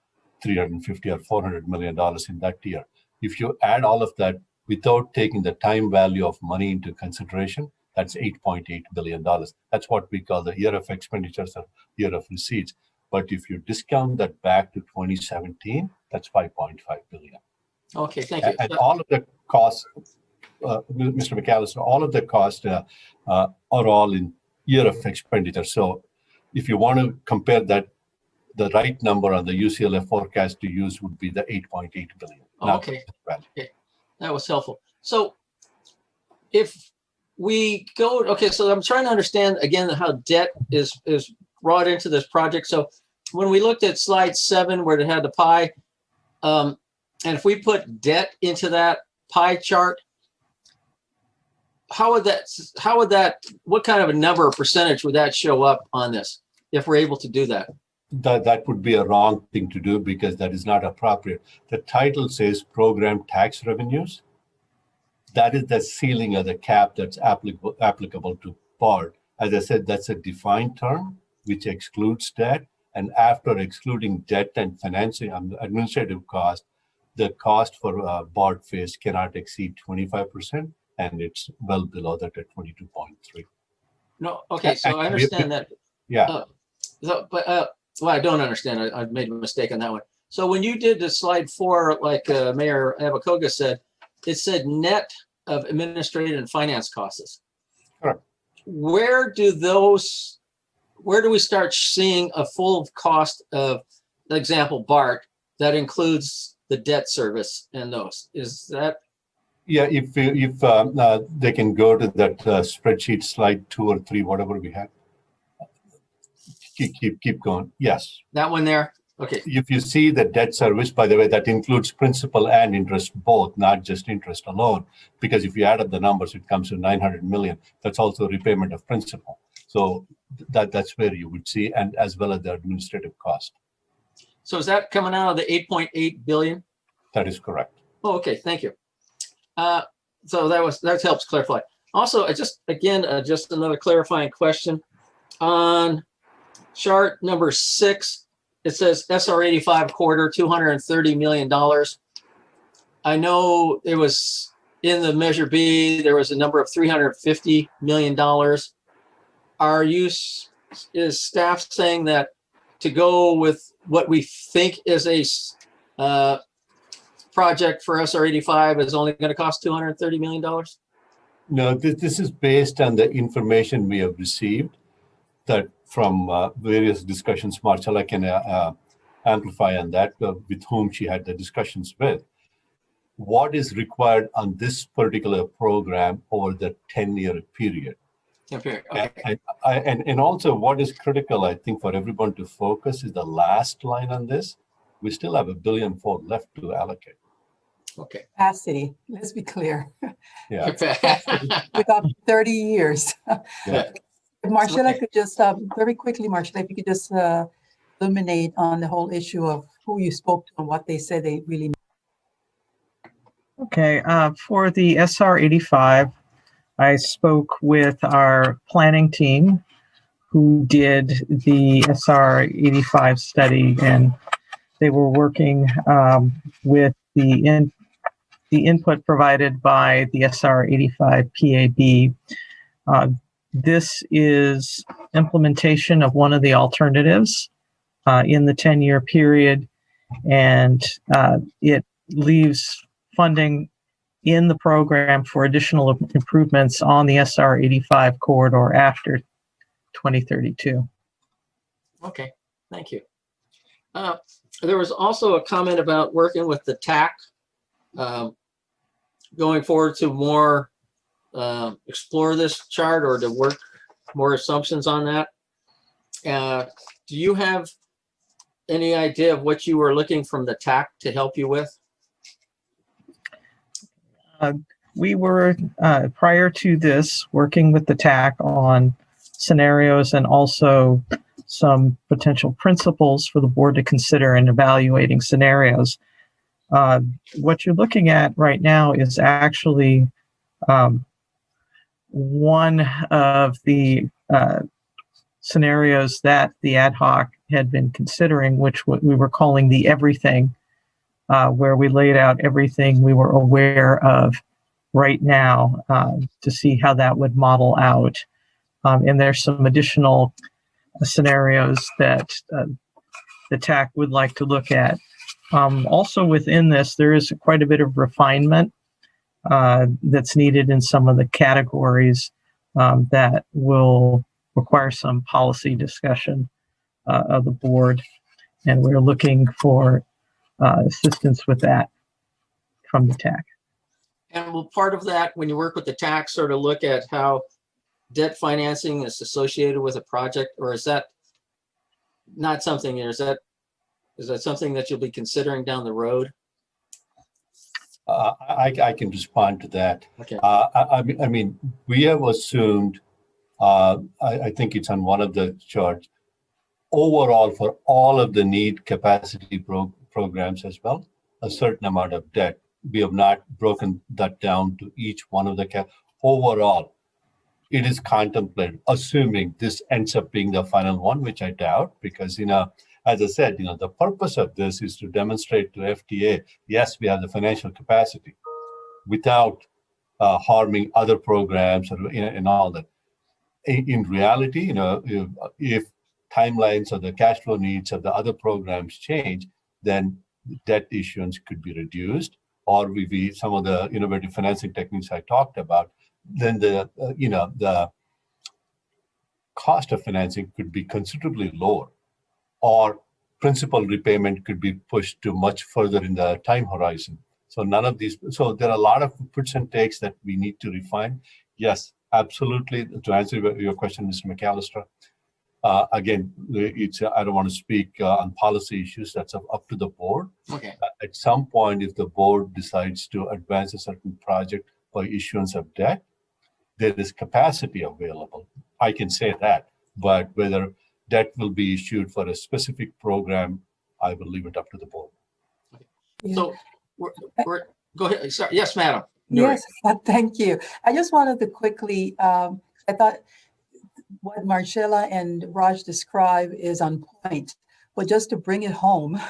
Speaker 11: $350 or $400 million in that year. If you add all of that without taking the time value of money into consideration, that's $8.8 billion. That's what we call the year of expenditures or year of receipts. But if you discount that back to 2017, that's 5.5 billion.
Speaker 23: Okay, thank you.
Speaker 11: And all of the costs, Mr. McAllister, all of the costs are all in year of expenditure. So if you want to compare that, the right number on the UCLA forecast to use would be the 8.8 billion.
Speaker 23: Okay. Okay, that was helpful. So if we go, okay, so I'm trying to understand again how debt is brought into this project. So when we looked at slide 7 where it had the pie, and if we put debt into that pie chart, what kind of a number or percentage would that show up on this if we're able to do that?
Speaker 11: That would be a wrong thing to do because that is not appropriate. The title says program tax revenues. That is the ceiling or the cap that's applicable to BART. As I said, that's a defined term which excludes debt. And after excluding debt and financing administrative cost, the cost for BART phase cannot exceed 25%, and it's well below that at 22.3.
Speaker 23: No, okay, so I understand that.
Speaker 11: Yeah.
Speaker 23: Well, I don't understand. I made a mistake on that one. So when you did the slide 4, like Mayor Abakoga said, it said net of administrative and finance costs.
Speaker 11: Correct.
Speaker 23: Where do we start seeing a full cost of, the example, BART, that includes the debt service and those? Is that?
Speaker 11: Yeah, if they can go to that spreadsheet slide 2 or 3, whatever we have. Keep going. Yes.
Speaker 23: That one there? Okay.
Speaker 11: If you see the debt service, by the way, that includes principal and interest both, not just interest alone. Because if you add up the numbers, it comes to 900 million. That's also repayment of principal. So that's where you would see, and as well as the administrative cost.
Speaker 23: So is that coming out of the 8.8 billion?
Speaker 11: That is correct.
Speaker 23: Oh, okay. Thank you. So that helps clarify. Also, just another clarifying question on chart number 6. It says SR 85 quarter, $230 million. I know it was in the Measure B, there was a number of $350 million. Is staff saying that to go with what we think is a project for SR 85 is only going to cost $230 million?
Speaker 11: No, this is based on the information we have received that from various discussions. Marcella can amplify on that with whom she had the discussions with. What is required on this particular program over the 10-year period?
Speaker 23: Okay.
Speaker 11: And also what is critical, I think, for everyone to focus is the last line on this. We still have $1.4 billion left to allocate.
Speaker 23: Okay.
Speaker 1: Capacity, let's be clear.
Speaker 11: Yeah.
Speaker 1: Without 30 years.
Speaker 11: Yeah.
Speaker 1: If Marcella could just, very quickly, Marcella, if you could just illuminate on the whole issue of who you spoke to and what they said they really need.
Speaker 18: Okay, for the SR 85, I spoke with our planning team who did the SR 85 study, and they were working with the input provided by the SR 85 PAB. This is implementation of one of the alternatives in the 10-year period, and it leaves funding in the program for additional improvements on the SR 85 corridor after 2032.
Speaker 23: Okay, thank you. There was also a comment about working with the TAC, going forward to more explore this chart or to work more assumptions on that. Do you have any idea of what you were looking from the TAC to help you with?
Speaker 18: We were, prior to this, working with the TAC on scenarios and also some potential principles for the board to consider in evaluating scenarios. What you're looking at right now is actually one of the scenarios that the ad hoc had been considering, which what we were calling the everything, where we laid out everything we were aware of right now to see how that would model out. And there's some additional scenarios that the TAC would like to look at. Also within this, there is quite a bit of refinement that's needed in some of the categories that will require some policy discussion of the board. And we're looking for assistance with that from the TAC.
Speaker 23: And will part of that, when you work with the tax, sort of look at how debt financing is associated with a project, or is that not something, or is that something that you'll be considering down the road?
Speaker 11: I can respond to that.
Speaker 23: Okay.
Speaker 11: I mean, we have assumed, I think it's on one of the charts, overall for all of the need capacity programs as well, a certain amount of debt. We have not broken that down to each one of the overall. It is contemplated, assuming this ends up being the final one, which I doubt, because, as I said, the purpose of this is to demonstrate to FTA, yes, we have the financial capacity without harming other programs and all that. In reality, if timelines or the cash flow needs of the other programs change, then debt issuance could be reduced, or some of the innovative financing techniques I talked about, then the cost of financing could be considerably lower, or principal repayment could be pushed to much further in the time horizon. So none of these, so there are a lot of puts and takes that we need to refine. Yes, absolutely. To answer your question, Mr. McAllister, again, I don't want to speak on policy issues. That's up to the board.
Speaker 23: Okay.
Speaker 11: At some point, if the board decides to advance a certain project by issuance of debt, there is capacity available. I can say that, but whether debt will be issued for a specific program, I will leave it up to the board.
Speaker 23: So go ahead. Sorry. Yes, madam.
Speaker 1: Yes, thank you. I just wanted to quickly, I thought what Marcella and Raj described is on point, but just to bring it home,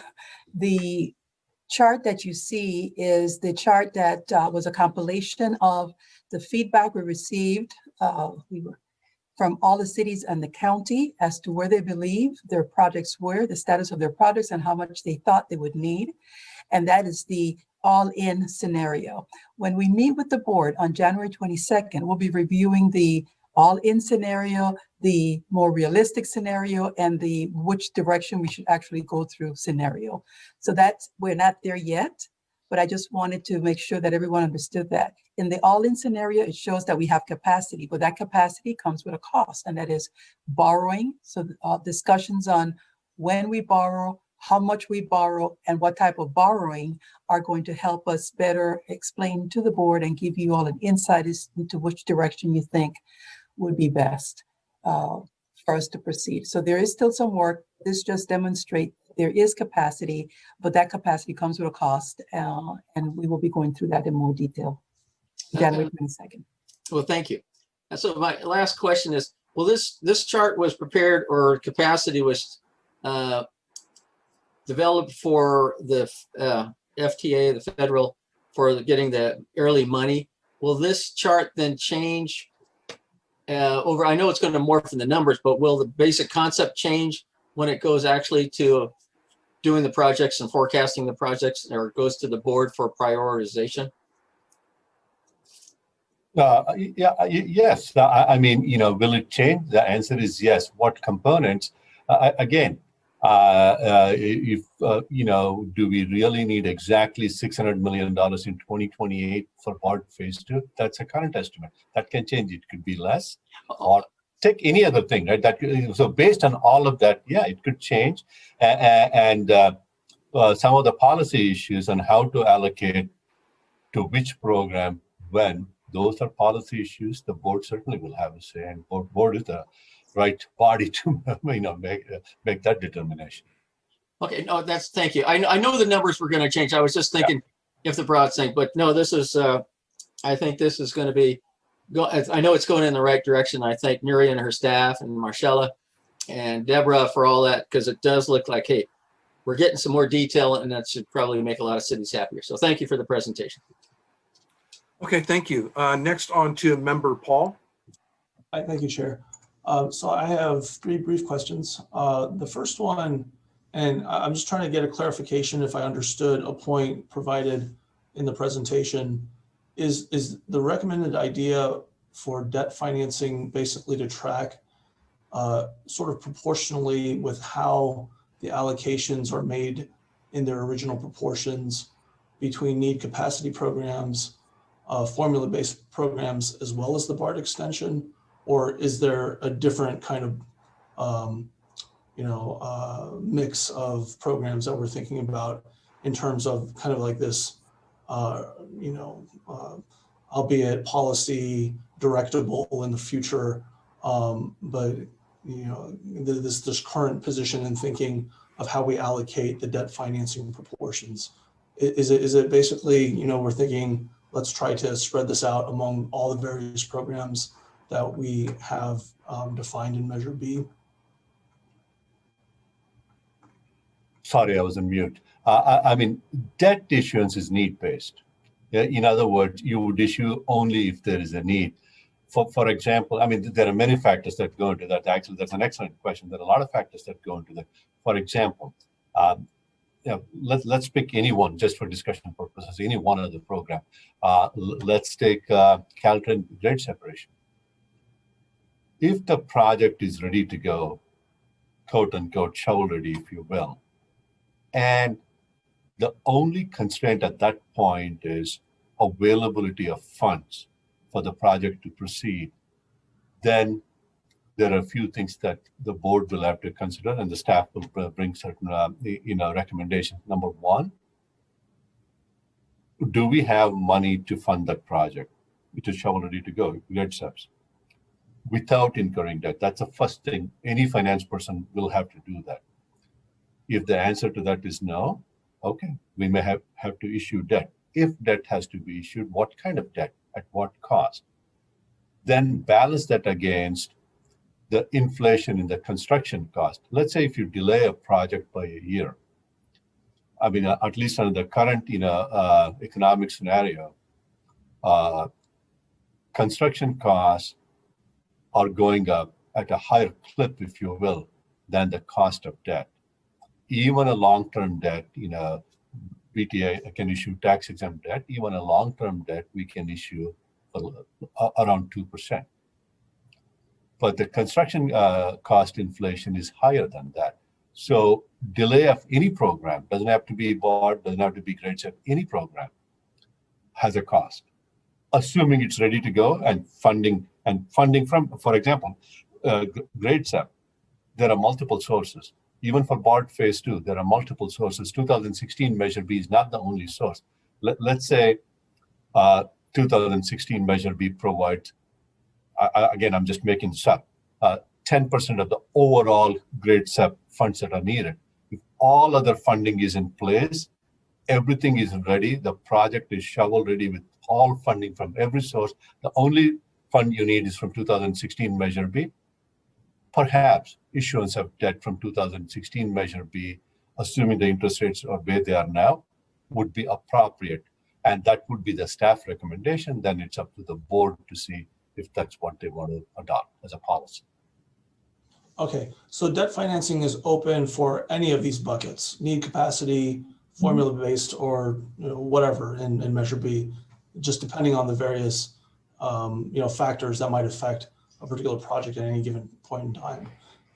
Speaker 1: the chart that you see is the chart that was a compilation of the feedback we received from all the cities and the county as to where they believe their projects were, the status of their projects, and how much they thought they would need. And that is the all-in scenario. When we meet with the board on January 22nd, we'll be reviewing the all-in scenario, the more realistic scenario, and the which direction we should actually go through scenario. So we're not there yet, but I just wanted to make sure that everyone understood that. In the all-in scenario, it shows that we have capacity, but that capacity comes with a cost, and that is borrowing. So discussions on when we borrow, how much we borrow, and what type of borrowing are going to help us better explain to the board and give you all an insight as into which direction you think would be best for us to proceed. So there is still some work. This just demonstrates there is capacity, but that capacity comes with a cost, and we will be going through that in more detail. January 22nd.
Speaker 23: Well, thank you. And so my last question is, well, this chart was prepared, or capacity was developed for the FTA, the federal, for getting the early money. Will this chart then change over? I know it's going to morph in the numbers, but will the basic concept change when it goes actually to doing the projects and forecasting the projects, or it goes to the board for prioritization?
Speaker 11: Yes. I mean, will it change? The answer is yes. What components? Again, if do we really need exactly $600 million in 2028 for BART phase 2? That's a current estimate. That can change. It could be less, or take any other thing, right? So based on all of that, yeah, it could change. And some of the policy issues on how to allocate to which program when, those are policy issues. The board certainly will have a say, and board is the right body to make that determination.
Speaker 23: Okay, no, thank you. I know the numbers were going to change. I was just thinking if the broad thing, but no, this is, I think this is going to be, I know it's going in the right direction. I thank Nuri and her staff and Marcella and Deborah for all that, because it does look like, hey, we're getting some more detail, and that should probably make a lot of cities happier. So thank you for the presentation.
Speaker 4: Okay, thank you. Next on to member Paul.
Speaker 21: Thank you, Chair. So I have 3 brief questions. The first one, and I'm just trying to get a clarification if I understood a point provided in the presentation, is the recommended idea for debt financing basically to track sort of proportionally with how the allocations are made in their original proportions between need capacity programs, formula-based programs as well as the BART extension, or is there a different kind of mix of programs that we're thinking about in terms of kind of like this, albeit policy directable in the future, but this current position and thinking of how we allocate the debt financing proportions. Is it basically, we're thinking, let's try to spread this out among all the various programs that we have defined in Measure B?
Speaker 11: Sorry, I was on mute. I mean, debt issuance is need-based. In other words, you would issue only if there is a need. For example, I mean, there are many factors that go into that. Actually, that's an excellent question. There are a lot of factors that go into that. For example, let's pick any one just for discussion purposes, any one of the program. Let's take Caltrain grade separation. If the project is ready to go, quote unquote, shovel ready, if you will, and the only constraint at that point is availability of funds for the project to proceed, then there are a few things that the board will have to consider, and the staff will bring certain recommendations. Number one, do we have money to fund that project, which is shovel ready to go, grade steps, without incurring debt? That's the first thing. Any finance person will have to do that. If the answer to that is no, okay, we may have to issue debt. If debt has to be issued, what kind of debt, at what cost? Then balance that against the inflation in the construction cost. Let's say if you delay a project by a year, I mean, at least under the current economic scenario, construction costs are going up at a higher clip, if you will, than the cost of debt. Even a long-term debt, VTA can issue tax-exempt debt. Even a long-term debt, we can issue around 2%. But the construction cost inflation is higher than that. So delay of any program, doesn't have to be BART, doesn't have to be grade step, any program has a cost. Assuming it's ready to go and funding from, for example, grade step, there are multiple sources. Even for BART phase 2, there are multiple sources. 2016 Measure B is not the only source. Let's say 2016 Measure B provides, again, I'm just making this up, 10% of the overall grade SEP funds that are needed. If all other funding is in place, everything is ready, the project is shovel ready with all funding from every source, the only fund you need is from 2016 Measure B. Perhaps issuance of debt from 2016 Measure B, assuming the interest rates are where they are now, would be appropriate. And that would be the staff recommendation. Then it's up to the board to see if that's what they want to adopt as a policy.
Speaker 21: Okay, so debt financing is open for any of these buckets, need capacity, formula-based, or whatever in Measure B, just depending on the various factors that might affect a particular project at any given point in time,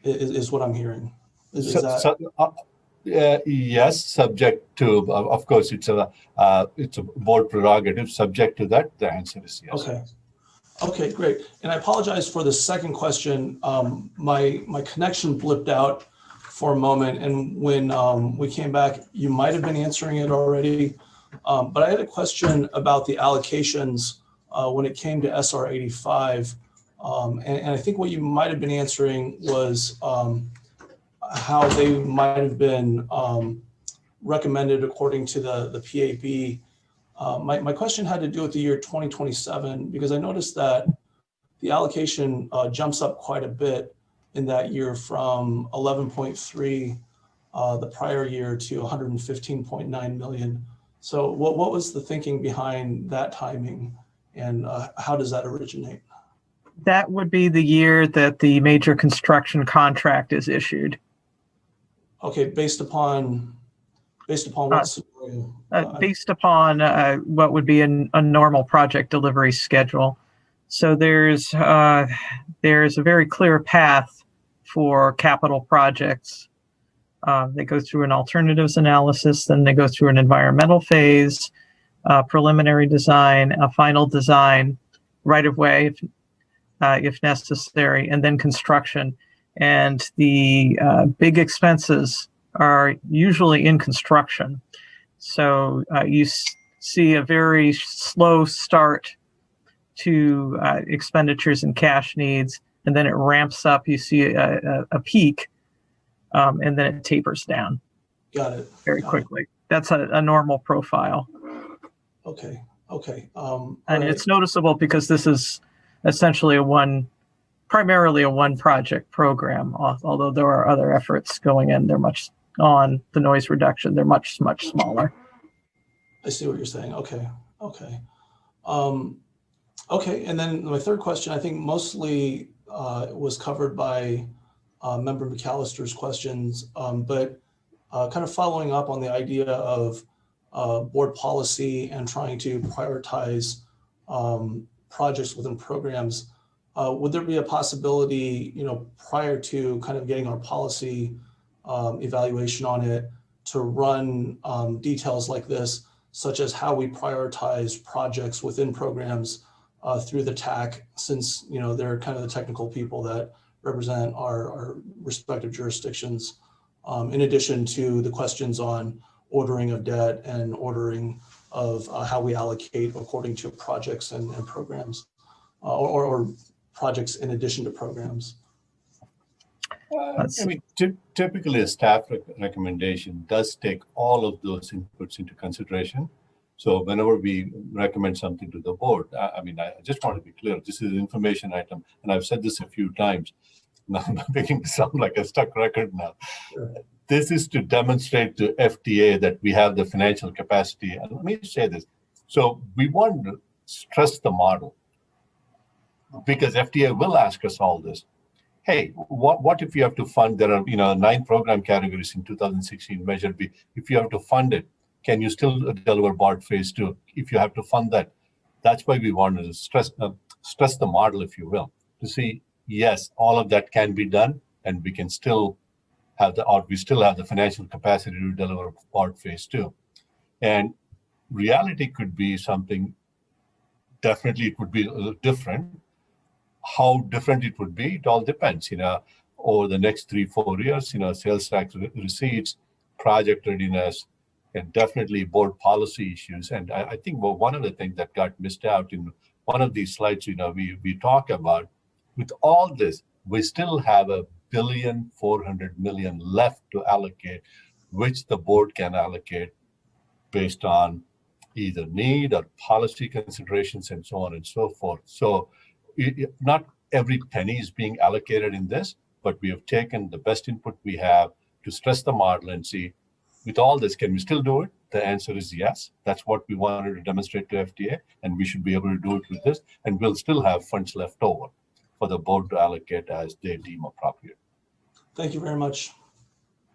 Speaker 21: is what I'm hearing.
Speaker 11: Yes, subject to, of course, it's a board prerogative. Subject to that, the answer is yes.
Speaker 21: Okay, great. And I apologize for the second question. My connection blipped out for a moment, and when we came back, you might have been answering it already. But I had a question about the allocations when it came to SR 85. And I think what you might have been answering was how they might have been recommended according to the PAB. My question had to do with the year 2027, because I noticed that the allocation jumps up quite a bit in that year from 11.3 the prior year to 115.9 million. So what was the thinking behind that timing, and how does that originate?
Speaker 18: That would be the year that the major construction contract is issued.
Speaker 21: Okay, based upon what scenario?
Speaker 18: Based upon what would be a normal project delivery schedule. So there's a very clear path for capital projects. They go through an alternatives analysis, then they go through an environmental phase, preliminary design, a final design, right of way if necessary, and then construction. And the big expenses are usually in construction. So you see a very slow start to expenditures and cash needs, and then it ramps up. You see a peak, and then it tapers down.
Speaker 21: Got it.
Speaker 18: Very quickly. That's a normal profile.
Speaker 21: Okay. Okay.
Speaker 18: And it's noticeable because this is essentially primarily a one project program, although there are other efforts going in. They're much on the noise reduction. They're much, much smaller.
Speaker 21: I see what you're saying. Okay. Okay. Okay. And then my third question, I think mostly was covered by Member McAllister's questions, but kind of following up on the idea of board policy and trying to prioritize projects within programs. Would there be a possibility, prior to kind of getting our policy evaluation on it, to run details like this, such as how we prioritize projects within programs through the TAC, since they're kind of the technical people that represent our respective jurisdictions, in addition to the questions on ordering of debt and ordering of how we allocate according to projects and programs, or projects in addition to programs.
Speaker 11: I mean, typically a staff recommendation does take all of those inputs into consideration. So whenever we recommend something to the board, I just want to be clear, this is an information item, and I've said this a few times. Now I'm making it sound like a stuck record now. Sure. This is to demonstrate to VTA that we have the financial capacity. And let me say this. So we want to stress the model, because VTA will ask us all this. Hey, what if you have to fund, there are 9 program categories in 2016 Measure B. If you have to fund it, can you still deliver BART Phase 2? If you have to fund that, that's why we want to stress the model, if you will, to see, yes, all of that can be done, and we can still have we still have the financial capacity to deliver BART Phase 2. And reality could be something, definitely it would be a little different. How different it would be, it all depends, over the next 3-4 years, sales tax receipts, project readiness, and definitely board policy issues. And I think one of the things that got missed out in one of these slides, we talk about, with all this, we still have $1.4 billion left to allocate, which the board can allocate based on either need or policy considerations and so on and so forth. So not every penny is being allocated in this, but we have taken the best input we have to stress the model and see, with all this, can we still do it? The answer is yes. That's what we wanted to demonstrate to VTA, and we should be able to do it with this, and we'll still have funds left over for the board to allocate as they deem appropriate.
Speaker 21: Thank you very much.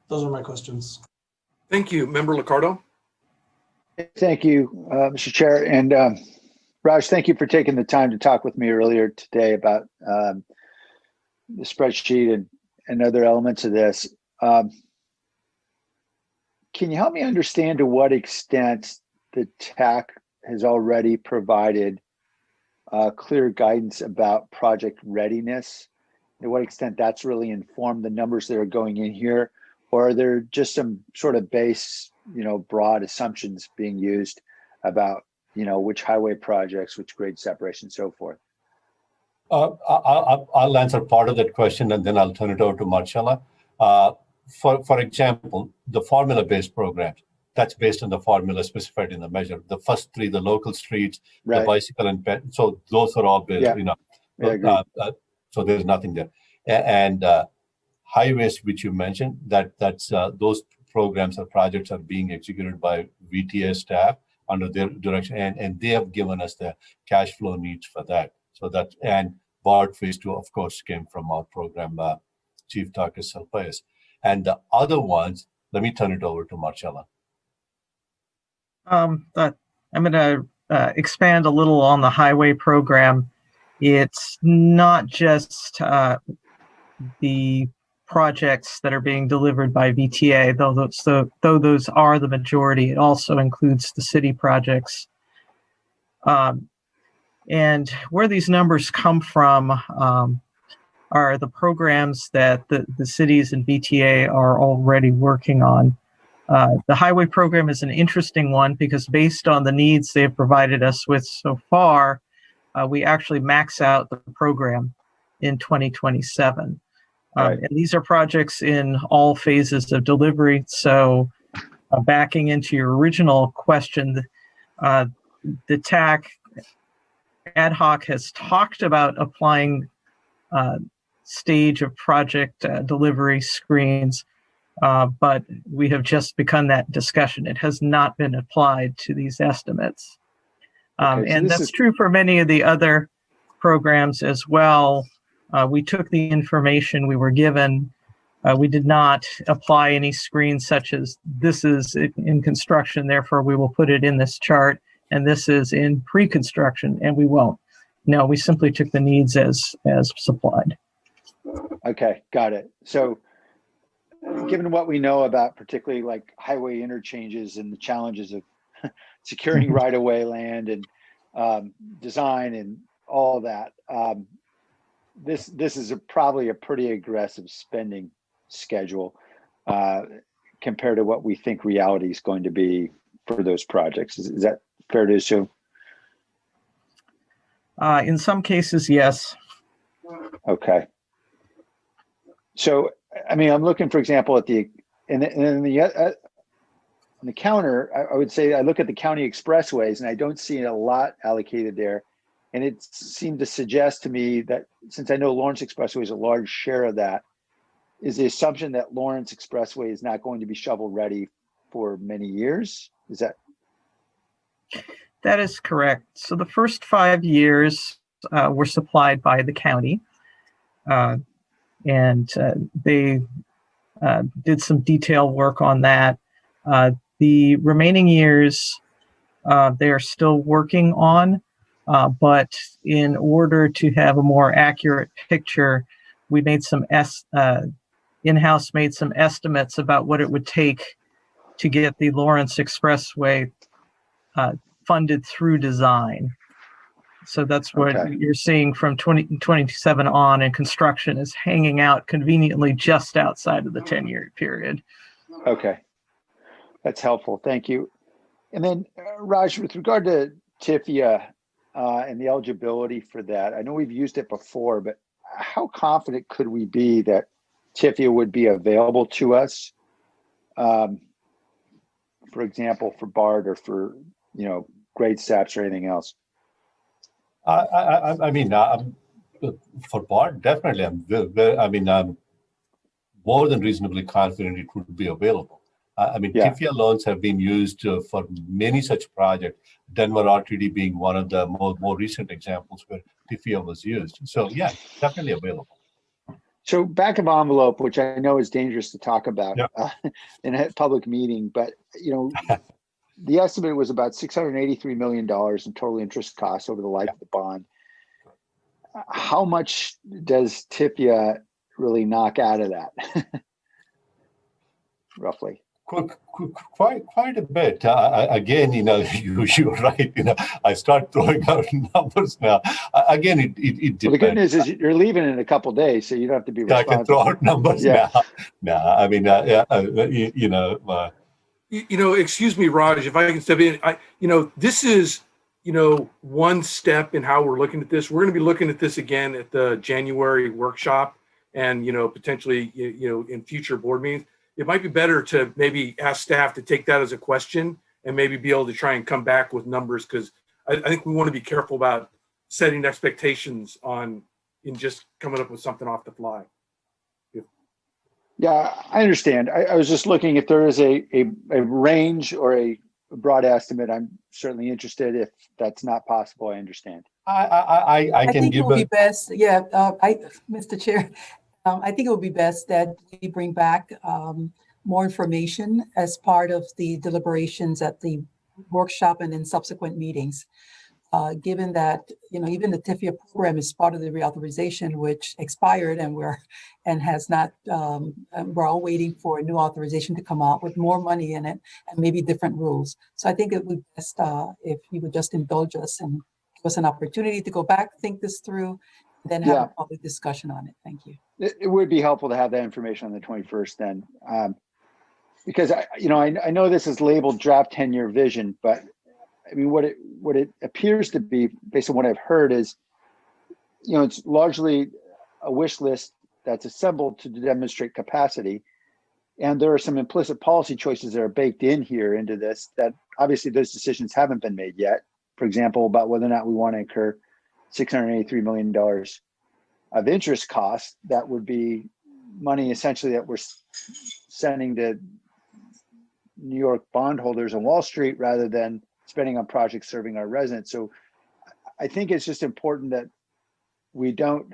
Speaker 21: Those are my questions.
Speaker 4: Thank you. Member Liccardo?
Speaker 13: Thank you, Mr. Chair. And Raj, thank you for taking the time to talk with me earlier today about the spreadsheet and other elements of this. Can you help me understand to what extent the TAC has already provided clear guidance about project readiness? To what extent that's really informed the numbers that are going in here? Or are there just some sort of base, broad assumptions being used about, which highway projects, which grade separation, so forth?
Speaker 11: I'll answer part of that question, and then I'll turn it over to Marcella. For example, the formula-based programs, that's based on the formula specified in the measure. The first 3, the local streets, right, the bicycle and pet, so those are all based, so there's nothing there. And highways, which you mentioned, that's those programs or projects are being executed by VTA staff under their direction, and they have given us the cash flow needs for that. So that, and BART Phase 2, of course, came from our program Chief Takis Salpayas. And the other ones, let me turn it over to Marcella.
Speaker 18: I'm going to expand a little on the highway program. It's not just the projects that are being delivered by VTA, though those are the majority. It also includes the city projects And where these numbers come from are the programs that the cities and VTA are already working on. The highway program is an interesting one because based on the needs they've provided us with so far, we actually max out the program in 2027. And these are projects in all phases of delivery. So backing into your original question, the TAC ad hoc has talked about applying stage of project delivery screens, but we have just begun that discussion. It has not been applied to these estimates. And that's true for many of the other programs as well. We took the information we were given. We did not apply any screens such as this is in construction, therefore we will put it in this chart, and this is in pre-construction, and we won't. No, we simply took the needs as supplied.
Speaker 13: Okay, got it. So given what we know about particularly like highway interchanges and the challenges of securing right-of-way land and design and all that, this is probably a pretty aggressive spending schedule compared to what we think reality is going to be for those projects. Is that fair to assume?
Speaker 18: In some cases, yes.
Speaker 13: Okay. So, I mean, I'm looking, for example, at the counter, I would say I look at the county expressways and I don't see a lot allocated there. And it seemed to suggest to me that since I know Lawrence Expressway is a large share of that, is the assumption that Lawrence Expressway is not going to be shovel ready for many years? Is that?
Speaker 18: That is correct. So the first 5 years were supplied by the county. And they did some detailed work on that. The remaining years, they are still working on, but in order to have a more accurate picture, we made some in-house made some estimates about what it would take to get the Lawrence Expressway funded through design. So that's what you're seeing from 2027 on, and construction is hanging out conveniently just outside of the 10-year period.
Speaker 13: Okay, that's helpful. Thank you. And then Raj, with regard to TIFIA and the eligibility for that, I know we've used it before, but how confident could we be that TIFIA would be available to us? For example, for BART or for, grade SAPs or anything else?
Speaker 11: I mean, for BART, definitely. I'm more than reasonably confident it would be available. TIFIA loans have been used for many such projects, Denver RTD being one of the more recent examples where TIFIA was used. So yeah, definitely available.
Speaker 13: So back of envelope, which I know is dangerous to talk about in a public meeting, but the estimate was about $683 million in total interest costs over the life of the bond. How much does TIFIA really knock out of that? Roughly.
Speaker 11: Quite a bit. Again, you're right. I start throwing out numbers now. Again, it depends.
Speaker 13: Well, the good news is you're leaving in a couple of days, so you don't have to be responsible.
Speaker 11: I can throw out numbers now.
Speaker 4: Excuse me, Raj, if I can step in. This is, one step in how we're looking at this. We're going to be looking at this again at the January workshop, and potentially, in future board meetings. It might be better to maybe ask staff to take that as a question and maybe be able to try and come back with numbers, because I think we want to be careful about setting expectations in just coming up with something off the fly.
Speaker 13: Yeah, I understand. I was just looking if there is a range or a broad estimate. I'm certainly interested. If that's not possible, I understand.
Speaker 11: I can
Speaker 1: think
Speaker 11: give
Speaker 1: it would be best. Yeah, Mr. Chair. I think it would be best that we bring back more information as part of the deliberations at the workshop and in subsequent meetings. given that, even the TIFIA program is part of the reauthorization, which expired and has not, we're all waiting for a new authorization to come out with more money in it and maybe different rules. So I think it would be best if you would just indulge us and give us an opportunity to go back, think this through, then have a public discussion on it. Thank you.
Speaker 13: It would be helpful to have that information on the 21st then. Because I know this is labeled draft 10-year vision, but I mean, what it appears to be, based on what I've heard, is, it's largely a wish list that's assembled to demonstrate capacity. And there are some implicit policy choices that are baked in here into this that obviously those decisions haven't been made yet. For example, about whether or not we want to incur $683 million of interest costs. That would be money essentially that we're sending to New York bondholders on Wall Street rather than spending on projects serving our residents. So I think it's just important that we don't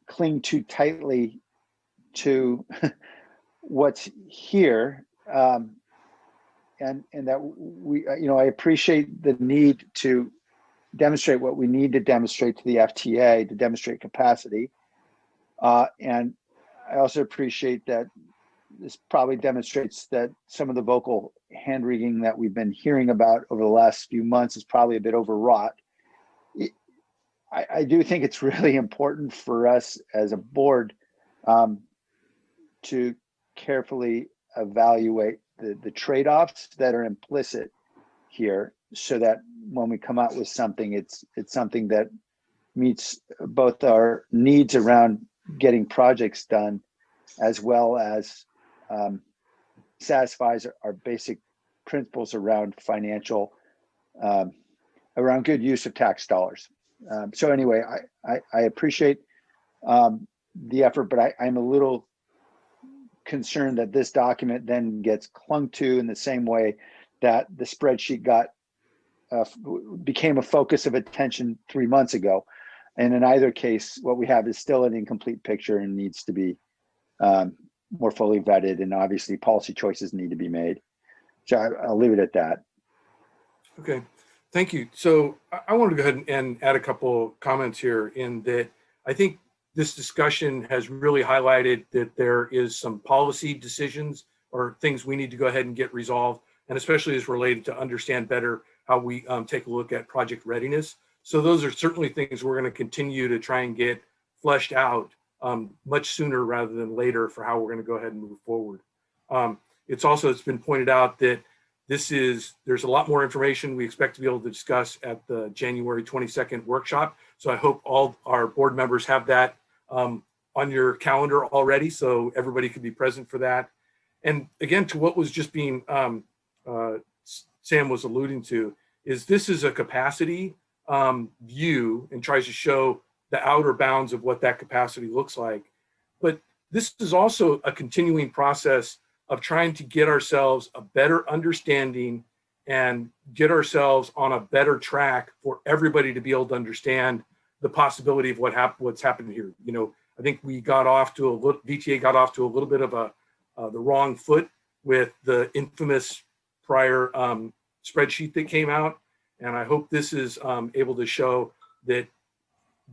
Speaker 13: cling too tightly to what's here, and that we, I appreciate the need to demonstrate what we need to demonstrate to the FTA to demonstrate capacity, and I also appreciate that this probably demonstrates that some of the vocal hand-wringing that we've been hearing about over the last few months is probably a bit overwrought. I do think it's really important for us as a board to carefully evaluate the trade-offs that are implicit here, so that when we come out with something, it's something that meets both our needs around getting projects done, as well as satisfies our basic principles around financial, around good use of tax dollars. So anyway, I appreciate the effort, but I'm a little concerned that this document then gets clung to in the same way that the spreadsheet became a focus of attention 3 months ago. And in either case, what we have is still an incomplete picture and needs to be more fully vetted, and obviously policy choices need to be made. So I'll leave it at that.
Speaker 4: Okay, thank you. So I want to go ahead and add a couple comments here, in that I think this discussion has really highlighted that there is some policy decisions or things we need to go ahead and get resolved, and especially as related to understand better how we take a look at project readiness. So those are certainly things we're going to continue to try and get fleshed out much sooner rather than later for how we're going to go ahead and move forward. It's been pointed out that there's a lot more information we expect to be able to discuss at the January 22nd workshop. So I hope all our board members have that on your calendar already, so everybody could be present for that. And again, to what was just being, Sam was alluding to, this is a capacity view and tries to show the outer bounds of what that capacity looks like. But this is also a continuing process of trying to get ourselves a better understanding and get ourselves on a better track for everybody to be able to understand the possibility of what's happened here. I think VTA got off to a little bit of the wrong foot with the infamous prior spreadsheet that came out. And I hope this is able to show that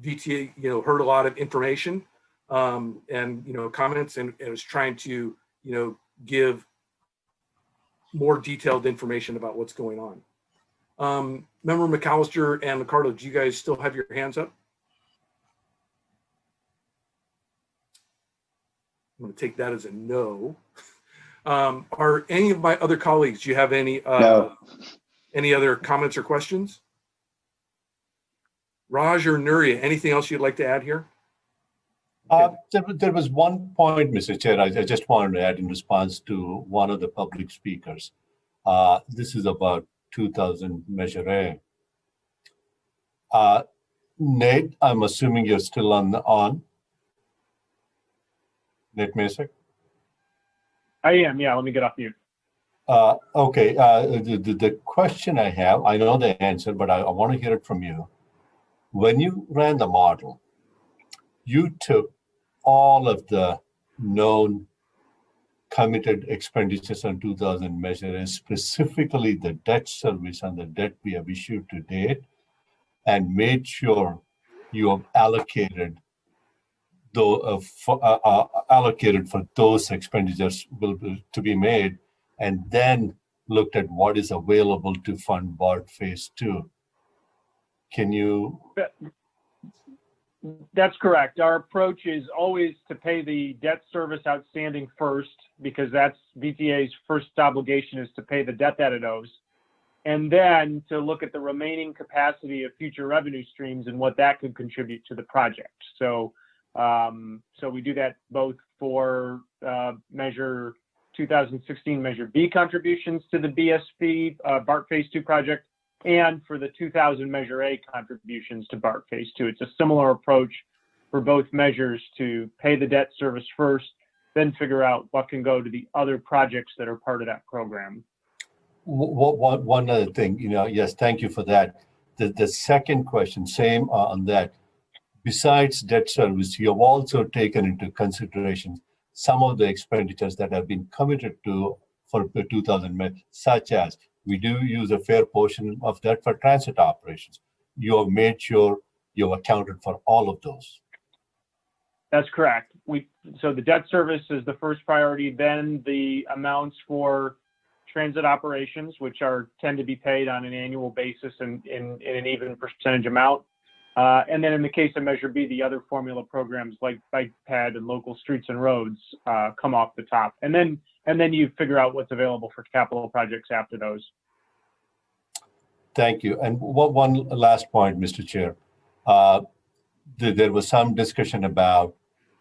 Speaker 4: VTA, heard a lot of information and, comments, and is trying to, give more detailed information about what's going on. Member McAllister and Ricardo, do you guys still have your hands up? I'm going to take that as a no. Are any of my other colleagues, do you have any any other comments or questions? Raj or Nuria, anything else you'd like to add here?
Speaker 11: There was one point, Mr. Chair, I just wanted to add in response to one of the public speakers. This is about 2000 Measure A. Nate, I'm assuming you're still on. Nate Masick?
Speaker 19: I am, yeah, let me get off mute.
Speaker 11: Okay, the question I have, I know the answer, but I want to hear it from you. When you ran the model, you took all of the known committed expenditures on 2000 Measure A, specifically the debt service and the debt we have issued to date, and made sure you have allocated allocated for those expenditures to be made, and then looked at what is available to fund BART Phase 2. Can you?
Speaker 19: That's correct. Our approach is always to pay the debt service outstanding first, because that's VTA's first obligation, is to pay the debt that it owes, and then to look at the remaining capacity of future revenue streams and what that could contribute to the project. So we do that both for Measure 2016 Measure B contributions to the BSP BART Phase 2 project, and for the 2000 Measure A contributions to BART Phase 2. It's a similar approach for both measures, to pay the debt service first, then figure out what can go to the other projects that are part of that program.
Speaker 11: One other thing, yes, thank you for that. The second question, same on that. Besides debt service, you have also taken into consideration some of the expenditures that have been committed to for the 2000, such as we do use a fair portion of that for transit operations. You have made sure you have accounted for all of those.
Speaker 19: That's correct. So the debt service is the first priority, then the amounts for transit operations, which tend to be paid on an annual basis and in an even percentage amount. And then in the case of Measure B, the other formula programs like Bike Ped and local streets and roads come off the top. And then you figure out what's available for capital projects after those.
Speaker 11: Thank you. And one last point, Mr. Chair. There was some discussion about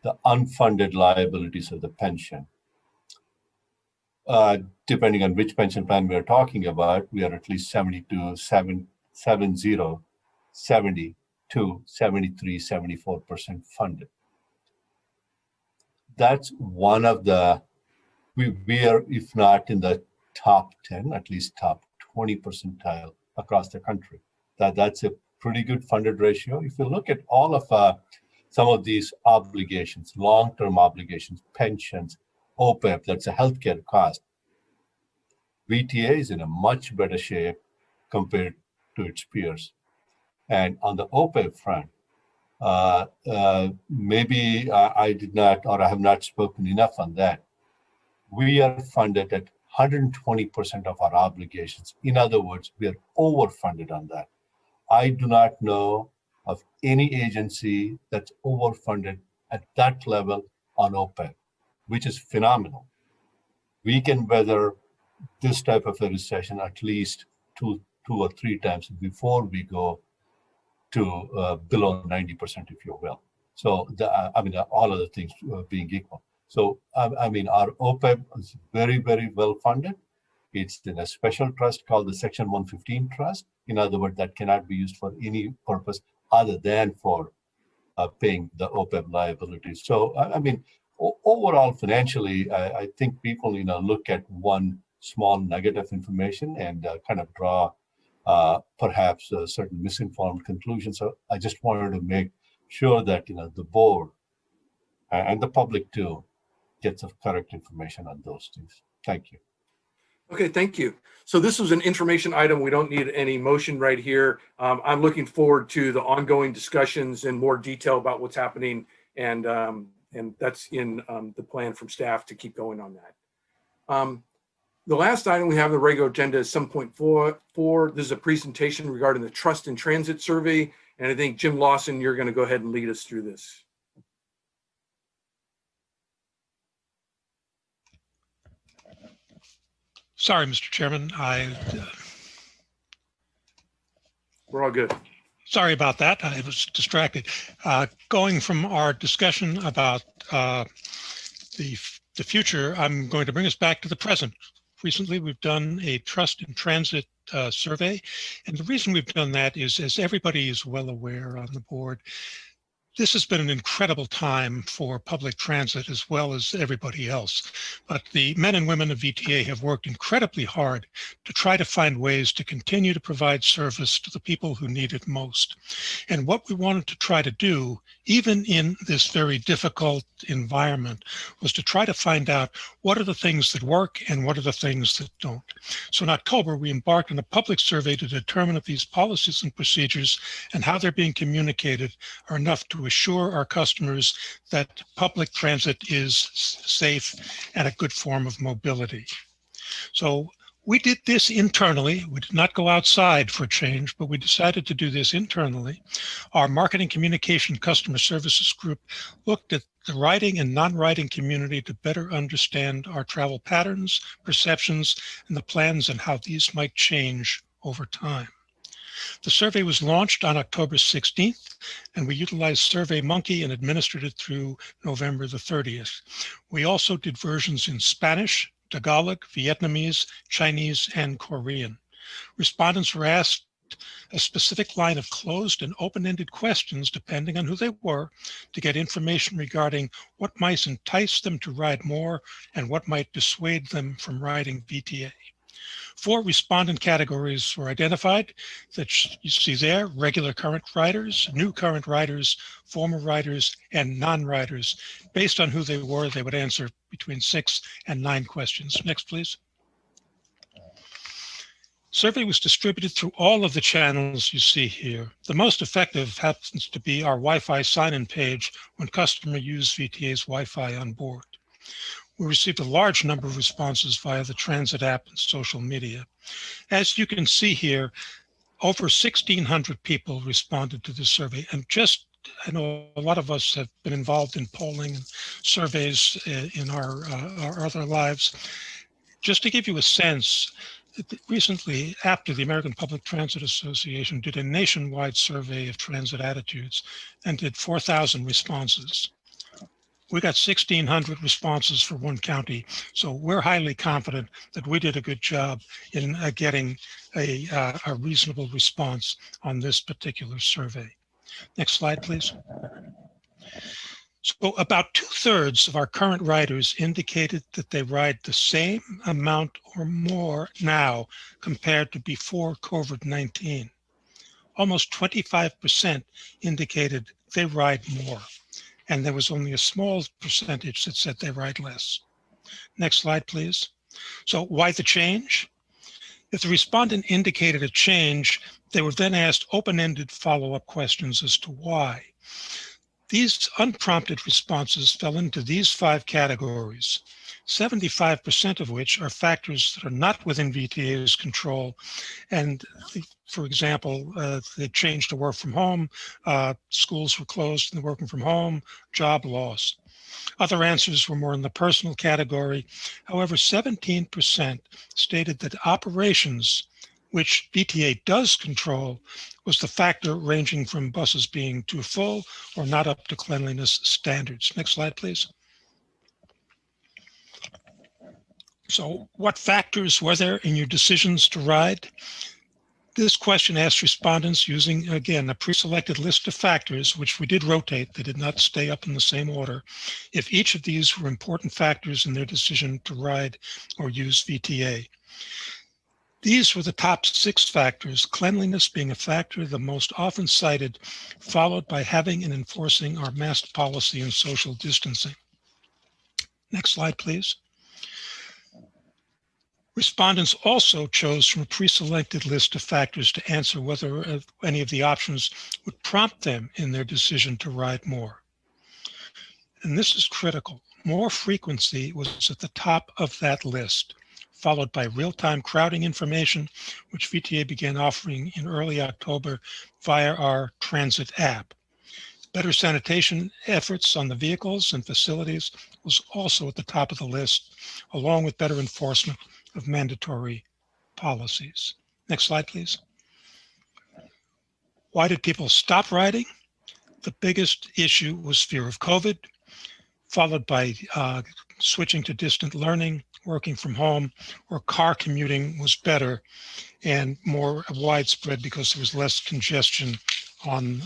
Speaker 11: the unfunded liabilities of the pension. Depending on which pension plan we're talking about, we are at least 72, 70, 73, 74% funded. That's one of the, we are, if not in the top 10, at least top 20 percentile across the country. That's a pretty good funded ratio. If you look at all of some of these obligations, long-term obligations, pensions, OPEB, that's a healthcare cost. VTA is in a much better shape compared to its peers. And on the OPEB front, maybe I did not, or I have not spoken enough on that. We are funded at 120% of our obligations. In other words, we are overfunded on that. I do not know of any agency that's overfunded at that level on OPEB, which is phenomenal. We can weather this type of a recession at least two or three times before we go to below 90%, if you will. So, all of the things being equal. So, our OPEB is very, very well funded. It's in a special trust called the Section 115 Trust. In other words, that cannot be used for any purpose other than for paying the OPEB liabilities. So, overall, financially, I think people, look at one small nugget of information and kind of draw perhaps certain misinformed conclusions. So I just wanted to make sure that the board and the public too gets the correct information on those things. Thank you.
Speaker 4: Okay, thank you. So this was an information item. We don't need any motion right here. I'm looking forward to the ongoing discussions and more detail about what's happening, and that's in the plan from staff to keep going on that. The last item we have on the regular agenda is 7.4. This is a presentation regarding the Trust in Transit Survey. And I think Jim Lawson, you're going to go ahead and lead us through this.
Speaker 7: Sorry, Mr. Chairman.
Speaker 4: We're all good.
Speaker 7: Sorry about that. I was distracted. Going from our discussion about the future, I'm going to bring us back to the present. Recently, we've done a Trust in Transit survey. And the reason we've done that is, as everybody is well aware on the board, This has been an incredible time for public transit as well as everybody else. But the men and women of VTA have worked incredibly hard to try to find ways to continue to provide service to the people who need it most. And what we wanted to try to do, even in this very difficult environment, was to try to find out what are the things that work and what are the things that don't. So in October, we embarked on a public survey to determine if these policies and procedures and how they're being communicated are enough to assure our customers that public transit is safe and a good form of mobility. So we did this internally. We did not go outside for a change, but we decided to do this internally. Our marketing communication customer services group looked at the riding and non-riding community to better understand our travel patterns, perceptions, and the plans and how these might change over time. The survey was launched on October 16th, and we utilized SurveyMonkey and administered it through November the 30th. We also did versions in Spanish, Tagalog, Vietnamese, Chinese, and Korean. Respondents were asked a specific line of closed and open-ended questions, depending on who they were, to get information regarding what might entice them to ride more and what might dissuade them from riding VTA. 4 respondent categories were identified that you see there: regular current riders, new current riders, former riders, and non-riders. Based on who they were, they would answer between 6 and 9 questions. Next, please. Survey was distributed through all of the channels you see here. The most effective happens to be our Wi-Fi sign-in page when customers use VTA's Wi-Fi on board. We received a large number of responses via the transit app and social media. As you can see here, over 1,600 people responded to this survey. And just, I know a lot of us have been involved in polling and surveys in our other lives. Just to give you a sense, recently, after the American Public Transit Association did a nationwide survey of transit attitudes and did 4,000 responses. We got 1,600 responses for one county, so we're highly confident that we did a good job in getting a reasonable response on this particular survey. Next slide, please. So about 2/3 of our current riders indicated that they ride the same amount or more now compared to before COVID-19. Almost 25% indicated they ride more, and there was only a small percentage that said they ride less. Next slide, please. So why the change? If the respondent indicated a change, they were then asked open-ended follow-up questions as to why. These unprompted responses fell into these 5 categories, 75% of which are factors that are not within VTA's control. And for example, they changed to work from home, schools were closed and they're working from home, job loss. Other answers were more in the personal category. However, 17% stated that operations, which VTA does control, was the factor, ranging from buses being too full or not up to cleanliness standards. Next slide, please. So what factors were there in your decisions to ride? This question asked respondents using, again, a pre-selected list of factors, which we did rotate. They did not stay up in the same order, if each of these were important factors in their decision to ride or use VTA. These were the top 6 factors, cleanliness being a factor the most often cited, followed by having and enforcing our mask policy and social distancing. Next slide, please. Respondents also chose from a pre-selected list of factors to answer whether any of the options would prompt them in their decision to ride more. And this is critical. More frequency was at the top of that list, followed by real-time crowding information, which VTA began offering in early October via our transit app. Better sanitation efforts on the vehicles and facilities was also at the top of the list, along with better enforcement of mandatory policies. Next slide, please. Why did people stop riding? The biggest issue was fear of COVID, followed by switching to distant learning, working from home, or car commuting was better and more widespread because there was less congestion on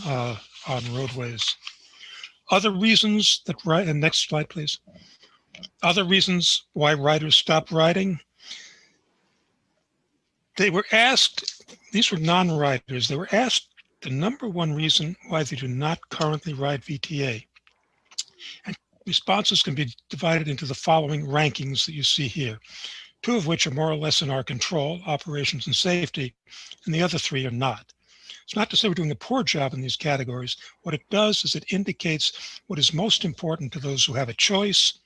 Speaker 7: roadways. Other reasons that, and next slide, please. Other reasons why riders stop riding. They were asked, these were non-riders, they were asked the number one reason why they do not currently ride VTA. And responses can be divided into the following rankings that you see here, two of which are more or less in our control, operations and safety, and the other three are not. It's not to say we're doing a poor job in these categories. What it does is it indicates what is most important to those who have a choice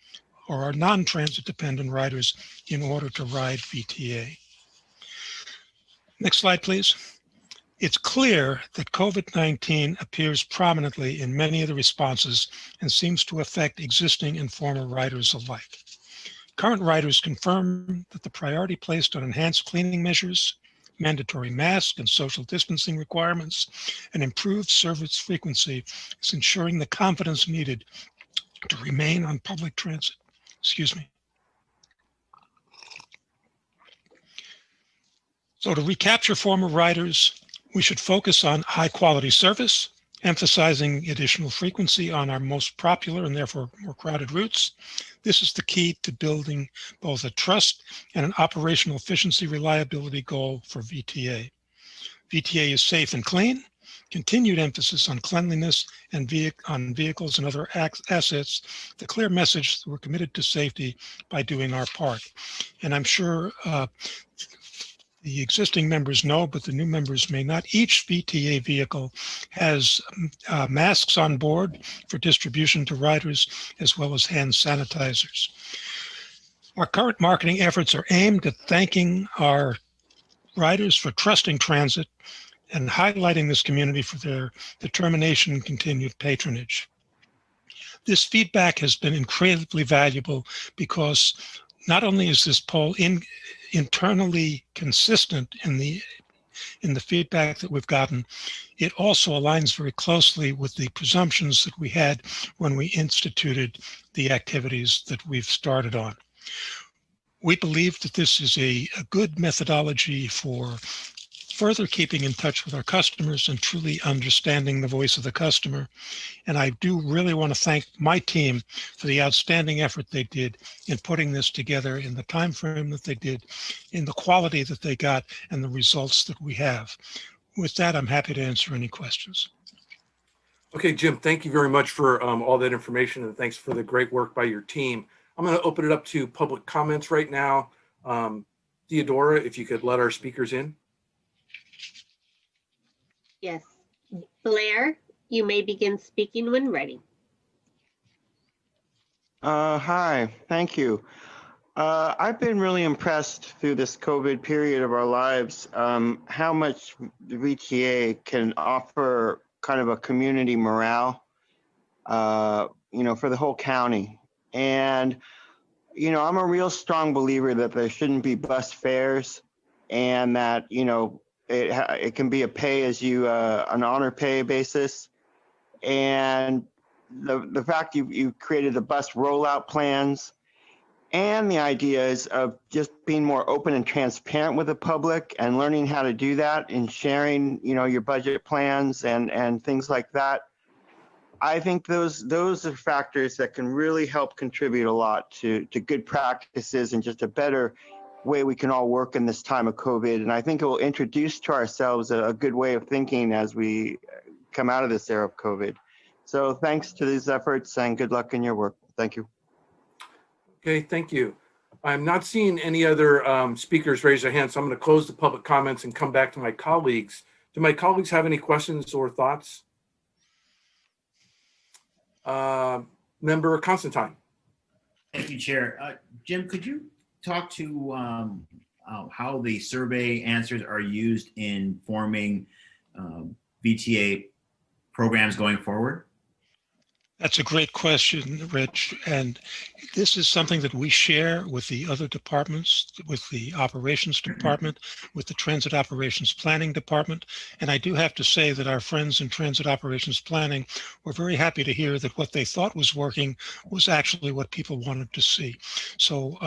Speaker 7: or are non-transit dependent riders in order to ride VTA. Next slide, please. It's clear that COVID-19 appears prominently in many of the responses and seems to affect existing and former riders alike. Current riders confirm that the priority placed on enhanced cleaning measures, mandatory mask and social distancing requirements, and improved service frequency is ensuring the confidence needed to remain on public transit. Excuse me. So to recapture former riders, we should focus on high quality service, emphasizing additional frequency on our most popular and therefore more crowded routes. This is the key to building both a trust and an operational efficiency reliability goal for VTA. VTA is safe and clean. Continued emphasis on cleanliness and on vehicles and other assets, the clear message that we're committed to safety by doing our part. And I'm sure the existing members know, but the new members may not. Each VTA vehicle has masks on board for distribution to riders, as well as hand sanitizers. Our current marketing efforts are aimed at thanking our riders for trusting transit and highlighting this community for their determination and continued patronage. This feedback has been incredibly valuable because not only is this poll internally consistent in the feedback that we've gotten, it also aligns very closely with the presumptions that we had when we instituted the activities that we've started on. We believe that this is a good methodology for further keeping in touch with our customers and truly understanding the voice of the customer. And I do really want to thank my team for the outstanding effort they did in putting this together in the time frame that they did, in the quality that they got, and the results that we have. With that, I'm happy to answer any questions.
Speaker 4: Okay, Jim, thank you very much for all that information, and thanks for the great work by your team. I'm going to open it up to public comments right now. Theodora, if you could let our speakers in.
Speaker 8: Yes. Blair, you may begin speaking when ready.
Speaker 10: Hi, thank you. I've been really impressed through this COVID period of our lives, how much the VTA can offer kind of a community morale, for the whole county. And, I'm a real strong believer that there shouldn't be bus fares, and that, it can be a pay as you, an honor pay basis. And the fact you created the bus rollout plans, and the ideas of just being more open and transparent with the public and learning how to do that and sharing, your budget plans and things like that. I think those are factors that can really help contribute a lot to good practices and just a better way we can all work in this time of COVID. And I think it will introduce to ourselves a good way of thinking as we come out of this era of COVID. So thanks to these efforts and good luck in your work. Thank you.
Speaker 4: Okay, thank you. I'm not seeing any other speakers raise their hands, so I'm going to close the public comments and come back to my colleagues. Do my colleagues have any questions or thoughts? Member Constantine.
Speaker 3: Thank you, Chair. Jim, could you talk to how the survey answers are used in forming VTA programs going forward?
Speaker 7: That's a great question, Rich. And this is something that we share with the other departments, with the operations department, with the transit operations planning department. And I do have to say that our friends in transit operations planning were very happy to hear that what they thought was working was actually what people wanted to see. So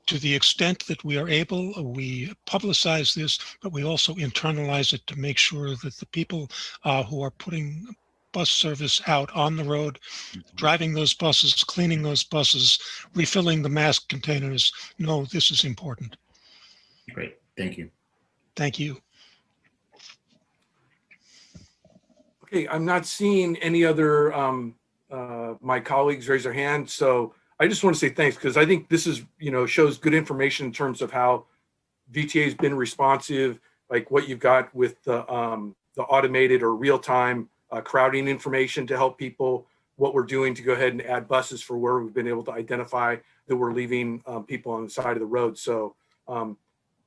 Speaker 7: to the extent that we are able, we publicize this, but we also internalize it to make sure that the people who are putting bus service out on the road, driving those buses, cleaning those buses, refilling the mask containers. No, this is important.
Speaker 3: Great. Thank you.
Speaker 7: Thank you.
Speaker 4: Okay, I'm not seeing any other my colleagues raise their hand, so I just want to say thanks, because I think this is, shows good information in terms of how VTA has been responsive, like what you've got with the automated or real-time crowding information to help people, what we're doing to go ahead and add buses for where we've been able to identify that we're leaving people on the side of the road. So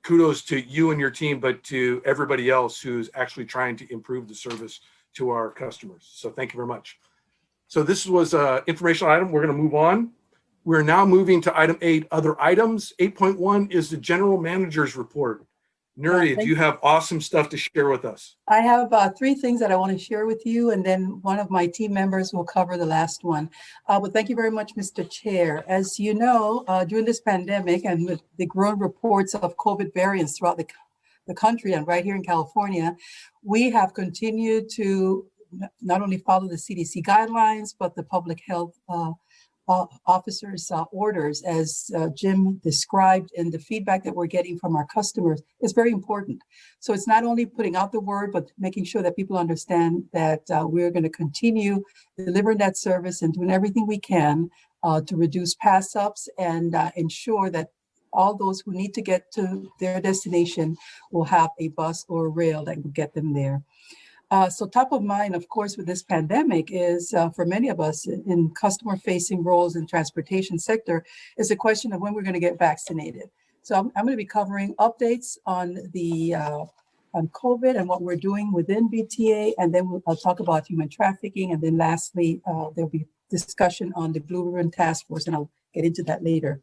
Speaker 4: kudos to you and your team, but to everybody else who's actually trying to improve the service to our customers. So thank you very much. So this was an informational item. We're going to move on. We're now moving to item 8, other items. 8.1 is the general manager's report. Nuria, do you have awesome stuff to share with us?
Speaker 1: I have 3 things that I want to share with you, and then one of my team members will cover the last one. But thank you very much, Mr. Chair. As you know, during this pandemic and with the growing reports of COVID variants throughout the country and right here in California, we have continued to not only follow the CDC guidelines, but the public health officers' orders, as Jim described, and the feedback that we're getting from our customers is very important. So it's not only putting out the word, but making sure that people understand that we're going to continue delivering that service and doing everything we can to reduce pass-ups and ensure that all those who need to get to their destination will have a bus or a rail that will get them there. So top of mind, of course, with this pandemic is for many of us in customer-facing roles in transportation sector is the question of when we're going to get vaccinated. So I'm going to be covering updates on the on COVID and what we're doing within VTA, and then I'll talk about human trafficking, and then lastly there'll be discussion on the Blue Ribbon Task Force, and I'll get into that later.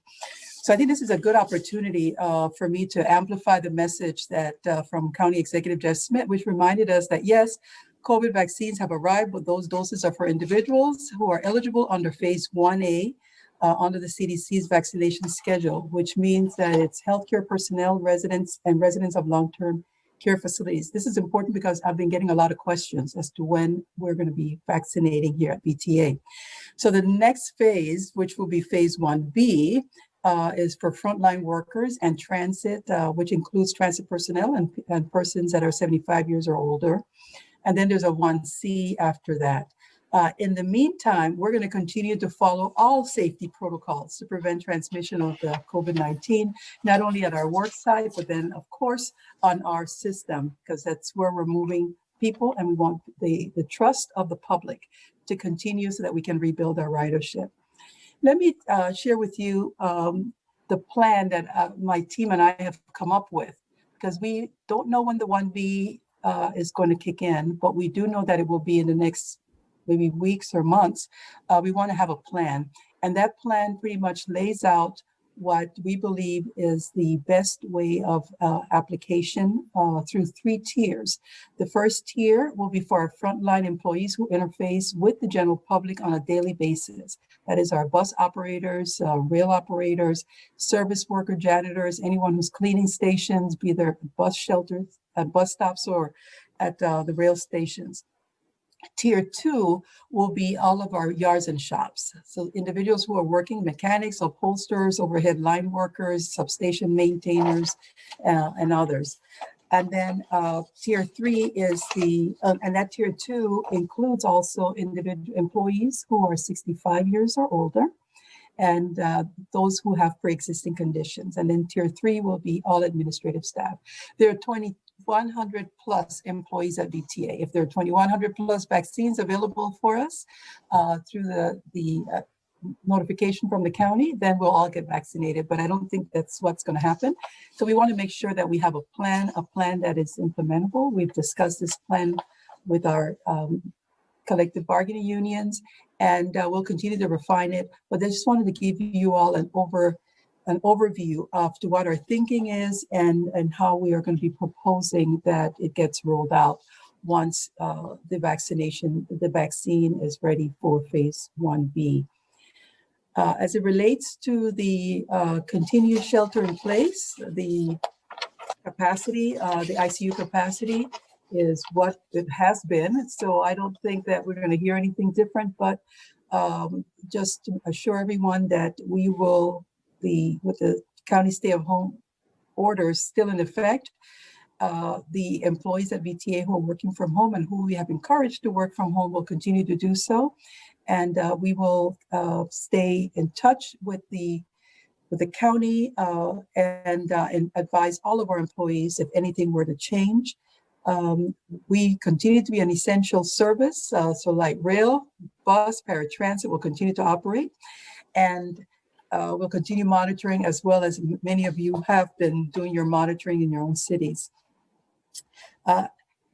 Speaker 1: So I think this is a good opportunity for me to amplify the message that from County Executive Jeff Smith, which reminded us that yes, COVID vaccines have arrived, but those doses are for individuals who are eligible under phase 1A under the CDC's vaccination schedule, which means that it's healthcare personnel, residents, and residents of long-term care facilities. This is important because I've been getting a lot of questions as to when we're going to be vaccinating here at VTA. So the next phase, which will be phase 1B, is for frontline workers and transit, which includes transit personnel and persons that are 75 years or older. And then there's a 1C after that. In the meantime, we're going to continue to follow all safety protocols to prevent transmission of the COVID-19, not only at our work site, but then, of course, on our system, because that's where we're moving people, and we want the trust of the public to continue so that we can rebuild our ridership. Let me share with you the plan that my team and I have come up with, because we don't know when the 1B is going to kick in, but we do know that it will be in the next maybe weeks or months. We want to have a plan, and that plan pretty much lays out what we believe is the best way of application through 3 tiers. The first tier will be for our frontline employees who interface with the general public on a daily basis. That is our bus operators, rail operators, service worker, janitors, anyone who's cleaning stations, be there at bus shelters, at bus stops, or at the rail stations. Tier 2 will be all of our yards and shops. So individuals who are working, mechanics, upholsterers, overhead line workers, substation maintainers, and others. And then tier 3 is and that tier 2 includes also individual employees who are 65 years or older, and those who have pre-existing conditions. And then tier 3 will be all administrative staff. There are 2,100 plus employees at VTA. If there are 2,100 plus vaccines available for us through the notification from the county, then we'll all get vaccinated. But I don't think that's what's going to happen. So we want to make sure that we have a plan that is implementable. We've discussed this plan with our collective bargaining unions, and we'll continue to refine it. But I just wanted to give you all an overview of to what our thinking is and how we are going to be proposing that it gets rolled out once the vaccine is ready for phase 1B. As it relates to the continued shelter in place, the capacity, the ICU capacity is what it has been. So I don't think that we're going to hear anything different, but just to assure everyone that we will be, with the county stay-at-home orders still in effect, the employees at VTA who are working from home and who we have encouraged to work from home will continue to do so. And we will stay in touch with the county and advise all of our employees if anything were to change. We continue to be an essential service, so like rail, bus, paratransit will continue to operate, and we'll continue monitoring, as well as many of you have been doing your monitoring in your own cities.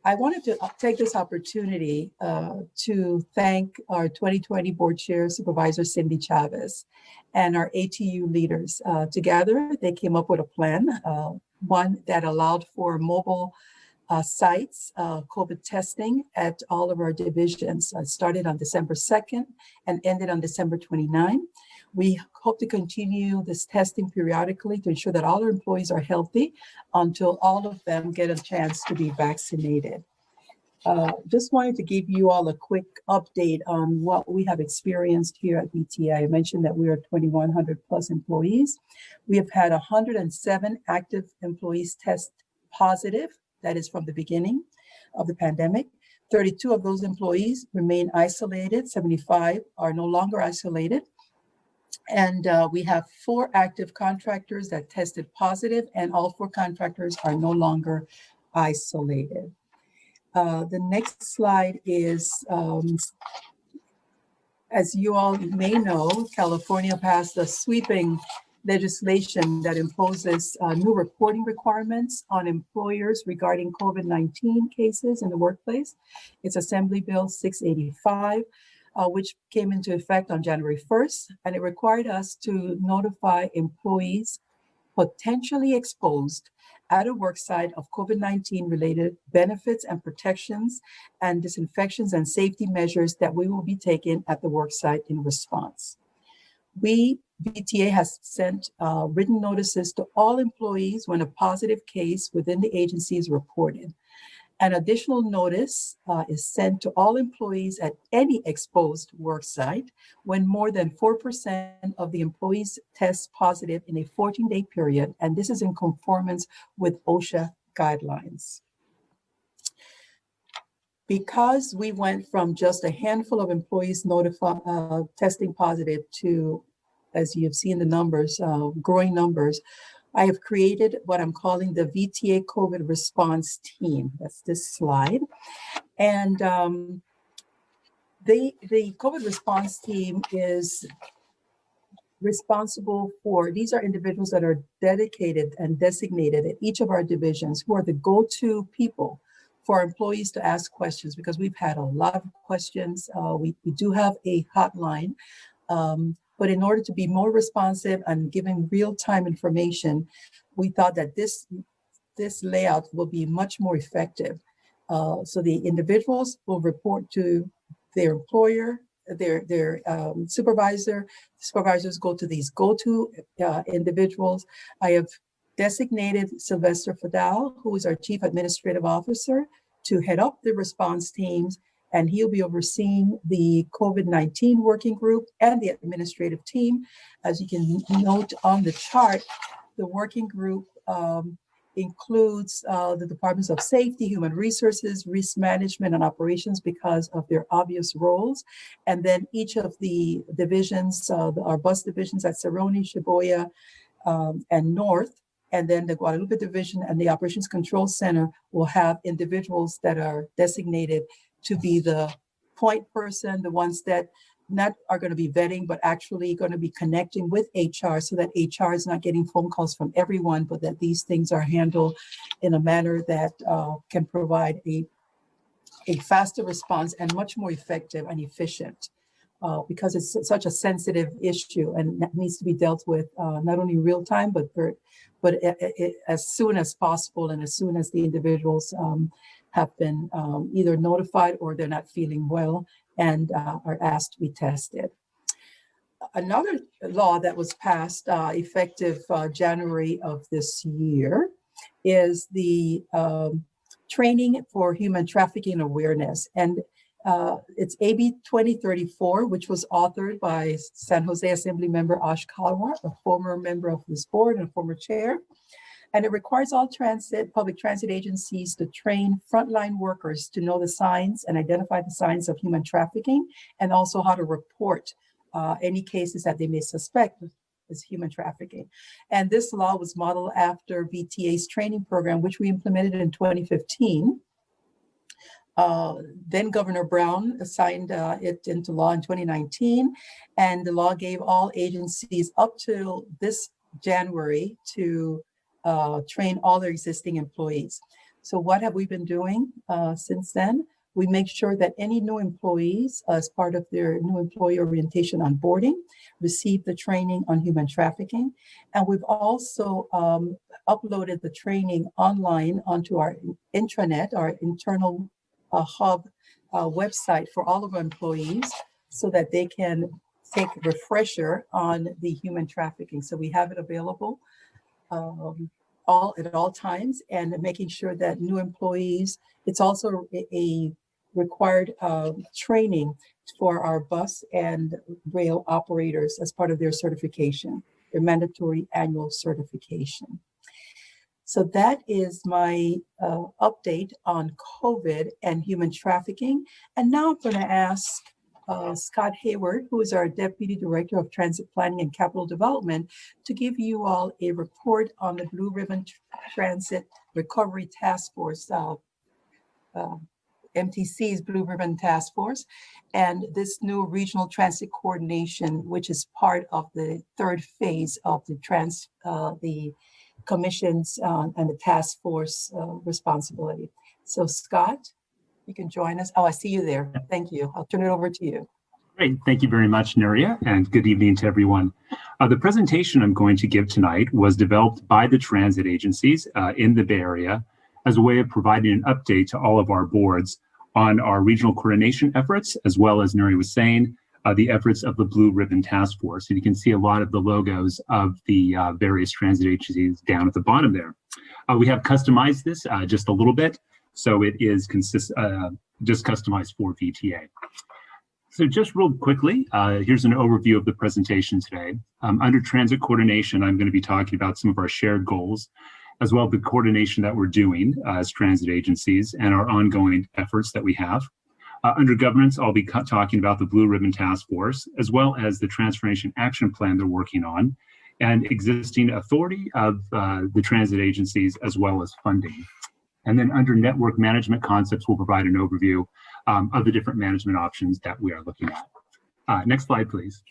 Speaker 1: I wanted to take this opportunity to thank our 2020 Board Chair, Supervisor Cindy Chavez, and our ATU leaders. Together, they came up with a plan, one that allowed for mobile sites, COVID testing at all of our divisions. Started on December 2nd and ended on December 29. We hope to continue this testing periodically to ensure that all our employees are healthy until all of them get a chance to be vaccinated. Just wanted to give you all a quick update on what we have experienced here at VTA. I mentioned that we are 2,100 plus employees. We have had 107 active employees test positive. That is from the beginning of the pandemic. 32 of those employees remain isolated. 75 are no longer isolated. And we have 4 active contractors that tested positive, and all 4 contractors are no longer isolated. The next slide is, as you all may know, California passed a sweeping legislation that imposes new reporting requirements on employers regarding COVID-19 cases in the workplace. It's Assembly Bill 685. Which came into effect on January 1st, and it required us to notify employees potentially exposed at a work site of COVID-19 related benefits and protections and disinfections and safety measures that we will be taking at the work site in response. VTA has sent written notices to all employees when a positive case within the agency is reported. An additional notice is sent to all employees at any exposed work site when more than 4% of the employees test positive in a 14-day period, and this is in conformance with OSHA guidelines. Because we went from just a handful of employees testing positive to, as you've seen the numbers, growing numbers, I have created what I'm calling the VTA COVID response team. That's this slide. And the COVID response team is responsible for, these are individuals that are dedicated and designated at each of our divisions who are the go-to people for our employees to ask questions, because we've had a lot of questions. We do have a hotline. But in order to be more responsive and giving real-time information, we thought that this layout will be much more effective. So the individuals will report to their employer, their supervisor. Supervisors go to these go-to individuals. I have designated Sylvester Fadal, who is our Chief Administrative Officer, to head up the response teams, and he'll be overseeing the COVID-19 working group and the administrative team. As you can note on the chart, the working group includes the Departments of Safety, Human Resources, Risk Management, and Operations because of their obvious roles. And then each of the divisions, our bus divisions at Cerrone, Shibuya, and North, and then the Guadalupe division and the Operations Control Center will have individuals that are designated to be the point person, the ones that not are going to be vetting, but actually going to be connecting with HR so that HR is not getting phone calls from everyone, but that these things are handled in a manner that can provide a faster response and much more effective and efficient because it's such a sensitive issue and that needs to be dealt with not only real time, but as soon as possible and as soon as the individuals have been either notified or they're not feeling well and are asked to be tested. Another law that was passed effective January of this year is the training for human trafficking awareness. And it's AB 2034, which was authored by San Jose Assembly member Ash Kalwar, a former member of this board and a former chair. And it requires all public transit agencies to train frontline workers to know the signs and identify the signs of human trafficking, and also how to report any cases that they may suspect as human trafficking. And this law was modeled after VTA's training program, which we implemented in 2015. Then Governor Brown signed it into law in 2019, and the law gave all agencies up till this January to train all their existing employees. So what have we been doing since then? We make sure that any new employees, as part of their new employee orientation onboarding, receive the training on human trafficking. And we've also uploaded the training online onto our intranet, our internal hub website for all of our employees, so that they can take a refresher on the human trafficking. So we have it available at all times, and making sure that new employees, it's also a required training for our bus and rail operators as part of their certification, their mandatory annual certification. So that is my update on COVID and human trafficking. And now I'm going to ask Scott Hayward, who is our Deputy Director of Transit Planning and Capital Development, to give you all a report on the Blue Ribbon Transit Recovery Task Force, MTC's Blue Ribbon Task Force, and this new regional transit coordination, which is part of the third phase of the commission's and the task force responsibility. So Scott, you can join us. Oh, I see you there. Thank you. I'll turn it over to you.
Speaker 5: Great. Thank you very much, Nuria, and good evening to everyone. The presentation I'm going to give tonight was developed by the transit agencies in the Bay Area as a way of providing an update to all of our boards on our regional coordination efforts, as well as Nuria was saying, the efforts of the Blue Ribbon Task Force. And you can see a lot of the logos of the various transit agencies down at the bottom there. We have customized this just a little bit, so it is just customized for VTA. So just real quickly, here's an overview of the presentation today. Under transit coordination, I'm going to be talking about some of our shared goals, as well as the coordination that we're doing as transit agencies and our ongoing efforts that we have. Under governance, I'll be talking about the Blue Ribbon Task Force, as well as the Transformation Action Plan they're working on, and existing authority of the transit agencies, as well as funding. And then under network management concepts, we'll provide an overview of the different management options that we are looking at. Next slide, please.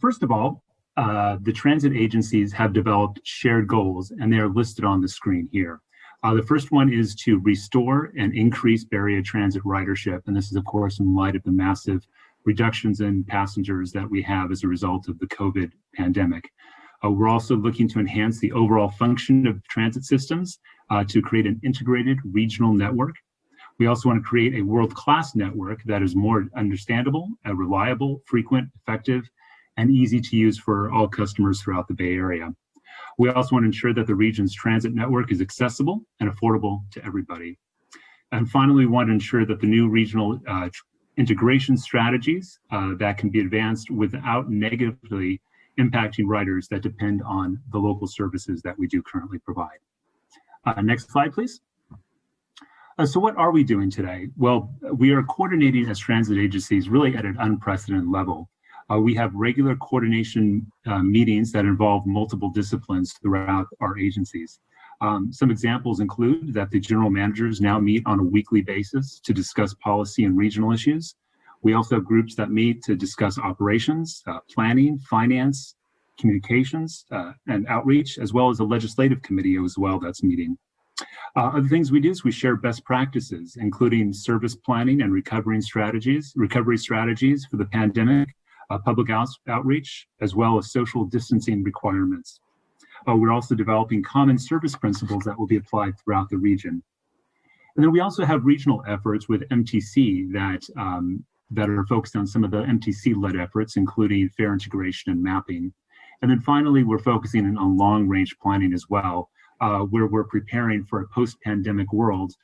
Speaker 5: First of all, the transit agencies have developed shared goals, and they are listed on the screen here. The first one is to restore and increase Bay Area transit ridership. And this is, of course, in light of the massive reductions in passengers that we have as a result of the COVID pandemic. We're also looking to enhance the overall function of transit systems to create an integrated regional network. We also want to create a world-class network that is more understandable, reliable, frequent, effective, and easy to use for all customers throughout the Bay Area. We also want to ensure that the region's transit network is accessible and affordable to everybody. And finally, we want to ensure that the new regional integration strategies that can be advanced without negatively impacting riders that depend on the local services that we do currently provide. Next slide, please. So what are we doing today? Well, we are coordinating as transit agencies really at an unprecedented level. We have regular coordination meetings that involve multiple disciplines throughout our agencies. Some examples include that the general managers now meet on a weekly basis to discuss policy and regional issues. We also have groups that meet to discuss operations, planning, finance, communications, and outreach, as well as a legislative committee as well that's meeting. Other things we do is we share best practices, including service planning and recovery strategies for the pandemic, public outreach, as well as social distancing requirements. We're also developing common service principles that will be applied throughout the region. And then we also have regional efforts with MTC that are focused on some of the MTC-led efforts, including fare integration and mapping. And then finally, we're focusing on long-range planning as well, where we're preparing for a post-pandemic world,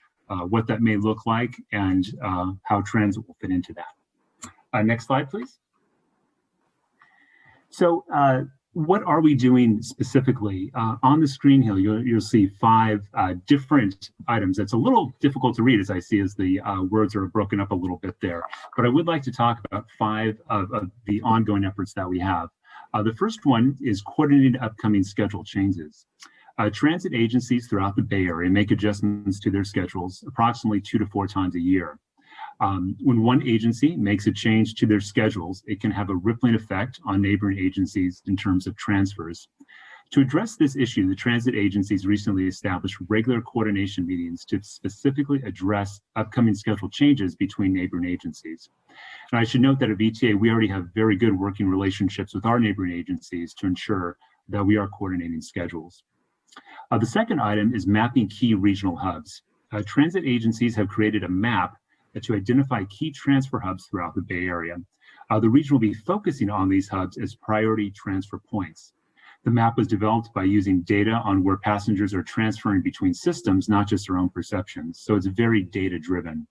Speaker 5: what that may look like, and how transit will fit into that. Next slide, please. So what are we doing specifically? On the screen here, you'll see 5 different items. It's a little difficult to read, as I see, as the words are broken up a little bit there. But I would like to talk about 5 of the ongoing efforts that we have. The first one is coordinating upcoming schedule changes. Transit agencies throughout the Bay Area make adjustments to their schedules approximately 2 to 4 times a year. When one agency makes a change to their schedules, it can have a rippling effect on neighboring agencies in terms of transfers. To address this issue, the transit agencies recently established regular coordination meetings to specifically address upcoming schedule changes between neighboring agencies. And I should note that at VTA, we already have very good working relationships with our neighboring agencies to ensure that we are coordinating schedules. The second item is mapping key regional hubs. Transit agencies have created a map to identify key transfer hubs throughout the Bay Area. The region will be focusing on these hubs as priority transfer points. The map was developed by using data on where passengers are transferring between systems, not just their own perceptions. So it's very data-driven.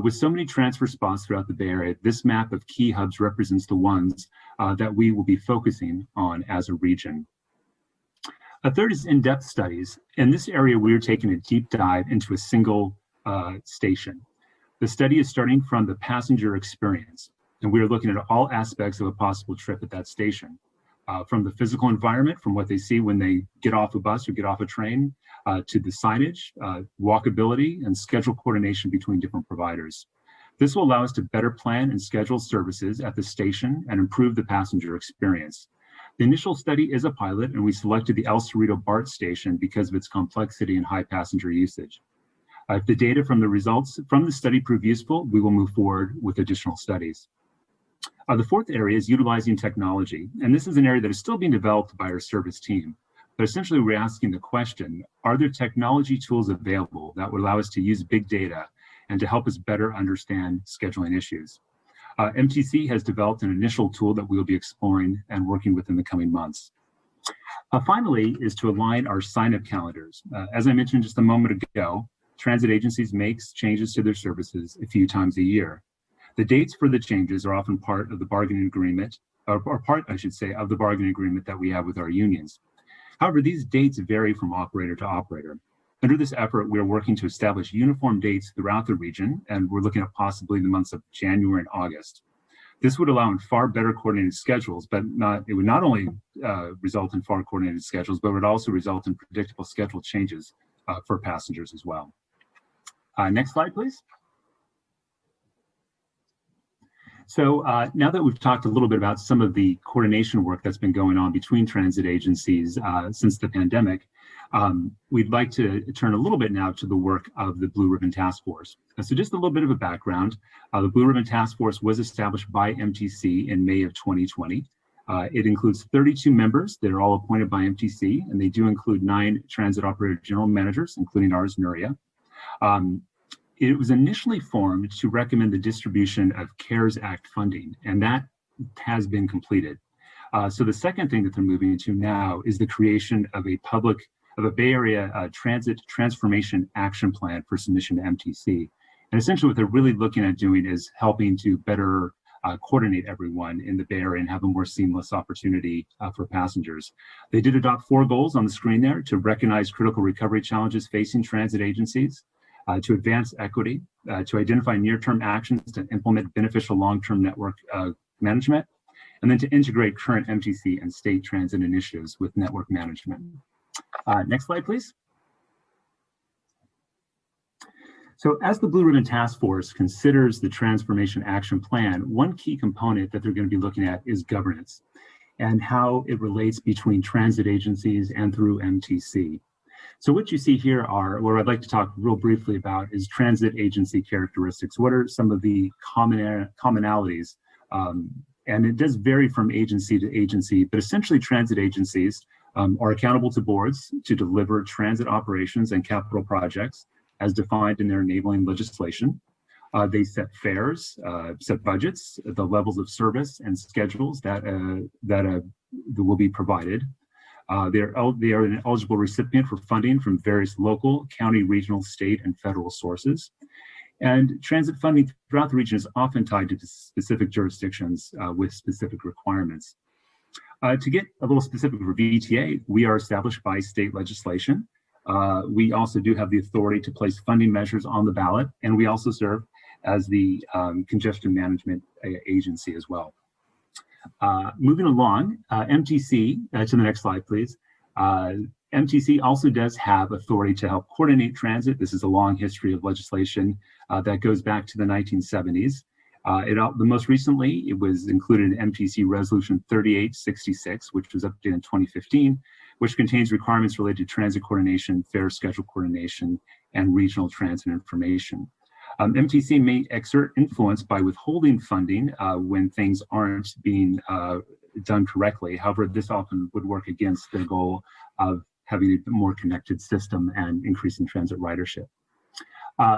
Speaker 5: With so many transfer spots throughout the Bay Area, this map of key hubs represents the ones that we will be focusing on as a region. A third is in-depth studies. In this area, we are taking a deep dive into a single station. The study is starting from the passenger experience, and we are looking at all aspects of a possible trip at that station, from the physical environment, from what they see when they get off a bus or get off a train, to the signage, walkability, and schedule coordination between different providers. This will allow us to better plan and schedule services at the station and improve the passenger experience. The initial study is a pilot, and we selected the El Cerrito BART station because of its complexity and high passenger usage. If the data from the results from the study prove useful, we will move forward with additional studies. The fourth area is utilizing technology, and this is an area that is still being developed by our service team. But essentially, we're asking the question, are there technology tools available that would allow us to use big data and to help us better understand scheduling issues? MTC has developed an initial tool that we will be exploring and working with in the coming months. Finally, is to align our sign-up calendars. As I mentioned just a moment ago, transit agencies make changes to their services a few times a year. The dates for the changes are often part of the bargaining agreement, or part, I should say, of the bargaining agreement that we have with our unions. However, these dates vary from operator to operator. Under this effort, we are working to establish uniform dates throughout the region, and we're looking at possibly the months of January and August. This would allow in far better coordinated schedules, but it would not only result in far coordinated schedules, but would also result in predictable schedule changes for passengers as well. Next slide, please. So now that we've talked a little bit about some of the coordination work that's been going on between transit agencies since the pandemic, we'd like to turn a little bit now to the work of the Blue Ribbon Task Force. So just a little bit of a background. The Blue Ribbon Task Force was established by MTC in May of 2020. It includes 32 members that are all appointed by MTC, and they do include 9 transit operator general managers, including ours, Nuria. It was initially formed to recommend the distribution of CARES Act funding, and that has been completed. So the second thing that they're moving into now is the creation of a Bay Area Transit Transformation Action Plan for submission to MTC. And essentially what they're really looking at doing is helping to better coordinate everyone in the Bay Area and have a more seamless opportunity for passengers. They did adopt 4 goals on the screen there: to recognize critical recovery challenges facing transit agencies, to advance equity, to identify near-term actions to implement beneficial long-term network management, and then to integrate current MTC and state transit initiatives with network management. Next slide, please. So as the Blue Ribbon Task Force considers the Transformation Action Plan, one key component that they're going to be looking at is governance and how it relates between transit agencies and through MTC. So what you see here are, what I'd like to talk real briefly about, is transit agency characteristics. What are some of the commonalities? And it does vary from agency to agency, but essentially transit agencies are accountable to boards to deliver transit operations and capital projects as defined in their enabling legislation. They set fares, set budgets, the levels of service and schedules that will be provided. They are an eligible recipient for funding from various local, county, regional, state, and federal sources. And transit funding throughout the region is often tied to specific jurisdictions with specific requirements. To get a little specific for VTA, we are established by state legislation. We also do have the authority to place funding measures on the ballot, and we also serve as the congestion management agency as well. Moving along, MTC, to the next slide, please. MTC also does have authority to help coordinate transit. This is a long history of legislation that goes back to the 1970s. The most recently, it was included in MTC Resolution 3866, which was updated in 2015, which contains requirements related to transit coordination, fare schedule coordination, and regional transit information. MTC may exert influence by withholding funding when things aren't being done correctly. However, this often would work against the goal of having a more connected system and increasing transit ridership.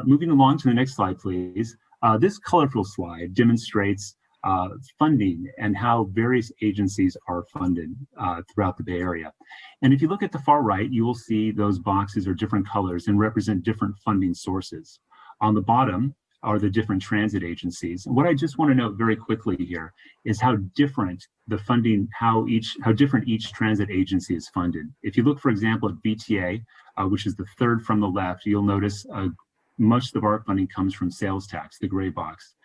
Speaker 5: Moving along to the next slide, please. This colorful slide demonstrates funding and how various agencies are funded throughout the Bay Area. And if you look at the far right, you will see those boxes are different colors and represent different funding sources. On the bottom are the different transit agencies. And what I just want to note very quickly here is how different the funding, how different each transit agency is funded. If you look, for example, at VTA, which is the third from the left, you'll notice most of our funding comes from sales tax, the gray box,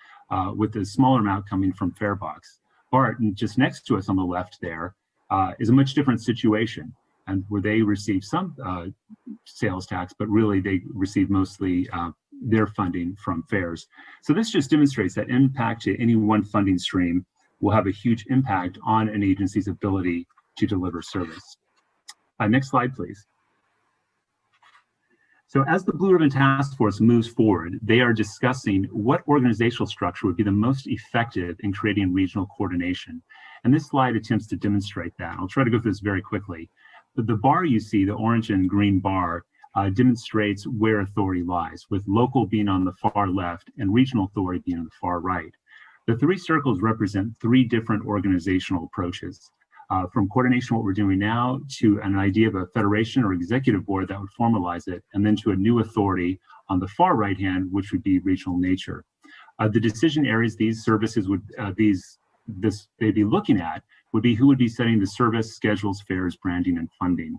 Speaker 5: with a smaller amount coming from fare box. BART, and just next to us on the left there, is a much different situation, and where they receive some sales tax, but really they receive mostly their funding from fares. So this just demonstrates that impact to any one funding stream will have a huge impact on an agency's ability to deliver service. Next slide, please. So as the Blue Ribbon Task Force moves forward, they are discussing what organizational structure would be the most effective in creating regional coordination. And this slide attempts to demonstrate that. I'll try to go through this very quickly. But the bar you see, the orange and green bar, demonstrates where authority lies, with local being on the far left and regional authority being on the far right. The three circles represent three different organizational approaches. From coordination, what we're doing now, to an idea of a federation or executive board that would formalize it, and then to a new authority on the far right hand, which would be regional nature. The decision areas these services would they'd be looking at would be who would be setting the service, schedules, fares, branding, and funding.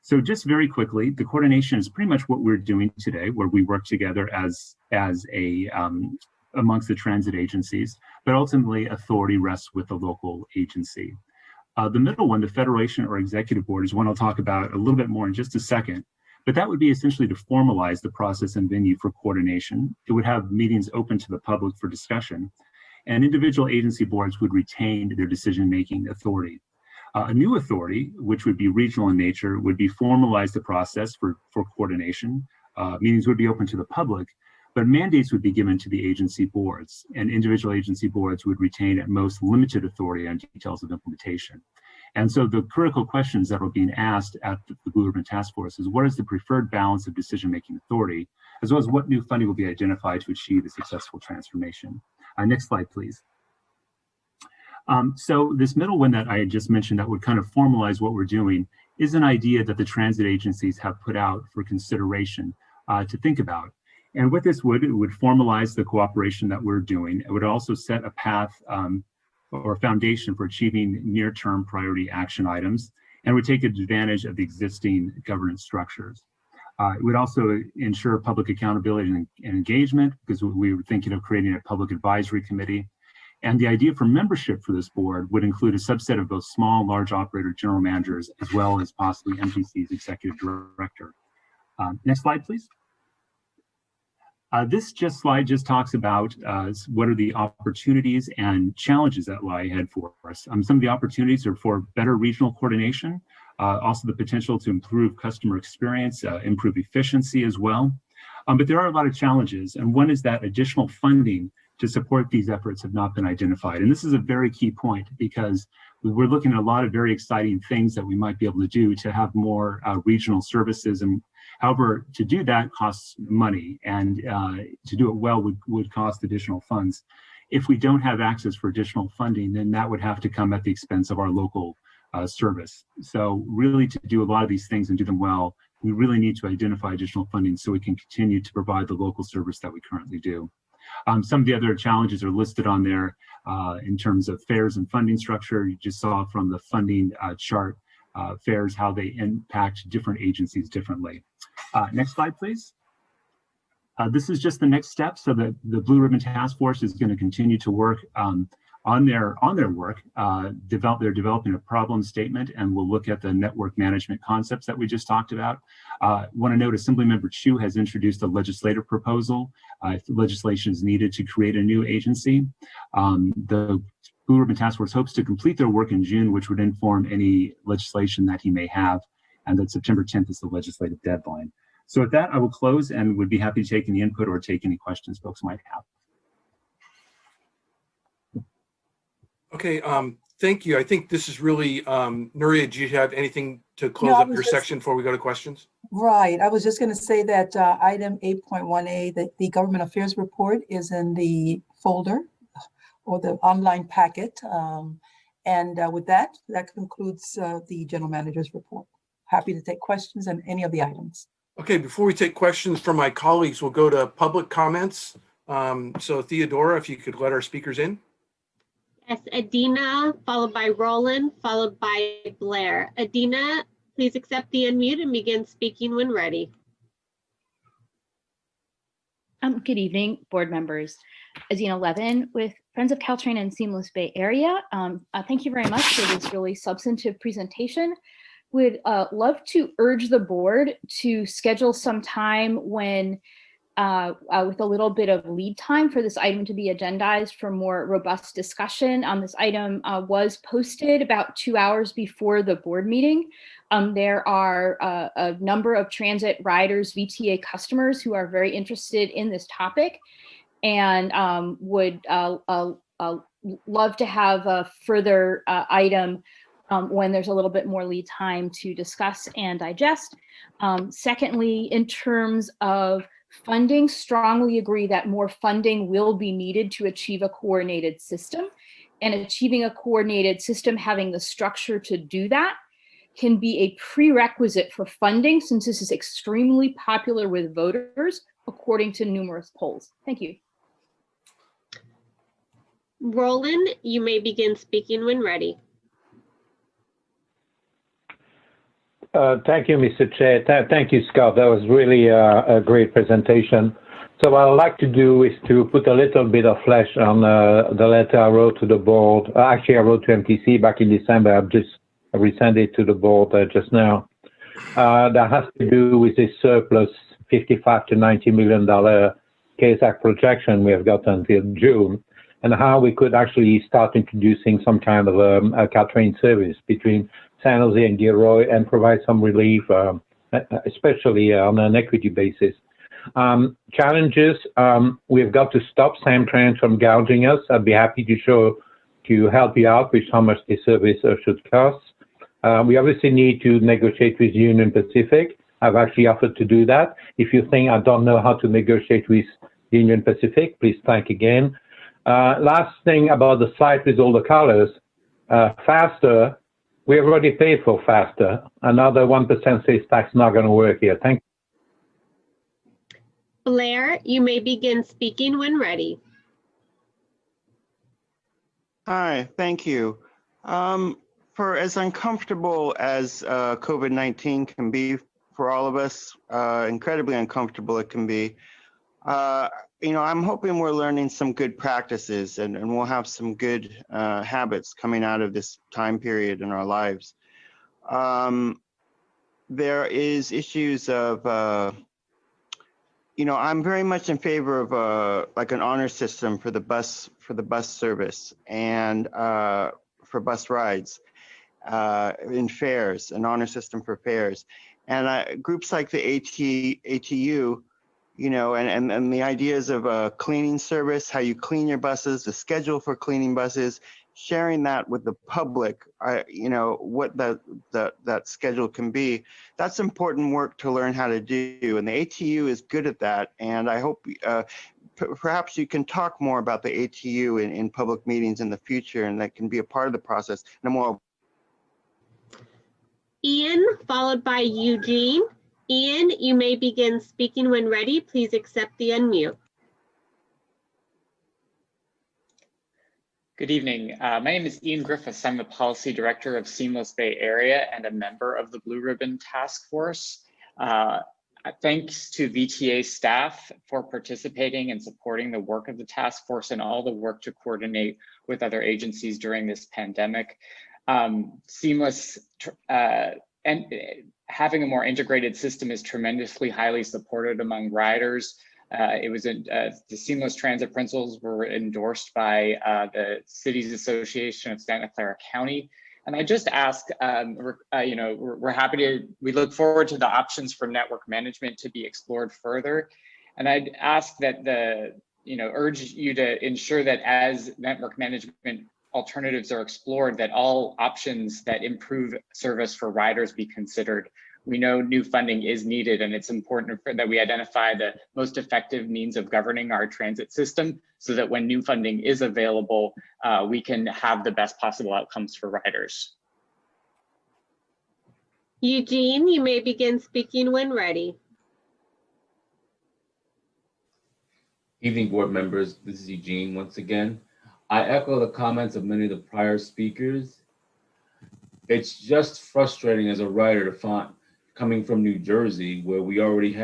Speaker 5: So just very quickly, the coordination is pretty much what we're doing today, where we work together as amongst the transit agencies, but ultimately authority rests with the local agency. The middle one, the federation or executive board, is one I'll talk about a little bit more in just a second, but that would be essentially to formalize the process and venue for coordination. It would have meetings open to the public for discussion, and individual agency boards would retain their decision-making authority. A new authority, which would be regional in nature, would be formalize the process for coordination. Meetings would be open to the public, but mandates would be given to the agency boards, and individual agency boards would retain at most limited authority on details of implementation. And so the critical questions that are being asked at the Blue Ribbon Task Force is, what is the preferred balance of decision-making authority, as well as what new funding will be identified to achieve a successful transformation. Next slide, please. So this middle one that I just mentioned that would kind of formalize what we're doing is an idea that the transit agencies have put out for consideration to think about. And what this would, it would formalize the cooperation that we're doing. It would also set a path or foundation for achieving near-term priority action items, and would take advantage of the existing governance structures. It would also ensure public accountability and engagement, because we were thinking of creating a public advisory committee. And the idea for membership for this board would include a subset of both small and large operator general managers, as well as possibly MTC's executive director. Next slide, please. This slide just talks about what are the opportunities and challenges that lie ahead for us. Some of the opportunities are for better regional coordination, also the potential to improve customer experience, improve efficiency as well. But there are a lot of challenges, and one is that additional funding to support these efforts have not been identified. And this is a very key point, because we're looking at a lot of very exciting things that we might be able to do to have more regional services. And however, to do that costs money, and to do it well would cost additional funds. If we don't have access for additional funding, then that would have to come at the expense of our local service. So really, to do a lot of these things and do them well, we really need to identify additional funding so we can continue to provide the local service that we currently do. Some of the other challenges are listed on there in terms of fares and funding structure. You just saw from the funding chart, fares, how they impact different agencies differently. Next slide, please. This is just the next step. So the Blue Ribbon Task Force is going to continue to work on their work. They're developing a problem statement, and we'll look at the network management concepts that we just talked about. Want to note, Assemblymember Chu has introduced a legislative proposal. If legislation is needed to create a new agency, the Blue Ribbon Task Force hopes to complete their work in June, which would inform any legislation that he may have, and that September 10th is the legislative deadline. So with that, I will close and would be happy to take any input or take any questions folks might have.
Speaker 4: Okay, thank you. I think this is really, Nuria, do you have anything to close up your section before we go to questions?
Speaker 1: Right. I was just going to say that item 8.1A, the government affairs report, is in the folder or the online packet. With that concludes the general manager's report. Happy to take questions on any of the items.
Speaker 4: Okay, before we take questions from my colleagues, we'll go to public comments. So Theodora, if you could let our speakers in.
Speaker 8: Yes, Adina, followed by Roland, followed by Blair. Adina, please accept the unmute and begin speaking when ready.
Speaker 12: Good evening, board members. Adina Levin with Friends of Caltrain and Seamless Bay Area. Thank you very much for this really substantive presentation. Would love to urge the board to schedule some time when with a little bit of lead time for this item to be agendized for more robust discussion. This item was posted about 2 hours before the board meeting. There are a number of transit riders, VTA customers who are very interested in this topic and would love to have a further item when there's a little bit more lead time to discuss and digest. Secondly, in terms of funding, strongly agree that more funding will be needed to achieve a coordinated system, and achieving a coordinated system, having the structure to do that, can be a prerequisite for funding, since this is extremely popular with voters, according to numerous polls. Thank you.
Speaker 8: Roland, you may begin speaking when ready.
Speaker 9: Thank you, Mr. Chair. Thank you, Scott. That was really a great presentation. So what I'd like to do is to put a little bit of flesh on the letter I wrote to the board. Actually, I wrote to MTC back in December. I've just resent it to the board just now. That has to do with this surplus $55 to $90 million CASAC projection we have got until June, and how we could actually start introducing some kind of a Caltrain service between San Jose and Gilroy and provide some relief, especially on an equity basis. Challenges, we've got to stop Samtrans from gouging us. I'd be happy to help you out with how much this service should cost. We obviously need to negotiate with Union Pacific. I've actually offered to do that. If you think I don't know how to negotiate with Union Pacific, please think again. Last thing about the site with all the colors, faster. We have already paid for faster. Another 1% sales tax not going to work here. Thank you.
Speaker 8: Blair, you may begin speaking when ready.
Speaker 10: Hi, thank you. For as uncomfortable as COVID-19 can be for all of us, incredibly uncomfortable it can be, I'm hoping we're learning some good practices and we'll have some good habits coming out of this time period in our lives. There is issues of, I'm very much in favor of like an honor system for the bus service and for bus rides in fares, an honor system for fares. And groups like the ATU, and the ideas of cleaning service, how you clean your buses, the schedule for cleaning buses, sharing that with the public, what that schedule can be. That's important work to learn how to do. And the ATU is good at that. And I hope perhaps you can talk more about the ATU in public meetings in the future, and that can be a part of the process in a more
Speaker 8: Ian, followed by Eugene. Ian, you may begin speaking when ready. Please accept the unmute.
Speaker 6: Good evening. My name is Ian Griffiths. I'm the Policy Director of Seamless Bay Area and a member of the Blue Ribbon Task Force. Thanks to VTA staff for participating and supporting the work of the task force and all the work to coordinate with other agencies during this pandemic. Seamless and having a more integrated system is tremendously highly supported among riders. The seamless transit principles were endorsed by the Cities Association of Santa Clara County. And I just ask, we're happy to, we look forward to the options for network management to be explored further. And I'd ask that urge you to ensure that as network management alternatives are explored, that all options that improve service for riders be considered. We know new funding is needed, and it's important that we identify the most effective means of governing our transit system so that when new funding is available, we can have the best possible outcomes for riders.
Speaker 8: Eugene, you may begin speaking when ready.
Speaker 16: Evening, board members. This is Eugene once again. I echo the comments of many of the prior speakers. It's just frustrating as a rider to find, coming from New Jersey, where we've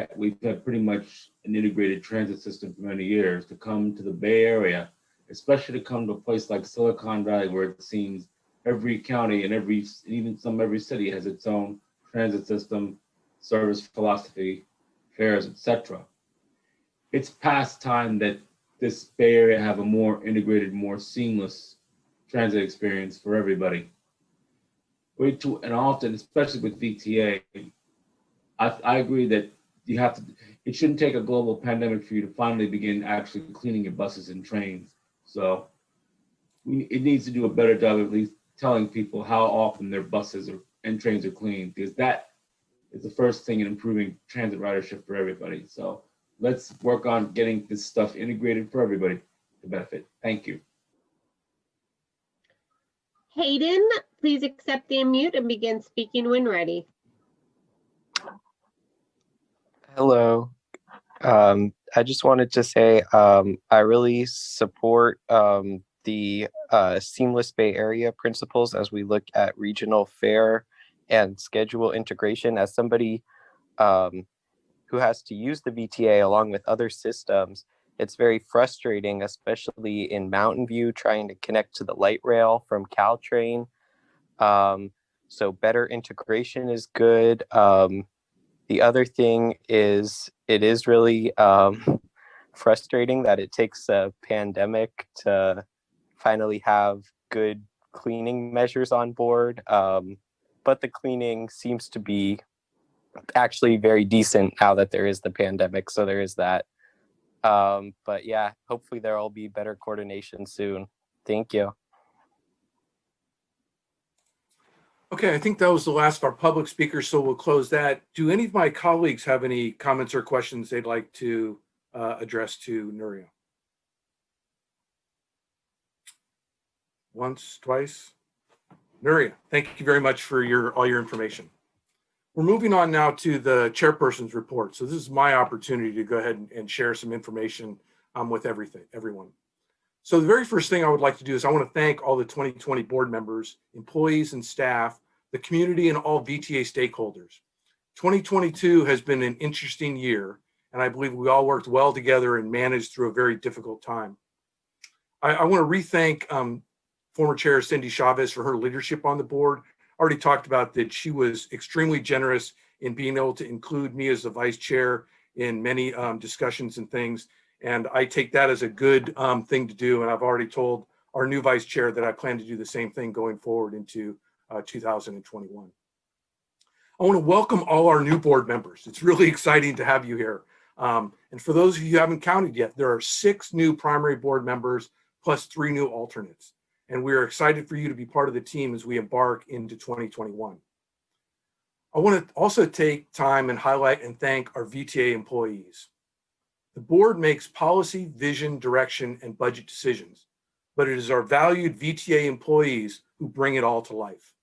Speaker 16: had pretty much an integrated transit system for many years, to come to the Bay Area, especially to come to a place like Silicon Valley, where it seems every county and every city has its own transit system, service philosophy, fares, etc. It's past time that this Bay Area have a more integrated, more seamless transit experience for everybody. And often, especially with VTA, I agree that it shouldn't take a global pandemic for you to finally begin actually cleaning your buses and trains. So it needs to do a better job of at least telling people how often their buses and trains are cleaned, because that is the first thing in improving transit ridership for everybody. So let's work on getting this stuff integrated for everybody to benefit. Thank you.
Speaker 8: Hayden, please accept the unmute and begin speaking when ready.
Speaker 20: Hello. I just wanted to say I really support the Seamless Bay Area principles as we look at regional fare and schedule integration. As somebody who has to use the VTA along with other systems, it's very frustrating, especially in Mountain View, trying to connect to the light rail from Caltrain. So better integration is good. The other thing is, it is really frustrating that it takes a pandemic to finally have good cleaning measures on board. But the cleaning seems to be actually very decent now that there is the pandemic. So there is that. But yeah, hopefully there will be better coordination soon. Thank you.
Speaker 4: Okay, I think that was the last of our public speakers, so we'll close that. Do any of my colleagues have any comments or questions they'd like to address to Nuria? Once, twice? Nuria, thank you very much for all your information. We're moving on now to the chairperson's report. So this is my opportunity to go ahead and share some information with everyone. So the very first thing I would like to do is I want to thank all the 2020 board members, employees and staff, the community, and all VTA stakeholders. 2022 has been an interesting year, and I believe we all worked well together and managed through a very difficult time. I want to re-thank former Chair Cindy Chavez for her leadership on the board. I already talked about that she was extremely generous in being able to include me as the vice chair in many discussions and things. And I take that as a good thing to do. And I've already told our new vice chair that I plan to do the same thing going forward into 2021. I want to welcome all our new board members. It's really exciting to have you here. And for those of you who haven't counted yet, there are 6 new primary board members plus 3 new alternates. And we are excited for you to be part of the team as we embark into 2021. I want to also take time and highlight and thank our VTA employees. The board makes policy, vision, direction, and budget decisions, but it is our valued VTA employees who bring it all to life.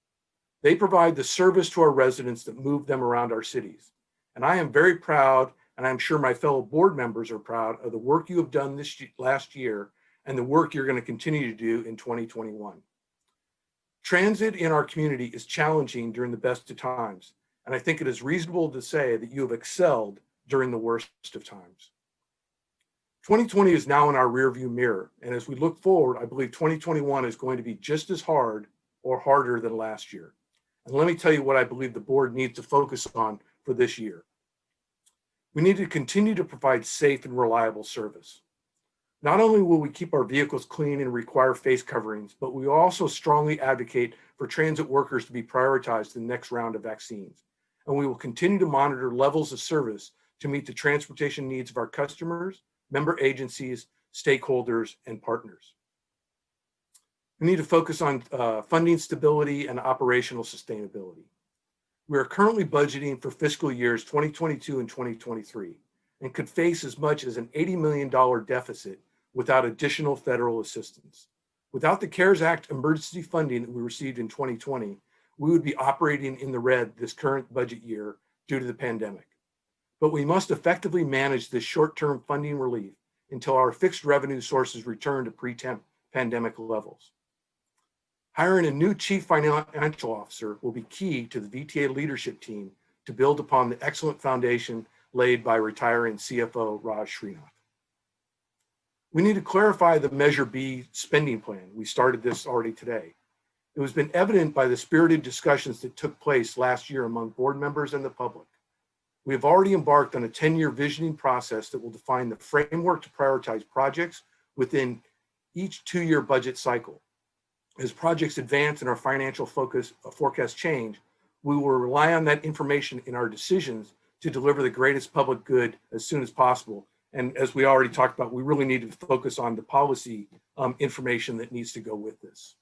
Speaker 4: They provide the service to our residents that move them around our cities. And I am very proud, and I'm sure my fellow board members are proud of the work you have done this last year and the work you're going to continue to do in 2021. Transit in our community is challenging during the best of times, and I think it is reasonable to say that you have excelled during the worst of times. 2020 is now in our rearview mirror, and as we look forward, I believe 2021 is going to be just as hard or harder than last year. And let me tell you what I believe the board needs to focus on for this year. We need to continue to provide safe and reliable service. Not only will we keep our vehicles clean and require face coverings, but we also strongly advocate for transit workers to be prioritized in the next round of vaccines. And we will continue to monitor levels of service to meet the transportation needs of our customers, member agencies, stakeholders, and partners. We need to focus on funding stability and operational sustainability. We are currently budgeting for fiscal years 2022 and 2023 and could face as much as an $80 million deficit without additional federal assistance. Without the CARES Act emergency funding that we received in 2020, we would be operating in the red this current budget year due to the pandemic. But we must effectively manage this short-term funding relief until our fixed revenue sources return to pre-pandemic levels. Hiring a new chief financial officer will be key to the VTA leadership team to build upon the excellent foundation laid by retiring CFO Raj Srinath. We need to clarify the Measure B spending plan. We started this already today. It has been evident by the spirited discussions that took place last year among board members and the public. We have already embarked on a 10-year visioning process that will define the framework to prioritize projects within each 2-year budget cycle. As projects advance and our financial forecast change, we will rely on that information in our decisions to deliver the greatest public good as soon as possible. And as we already talked about, we really need to focus on the policy information that needs to go with this.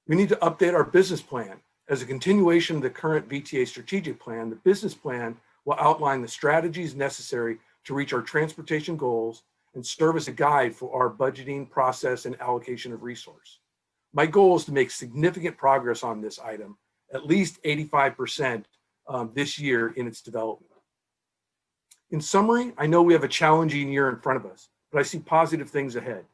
Speaker 4: We need to update our business plan. As a continuation of the current VTA strategic plan, the business plan will outline the strategies necessary to reach our transportation goals and serve as a guide for our budgeting process and allocation of resource. My goal is to make significant progress on this item, at least 85% this year in its development. In summary, I know we have a challenging year in front of us, but I see positive things ahead.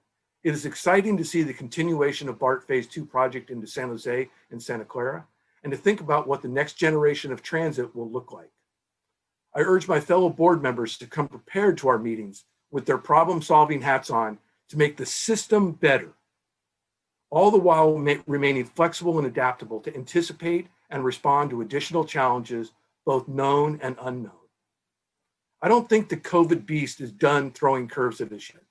Speaker 4: It is exciting to see the continuation of BART Phase 2 project into San Jose and Santa Clara, and to think about what the next generation of transit will look like. I urge my fellow board members to come prepared to our meetings with their problem-solving hats on to make the system better, all the while remaining flexible and adaptable to anticipate and respond to additional challenges, both known and unknown. I don't think the COVID beast is done throwing curves at us yet.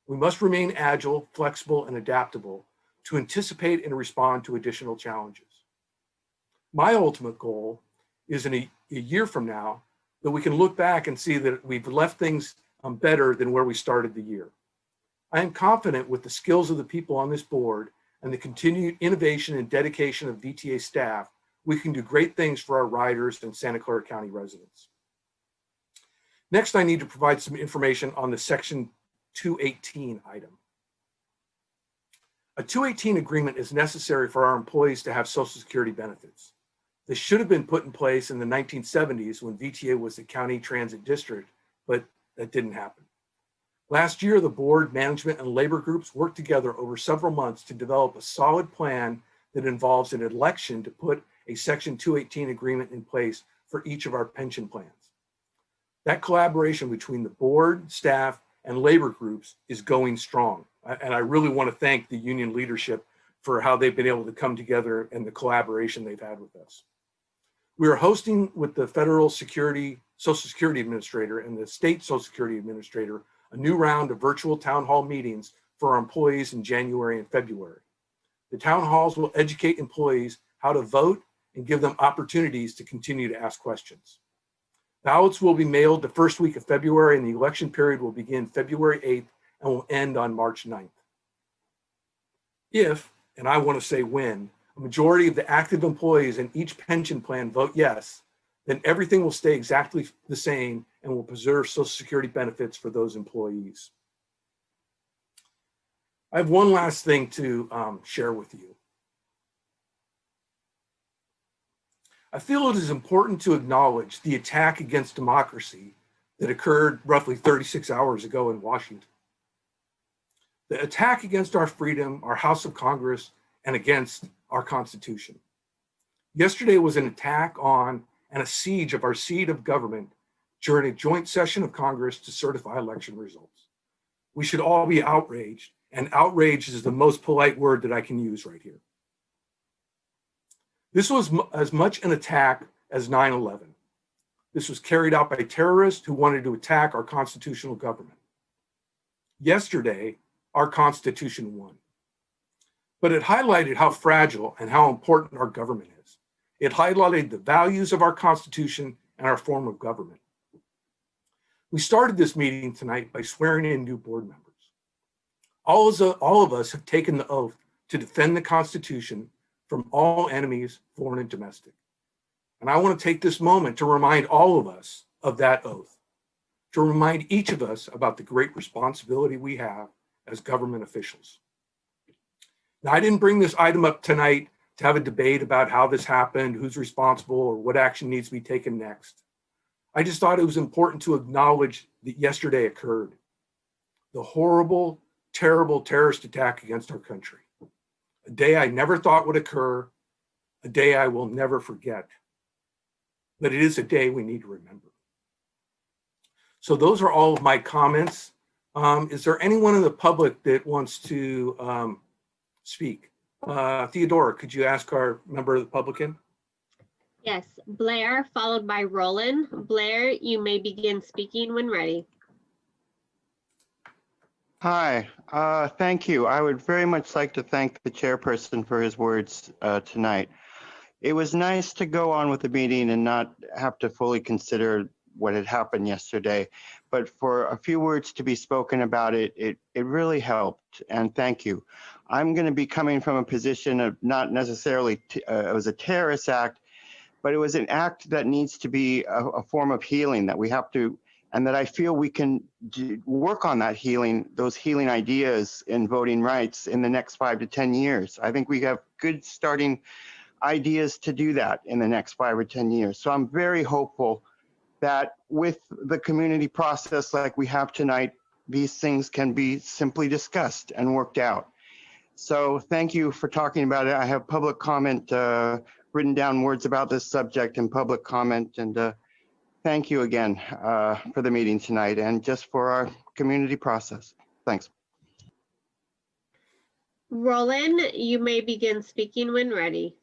Speaker 4: We must remain agile, flexible, and adaptable to anticipate and respond to additional challenges. My ultimate goal is in a year from now that we can look back and see that we've left things better than where we started the year. I am confident with the skills of the people on this board and the continued innovation and dedication of VTA staff, we can do great things for our riders and Santa Clara County residents. Next, I need to provide some information on the Section 218 item. A 218 agreement is necessary for our employees to have Social Security benefits. This should have been put in place in the 1970s when VTA was the county transit district, but that didn't happen. Last year, the board, management, and labor groups worked together over several months to develop a solid plan that involves an election to put a Section 218 agreement in place for each of our pension plans. That collaboration between the board, staff, and labor groups is going strong. And I really want to thank the union leadership for how they've been able to come together and the collaboration they've had with us. We are hosting with the Federal Social Security Administrator and the State Social Security Administrator a new round of virtual town hall meetings for our employees in January and February. The town halls will educate employees how to vote and give them opportunities to continue to ask questions. Ballots will be mailed the first week of February, and the election period will begin February 8th and will end on March 9th. If, and I want to say when, a majority of the active employees in each pension plan vote yes, then everything will stay exactly the same and will preserve Social Security benefits for those employees. I have one last thing to share with you. I feel it is important to acknowledge the attack against democracy that occurred roughly 36 hours ago in Washington. The attack against our freedom, our House of Congress, and against our Constitution. Yesterday was an attack on and a siege of our seat of government during a joint session of Congress to certify election results. We should all be outraged, and outraged is the most polite word that I can use right here. This was as much an attack as 9/11. This was carried out by terrorists who wanted to attack our constitutional government. Yesterday, our Constitution won. But it highlighted how fragile and how important our government is. It highlighted the values of our Constitution and our form of government. We started this meeting tonight by swearing in new board members. All of us have taken the oath to defend the Constitution from all enemies, foreign and domestic. And I want to take this moment to remind all of us of that oath, to remind each of us about the great responsibility we have as government officials. Now, I didn't bring this item up tonight to have a debate about how this happened, who's responsible, or what action needs to be taken next. I just thought it was important to acknowledge that yesterday occurred. The horrible, terrible terrorist attack against our country. A day I never thought would occur, a day I will never forget. But it is a day we need to remember. So those are all of my comments. Is there anyone in the public that wants to speak? Theodora, could you ask our member of the public in?
Speaker 8: Yes, Blair, followed by Roland. Blair, you may begin speaking when ready.
Speaker 10: Hi, thank you. I would very much like to thank the chairperson for his words tonight. It was nice to go on with the meeting and not have to fully consider what had happened yesterday, but for a few words to be spoken about it, it really helped, and thank you. I'm going to be coming from a position of not necessarily it was a terrorist act, but it was an act that needs to be a form of healing that we have to, and that I feel we can work on that healing, those healing ideas in voting rights in the next 5 to 10 years. I think we have good starting ideas to do that in the next 5 or 10 years. So I'm very hopeful that with the community process like we have tonight, these things can be simply discussed and worked out. So thank you for talking about it. I have public comment, written down words about this subject in public comment, and thank you again for the meeting tonight and just for our community process. Thanks.
Speaker 8: Roland, you may begin speaking when ready.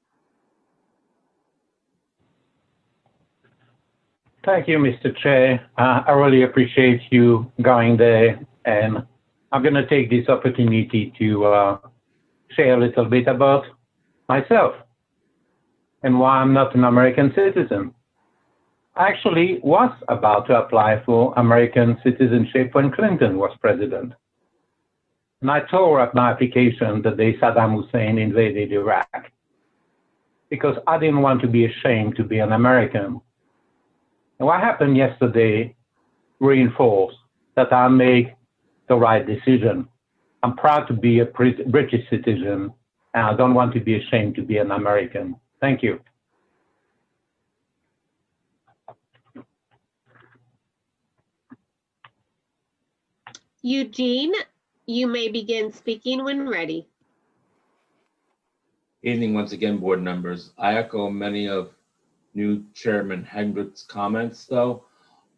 Speaker 9: Thank you, Mr. Chair. I really appreciate you going there, and I'm going to take this opportunity to share a little bit about myself and why I'm not an American citizen. I actually was about to apply for American citizenship when Clinton was president. And I tore up my application the day Saddam Hussein invaded Iraq because I didn't want to be ashamed to be an American. And what happened yesterday reinforced that I made the right decision. I'm proud to be a British citizen, and I don't want to be ashamed to be an American. Thank you.
Speaker 8: Eugene, you may begin speaking when ready.
Speaker 16: Evening once again, board members. I echo many of new Chairman Hendrick's comments, though.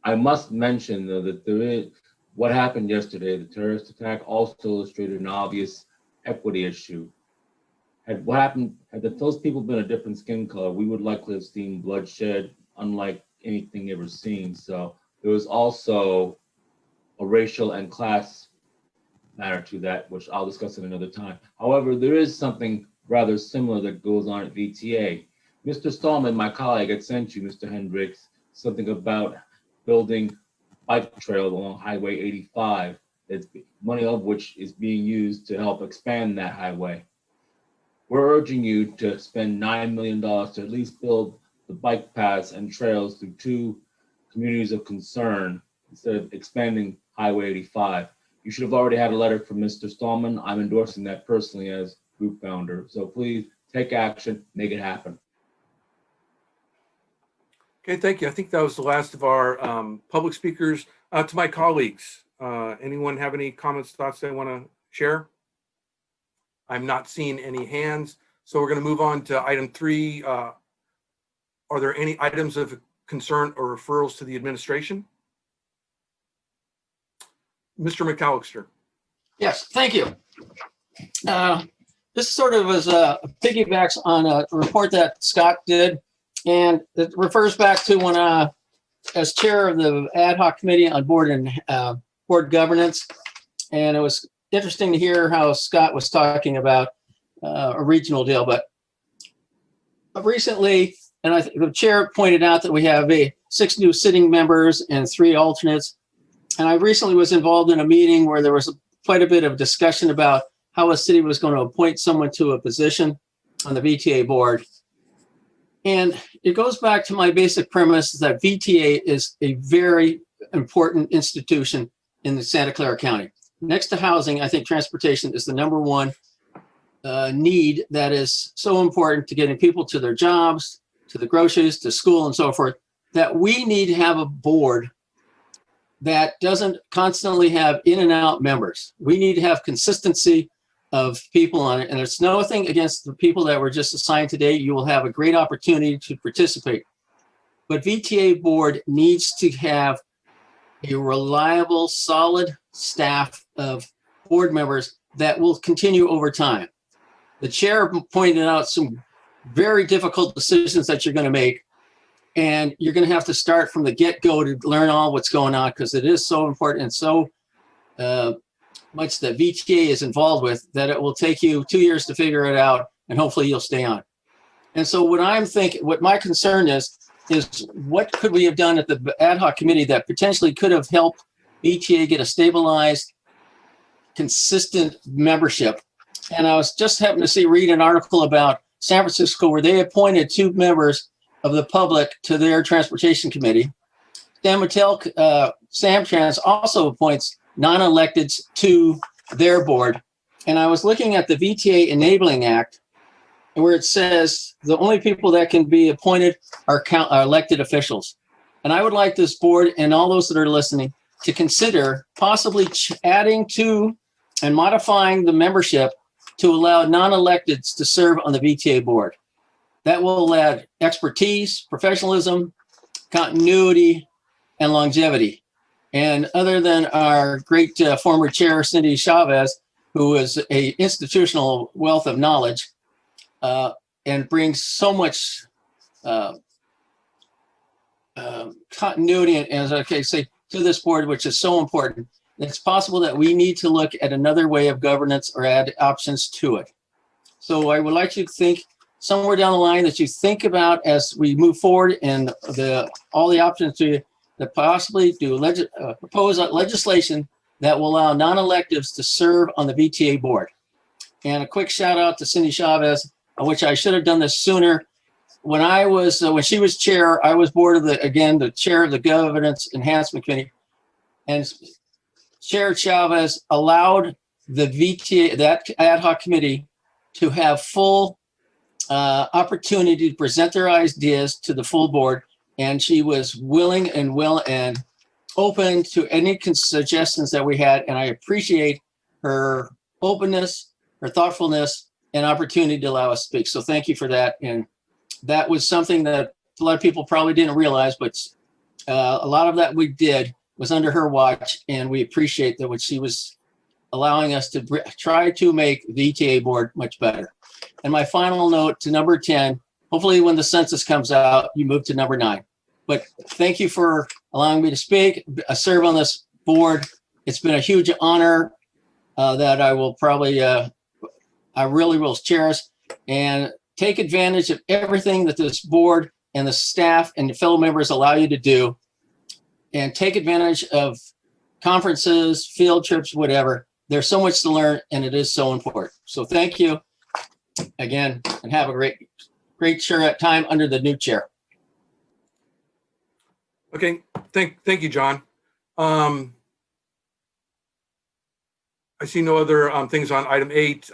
Speaker 16: I must mention, though, that what happened yesterday, the terrorist attack, also illustrated an obvious equity issue. Had those people been a different skin color, we would likely have seen bloodshed, unlike anything ever seen. So there was also a racial and class matter to that, which I'll discuss at another time. However, there is something rather similar that goes on at VTA. Mr. Stallman, my colleague, had sent you, Mr. Hendricks, something about building bike trails along Highway 85, money of which is being used to help expand that highway. We're urging you to spend $9 million to at least build the bike paths and trails through 2 communities of concern instead of expanding Highway 85. You should have already had a letter from Mr. Stallman. I'm endorsing that personally as group founder. So please take action, make it happen.
Speaker 4: Okay, thank you. I think that was the last of our public speakers. To my colleagues, anyone have any comments, thoughts they want to share? I'm not seeing any hands, so we're going to move on to item 3. Are there any items of concern or referrals to the administration? Mr. McAllister.
Speaker 23: Yes, thank you. This sort of is piggybacks on a report that Scott did, and it refers back to when as chair of the ad hoc committee on board and board governance, and it was interesting to hear how Scott was talking about a regional deal. But recently, and I think the chair pointed out that we have 6 new sitting members and 3 alternates. And I recently was involved in a meeting where there was quite a bit of discussion about how a city was going to appoint someone to a position on the VTA board. And it goes back to my basic premise that VTA is a very important institution in the Santa Clara County. Next to housing, I think transportation is the #1 need that is so important to getting people to their jobs, to the groceries, to school, and so forth, that we need to have a board that doesn't constantly have in and out members. We need to have consistency of people on it. And there's nothing against the people that were just assigned today. You will have a great opportunity to participate. But VTA board needs to have a reliable, solid staff of board members that will continue over time. The chair pointed out some very difficult decisions that you're going to make, and you're going to have to start from the get-go to learn all what's going on, because it is so important and so much that VTA is involved with that it will take you 2 years to figure it out, and hopefully you'll stay on. And so what I'm thinking, what my concern is what could we have done at the ad hoc committee that potentially could have helped VTA get a stabilized, consistent membership. And I was just happened to read an article about San Francisco where they appointed 2 members of the public to their transportation committee. Samtrans also appoints non-electeds to their board. And I was looking at the VTA Enabling Act, where it says the only people that can be appointed are elected officials. And I would like this board and all those that are listening to consider possibly adding to and modifying the membership to allow non-electeds to serve on the VTA board. That will add expertise, professionalism, continuity, and longevity. And other than our great former chair, Cindy Chavez, who is an institutional wealth of knowledge and brings so much continuity, and as I say, to this board, which is so important, it's possible that we need to look at another way of governance or add options to it. So I would like you to think somewhere down the line that you think about as we move forward and all the options to possibly propose legislation that will allow non-electives to serve on the VTA board. And a quick shout out to Cindy Chavez, which I should have done this sooner. When I was, when she was chair, I was board of the chair of the Governance Enhancement Committee. And Chair Chavez allowed the VTA, that ad hoc committee, to have full opportunity to present their ideas to the full board. And she was willing and open to any suggestions that we had. And I appreciate her openness, her thoughtfulness, and opportunity to allow us to speak. So thank you for that. And that was something that a lot of people probably didn't realize, but a lot of that we did was under her watch. And we appreciate that what she was allowing us to try to make the VTA board much better. And my final note to number 10, hopefully when the census comes out, you move to number 9. But thank you for allowing me to speak, serve on this board. It's been a huge honor that I will probably, I really will cherish and take advantage of everything that this board and the staff and the fellow members allow you to do, and take advantage of conferences, field trips, whatever. There's so much to learn, and it is so important. So thank you again, and have a great time under the new chair.
Speaker 4: Okay, thank you, John. I see no other things on item 8.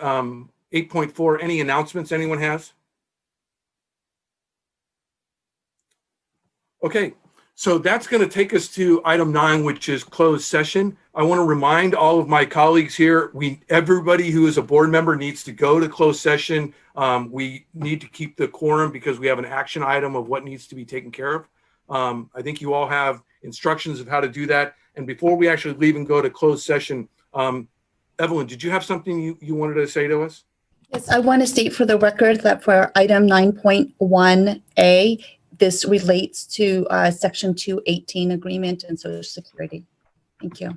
Speaker 4: 8.4, any announcements anyone has? Okay, so that's going to take us to item 9, which is closed session. I want to remind all of my colleagues here, everybody who is a board member needs to go to closed session. We need to keep the quorum because we have an action item of what needs to be taken care of. I think you all have instructions of how to do that. And before we actually leave and go to closed session, Evelyn, did you have something you wanted to say to us?
Speaker 14: Yes, I want to state for the record that for item 9.1A, this relates to Section 218 agreement and Social Security. Thank you.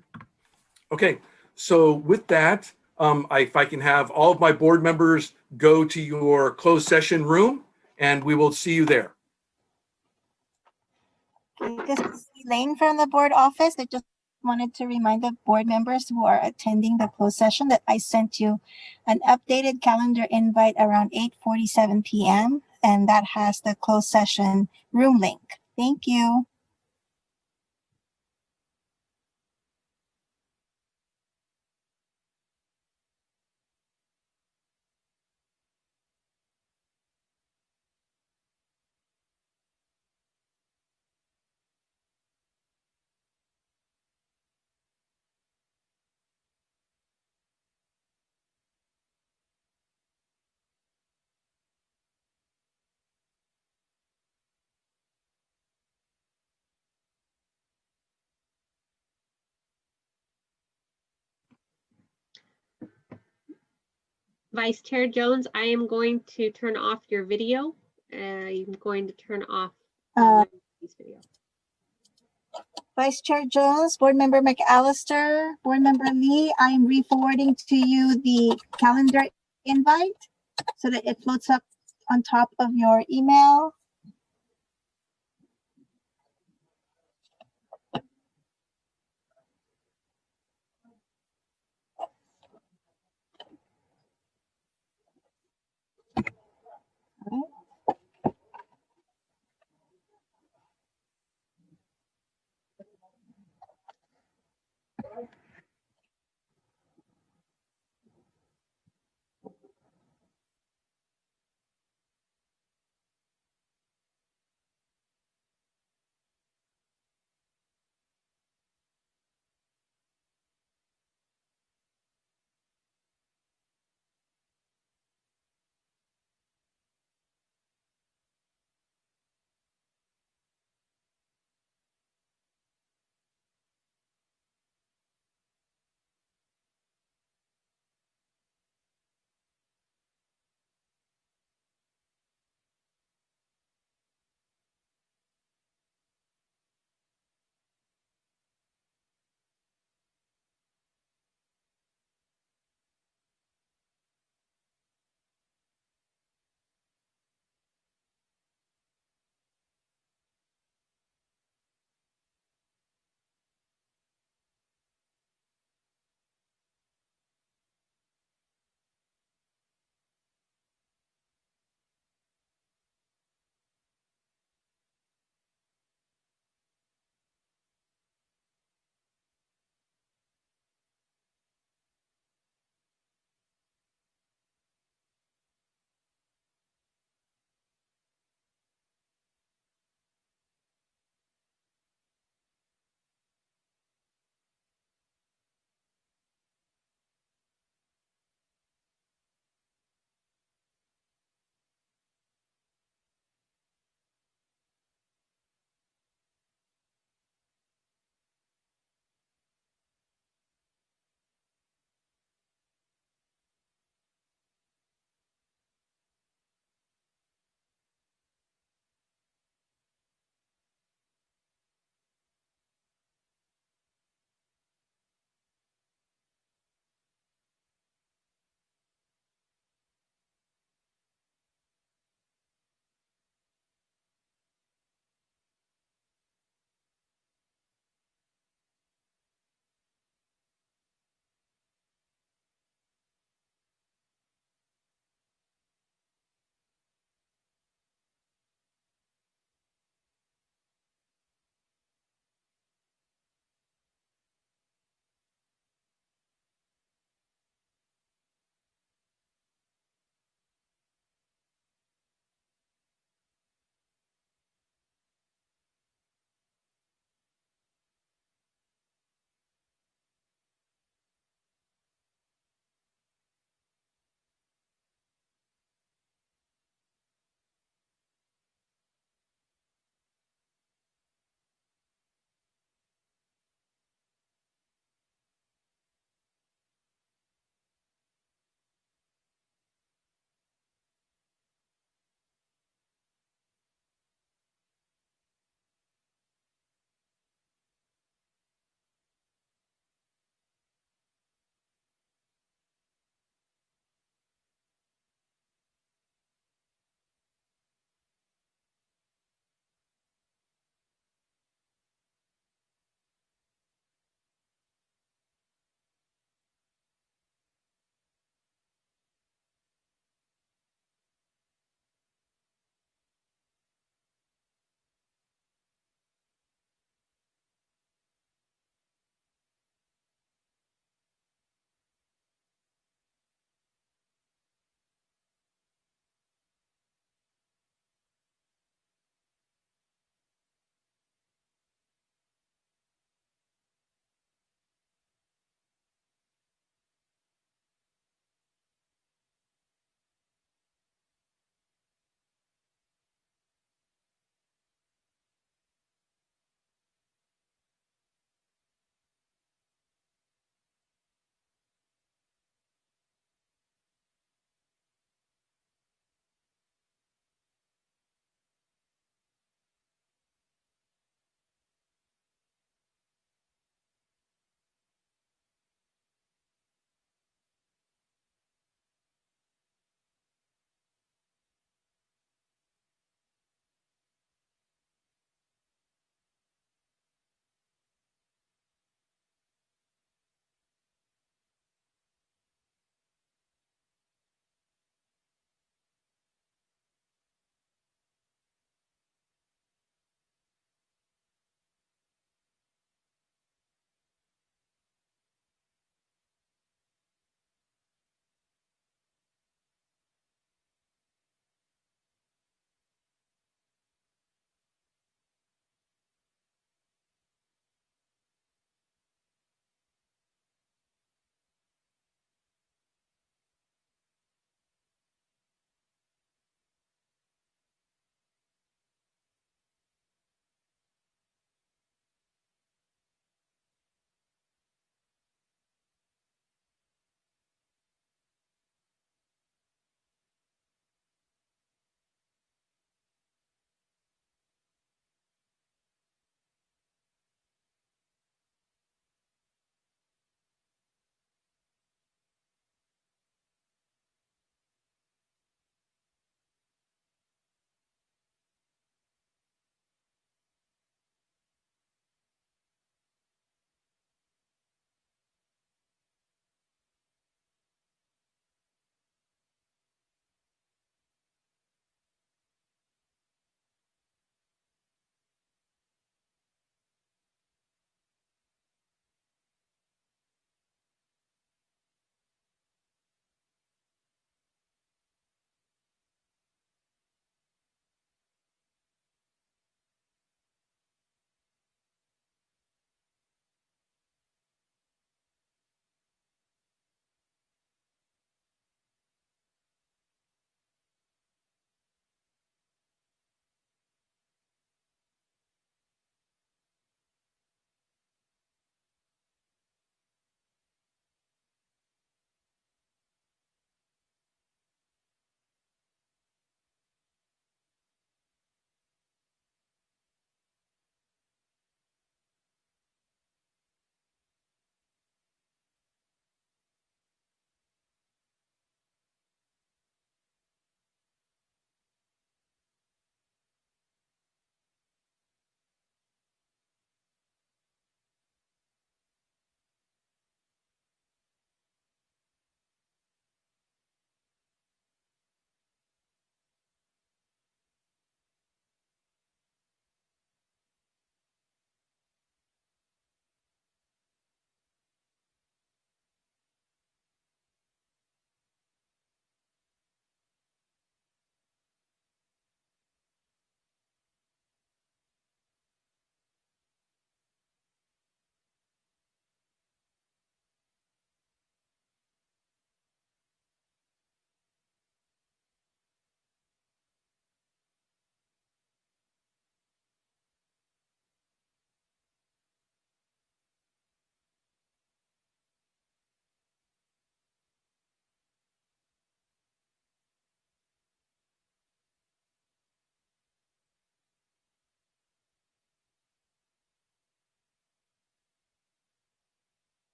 Speaker 4: Okay, so with that, if I can have all of my board members go to your closed session room, and we will see you there.
Speaker 2: This is Elaine from the board office. I just wanted to remind the board members who are attending the closed session that I sent you an updated calendar invite around 8:47 p.m. and that has the closed session room link. Thank you.
Speaker 8: Vice Chair Jones, I am going to turn off your video. I'm going to turn off this video.
Speaker 2: Vice Chair Jones, Board Member McAllister, Board Member Lee, I am re-forwarding to you the calendar invite so that it floats up on top of your email.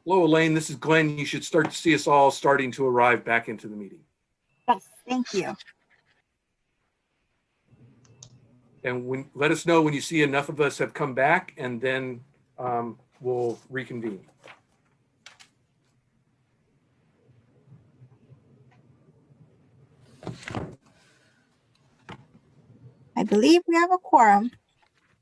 Speaker 4: Hello, Elaine. This is Glenn. You should start to see us all starting to arrive back into the meeting.
Speaker 15: Yes, thank you.
Speaker 4: And let us know when you see enough of us have come back, and then we'll reconvene.
Speaker 15: I believe we have a quorum.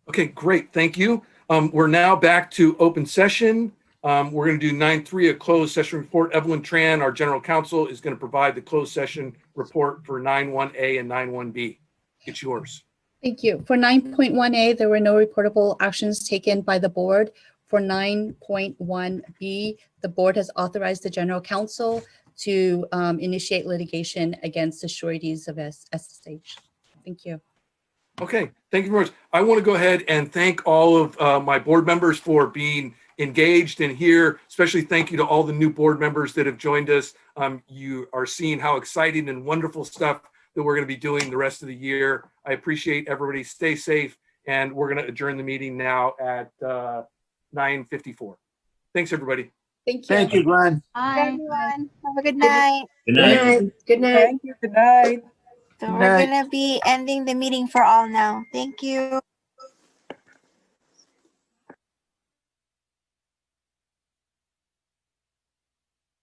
Speaker 4: Okay, great. Thank you. We're now back to open session. We're going to do 9.3, a closed session report. Evelyn Tran, our general counsel, is going to provide the closed session report for 9.1A and 9.1B. It's yours.
Speaker 14: Thank you. For 9.1A, there were no reportable actions taken by the board. For 9.1B, the board has authorized the general counsel to initiate litigation against the sureties of SSH. Thank you.
Speaker 4: Okay, thank you very much. I want to go ahead and thank all of my board members for being engaged and here. Especially thank you to all the new board members that have joined us. You are seeing how exciting and wonderful stuff that we're going to be doing the rest of the year. I appreciate everybody. Stay safe, and we're going to adjourn the meeting now at 9:54. Thanks, everybody.
Speaker 14: Thank you.
Speaker 23: Thank you, Glenn.
Speaker 15: Bye, everyone. Have a good night.
Speaker 3: Good night.
Speaker 15: Good night.
Speaker 1: Thank you. Good night.
Speaker 15: So
Speaker 23: Good
Speaker 15: we're
Speaker 23: night.
Speaker 15: gonna be ending the meeting for all now. Thank you.